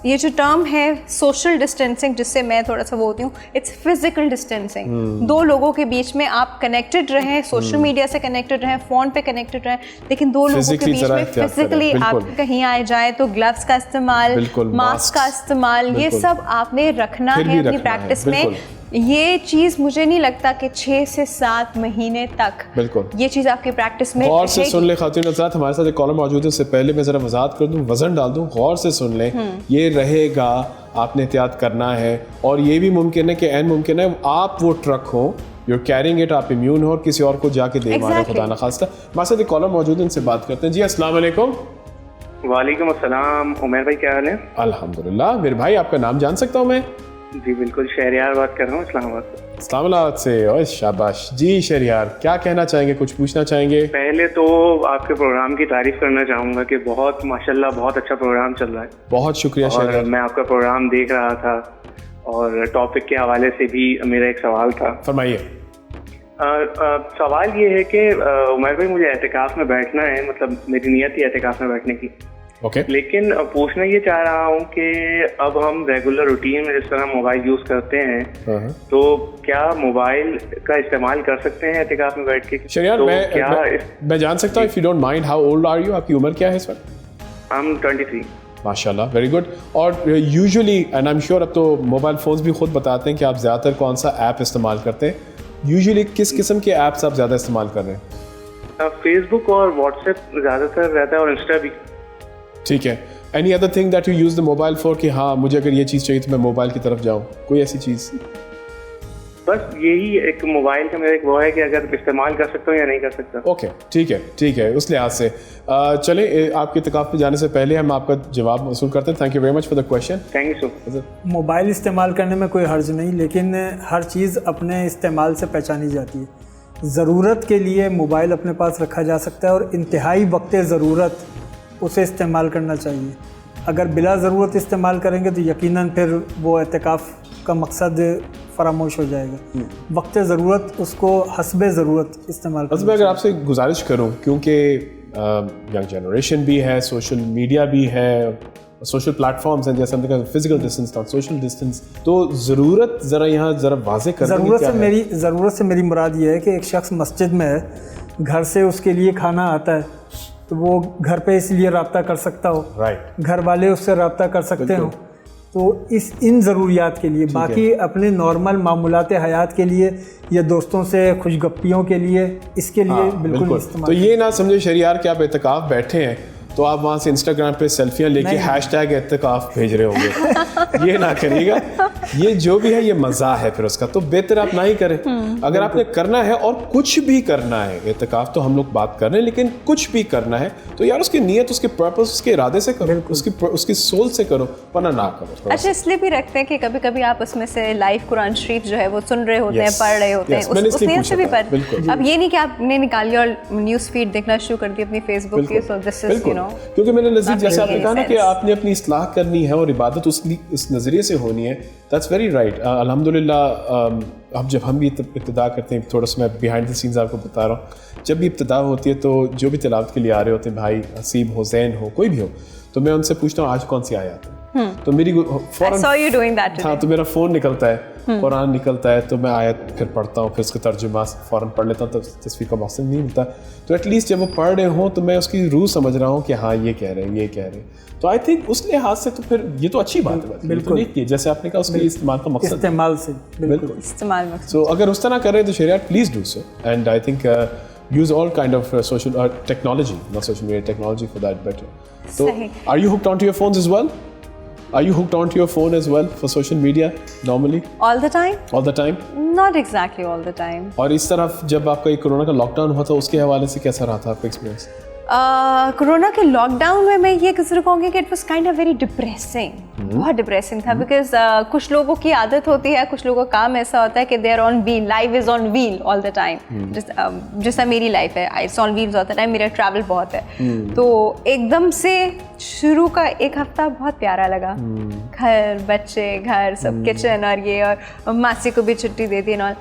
یہ جو ٹرم ہے سوشل ڈسٹینسنگ, جس سے میں تھوڑا سا وہ ہوتی ہوں, اٹس فزیکل ڈسٹینسنگ. 2 لوگوں کے بیچ میں آپ کنیکٹڈ رہیں, سوشل میڈیا سے کنیکٹڈ رہیں, فون پہ کنیکٹڈ رہیں, لیکن 2 لوگوں کے بیچ میں فزیکلی آپ کہیں آئے جائیں تو گلوز کا استعمال, ماسک کا استعمال, یہ سب آپ نے رکھنا ہے اپنی پریکٹس میں. یہ چیز مجھے نہیں لگتا کہ 6 سے 7 مہینے تک یہ چیز آپ کی پریکٹس میں. غور سے سن لیں خواتین حضرات, ہمارے ساتھ ایک کالر موجود ہے. اس سے پہلے میں ذرا وضاحت کر دوں, وزن ڈال دوں, غور سے سن لیں. یہ رہے گا, آپ نے احتیاط کرنا ہے, اور یہ بھی ممکن ہے کہ عین ممکن ہے آپ وہ ٹرک ہو, یو کیرنگ اٹ, آپ امیون ہو اور کسی اور کو جا کے دے مارے, خدا نخواستہ. ہمارے ساتھ ایک کالر موجود ہے, ان سے بات کرتے ہیں. جی السلام علیکم. وعلیکم السلام. عمیر بھائی کیا حال ہے؟ الحمدللہ. میرے بھائی آپ کا نام جان سکتا ہوں میں؟ جی بالکل, شہریار بات کر رہا ہوں اسلام آباد سے. اسلام آباد سے, اور شاباش. جی شہریار, کیا کہنا چاہیں گے, کچھ پوچھنا چاہیں گے؟ پہلے تو آپ کے پروگرام کی تعریف کرنا چاہوں گا کہ بہت ماشاءاللہ بہت اچھا پروگرام چل رہا ہے. بہت شکریہ شہریار. میں آپ کا پروگرام دیکھ رہا تھا اور ٹاپک کے حوالے سے بھی میرا ایک سوال تھا. فرمائیے. سوال یہ ہے کہ عمر بھائی مجھے اعتکاف میں بیٹھنا ہے, مطلب میری نیت ہی اعتکاف میں بیٹھنے کی, لیکن پوچھنا یہ چاہ رہا ہوں کہ اب ہم ریگولر روٹین میں جس طرح موبائل یوز کرتے ہیں تو کیا موبائل کا استعمال کر سکتے ہیں اعتکاف میں بیٹھ کے؟ شریار میں جان سکتا ہوں, if you don't mind, how old are you? آپ کی عمر کیا ہے اس وقت؟ I'm 23. ماشاء اللہ, ویری گڈ. اور usually and I am sure اب تو موبائل فونس بھی خود بتاتے ہیں کہ آپ زیادہ تر کون سا ایپ استعمال کرتے ہیں. یوزلی کس قسم کے ایپس آپ زیادہ استعمال کر رہے ہیں؟ فیس بک اور واٹس ایپ زیادہ تر رہتا ہے, اور انسٹا بھی. ٹھیک ہے. Any other thing that you use the mobile for, کہ ہاں مجھے اگر یہ چیز چاہیے تو میں موبائل کی طرف جاؤں, کوئی ایسی چیز؟ بس یہی ایک موبائل کا میرا ایک وہ ہے کہ اگر استعمال کر سکتا ہوں یا نہیں کر سکتا. اوکے ٹھیک ہے, اس لحاظ سے چلیں آپ کے اعتکاف پہ جانے سے پہلے ہم آپ کا جواب موصول کرتے ہیں. Thank you very much for the question. Thank you so. Mobile استعمال کرنے میں کوئی حرج نہیں, لیکن ہر چیز اپنے استعمال سے پہچانی جاتی ہے. ضرورت کے لیے موبائل اپنے پاس رکھا جا سکتا ہے, اور انتہائی وقت ضرورت اسے استعمال کرنا چاہیے. اگر بلا ضرورت استعمال کریں گے تو یقیناً پھر وہ اعتکاف کا مقصد فراموش ہو جائے گا. وقت ضرورت اس کو حسب ضرورت استعمال کرنا. میں اگر آپ سے گزارش کروں, کیونکہ ینگ جنریشن بھی ہے, سوشل میڈیا بھی ہے, سوشل پلیٹ فارمز ہیں, جیسے ہم نے کہا physical distance not social distance, تو ضرورت ذرا یہاں ذرا واضح کر دیں. ضرورت سے میری مراد یہ ہے کہ ایک شخص مسجد میں ہے, گھر سے اس کے لیے کھانا آتا ہے, تو وہ گھر پہ اس لیے رابطہ کر سکتا ہو, گھر والے اس سے رابطہ کر سکتے ہوں, تو ان ضروریات کے لیے. باقی اپنے نارمل معمولات حیات کے لیے یا دوستوں سے خوش گپیوں کے لیے, اس کے لیے بالکل استعمال. تو یہ نہ سمجھے شریار کہ آپ اعتکاف بیٹھے ہیں تو آپ وہاں سے انسٹاگرام پہ سیلفیاں لے کے # اعتکاف بھیج رہے ہوں گے. یہ نہ کریے گا, یہ جو بھی ہے یہ مزہ ہے پھر اس کا, تو بہتر آپ نہ ہی کریں. اگر آپ نے کرنا ہے اور کچھ بھی کرنا ہے, اعتکاف تو ہم لوگ بات کر رہے ہیں, لیکن کچھ بھی کرنا ہے تو یار اس کی نیت, اس کے پرپس, اس کے ارادے سے کرو, اس کی سول سے کرو, ورنہ نہ کرو. اچھا, اس لیے بھی رکھتے ہیں کہ کبھی کبھی آپ اس میں سے لائیو قرآن شریف جو ہے وہ سن رہے ہوتے ہیں, پڑھ رہے ہوتے ہیں, اس نیت سے بھی پڑھ. اب یہ نہیں کہ آپ نے نکالی اور نیوز فیڈ دیکھنا شروع کر دی اپنی فیس بک کی, سو دس از یو نو, کیونکہ میں نے جیسے آپ نے کہا نا کہ آپ نے اپنی اصلاح کرنی ہے اور عبادت اس نظریے سے ہونی ہے. That's very right. الحمدللہ اب جب ہم بھی ابتدا کرتے ہیں, تھوڑا سا میں بیہائنڈ دا سینز آپ کو بتا رہا ہوں, جب بھی ابتدا ہوتی ہے تو جو بھی تلاوت کے لیے آ رہے ہوتے ہیں, بھائی حسیب ہو, زین ہو, کوئی بھی ہو, تو میں ان سے پوچھتا ہوں آج کون سی آیات ہے, تو میری ہاں تو میرا فون نکلتا ہے, قرآن نکلتا ہے, تو میں آیت پھر پڑھتا ہوں, پھر اس کا ترجمہ فوراً پڑھ لیتا ہوں, تو تصویر کا مقصد نہیں ملتا. تو ایٹ لیسٹ جب وہ پڑھ رہے ہوں تو میں اس کی روح سمجھ رہا ہوں کہ ہاں یہ کہہ رہے ہیں, یہ کہہ رہے ہیں. تو آئی تھنک اس لحاظ سے تو پھر یہ تو اچھی بات ہے, بالکل نہیں, جیسے آپ نے کہا اس کے استعمال کا مقصد استعمال سے بالکل استعمال. سو اگر اس طرح کریں تو Shariah please do so, and I think use all kind of social technology, not social media, technology for that better. So are you hooked onto your phones as well? Are you hooked onto your phone as well for social media normally? All the time? All the time? Not exactly all the time. اور اس طرف جب آپ کا یہ کورونا کا لاک ڈاؤن ہوا تھا, اس کے حوالے سے کیسا رہا تھا آپ کا ایکسپیرینس؟ کورونا کے لاک ڈاؤن میں یہ ضرور کہوں گی کہ it was kind of very depressing, بہت ڈپریسنگ تھا, بیکاز کچھ لوگوں کی عادت ہوتی ہے, کچھ لوگوں کا کام ایسا ہوتا ہے کہ they are on wheel, life is on wheel all the time, جس طرح میری لائف ہے, it's on wheels all the time, میرا ٹریول بہت ہے. تو ایک دم سے شروع کا ایک ہفتہ بہت پیارا لگا, گھر, بچے, گھر, سب کچن اور یہ, اور ماسی کو بھی چھٹی دے دی and all.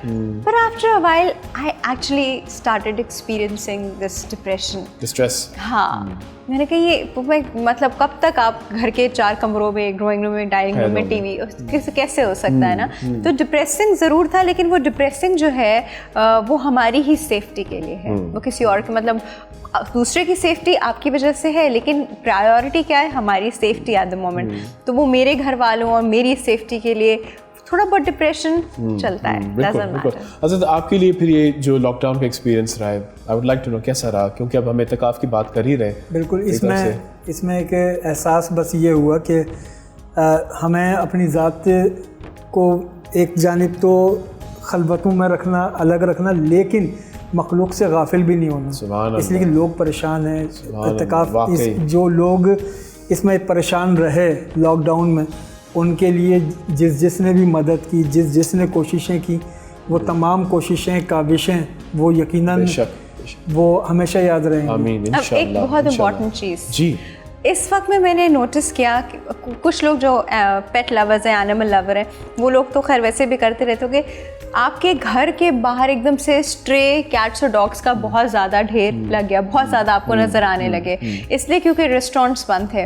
But after a while I actually started experiencing this depression, ہاں. میں نے کہا یہ مطلب کب تک آپ گھر کے 4 کمروں میں, ڈرائنگ روم میں, ڈائننگ روم میں, ٹی وی, کیسے ہو سکتا ہے نا. تو ڈپریسنگ ضرور تھا, لیکن وہ ڈپریسنگ جو ہے وہ ہماری ہی سیفٹی کے لیے ہے, وہ کسی اور کے, مطلب دوسرے کی سیفٹی آپ کی وجہ سے ہے, لیکن پرائیورٹی کیا ہے, ہماری سیفٹی ایٹ دا مومنٹ. تو وہ میرے گھر والوں اور میری سیفٹی کے لیے تھوڑا بہت ڈپریشن چلتا ہے. حضرت آپ کے لیے پھر یہ جو لاک ڈاؤن کا ایکسپیرینس رہا ہے, I would like to know کیسا رہا, کیونکہ اب ہم اعتکاف کی بات کر ہی رہے ہیں. بالکل, اس میں ایک احساس بس یہ ہوا کہ ہمیں اپنی ذات کو ایک جانب تو خلوتوں میں رکھنا, الگ رکھنا, لیکن مخلوق سے غافل بھی نہیں ہونا, اس لیے کہ لوگ پریشان ہیں. اعتکاف جو لوگ اس میں پریشان رہے لاک ڈاؤن میں, ان کے لیے جس نے بھی مدد کی, جس نے کوششیں کی, وہ تمام کوششیں, کاوشیں, وہ یقیناً وہ ہمیشہ یاد رہیں گی. اب ایک بہت امپورٹنٹ چیز جی اس وقت میں نے نوٹس کیا کہ کچھ لوگ جو پیٹ لورز ہیں, اینیمل لور ہیں, وہ لوگ تو خیر ویسے بھی کرتے رہتے ہو کہ آپ کے گھر کے باہر ایک دم سے اسٹرے کیٹس اور ڈاگس کا بہت زیادہ ڈھیر لگ گیا, بہت زیادہ آپ کو نظر آنے لگے, اس لیے کیونکہ ریسٹورینٹس بند تھے,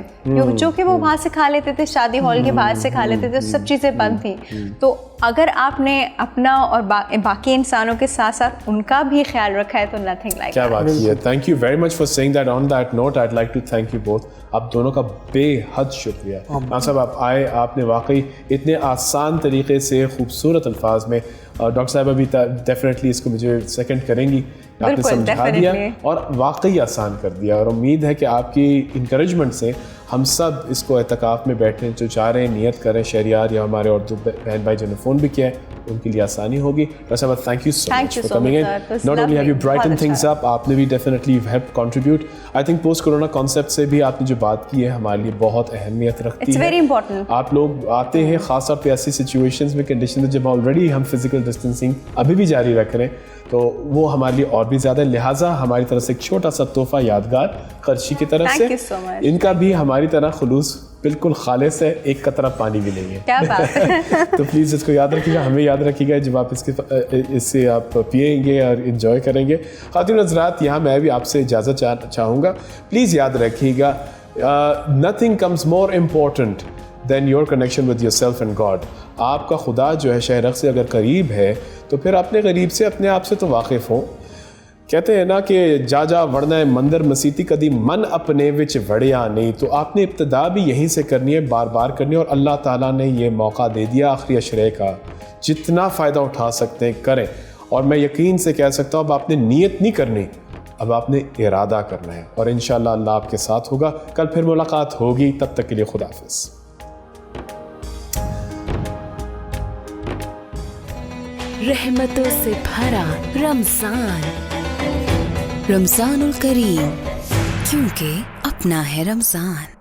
جو کہ وہ وہاں سے کھا لیتے تھے, شادی ہال کے باہر سے کھا لیتے تھے, سب چیزیں بند تھیں. تو اگر آپ نے اپنا اور باقی انسانوں کے ساتھ ساتھ ان کا بھی خیال رکھا ہے تو نتھنگ لائک. کیا بات کی ہے. Thank you very much for saying that. On that note I like to thank you both. آپ دونوں کا بے حد شکریہ. صاحب آپ آئے, آپ نے واقعی اتنے آسان طریقے سے خوبصورت الفاظ میں, ڈاکٹر صاحبہ بھی ڈیفینیٹلی اس کو مجھے سیکنڈ کریں گی, آپ نے سمجھا دیا اور واقعی آسان کر دیا. اور امید ہے کہ آپ کی انکریجمنٹ سے ہم سب اس کو اعتکاف میں بیٹھنے جو چاہ رہے ہیں, نیت کریں. شہریار یا ہمارے اردو بہن بھائی جنہوں نے فون بھی کیا ہے ان کے لیے آسانی ہوگی. ڈاکٹر صاحبہ thank you so much for coming in. Not only have you Brighton things up, آپ نے بھی definitely help contribute. I think post corona concept سے بھی آپ نے جو بات کی ہے ہمارے لیے بہت اہمیت رکھتی ہے. آپ لوگ آتے ہیں خاص طور پہ ایسی سچویشنز میں, کنڈیشن میں جب آلریڈی ہم فزیکل ڈسٹینسنگ ابھی بھی جاری رکھ رہے ہیں, تو وہ ہمارے لیے اور بھی زیادہ. لہٰذا ہماری طرف سے ایک چھوٹا سا تحفہ یادگار قرشی کی طرف سے, ان کا بھی ہماری طرح خلوص بالکل خالص ہے, ایک قطرہ پانی بھی نہیں ہے. کیا بات ہے. تو پلیز اس کو یاد رکھیے گا, ہمیں یاد رکھیے گا جب آپ اس سے آپ پیئیں گے اور انجوائے کریں گے. خواتین حضرات, یہاں میں بھی آپ سے اجازت چاہوں گا. پلیز یاد رکھیے گا, nothing comes more important than your connection with yourself and God. آپ کا خدا جو ہے شہ رگ سے اگر قریب ہے تو پھر اپنے قریب سے اپنے آپ سے تو واقف ہوں. کہتے ہیں نا کہ جا جا وڑنا ہے مندر مسیتی کدی من اپنے وچ وڑیا نہیں. تو آپ نے ابتدا بھی یہیں سے کرنی ہے, بار بار کرنی ہے. اور اللہ تعالیٰ نے یہ موقع دے دیا آخری عشرے کا, جتنا فائدہ اٹھا سکتے ہیں کریں. اور میں یقین سے کہہ سکتا ہوں اب آپ نے نیت نہیں کرنی, اب آپ نے ارادہ کرنا ہے, اور انشاءاللہ اللہ آپ کے ساتھ ہوگا. کل پھر ملاقات ہوگی, تب تک کے لیے خدا حافظ. رحمتوں سے بھرا رمضان, رمضان الکریم, کیونکہ اپنا ہے رمضان.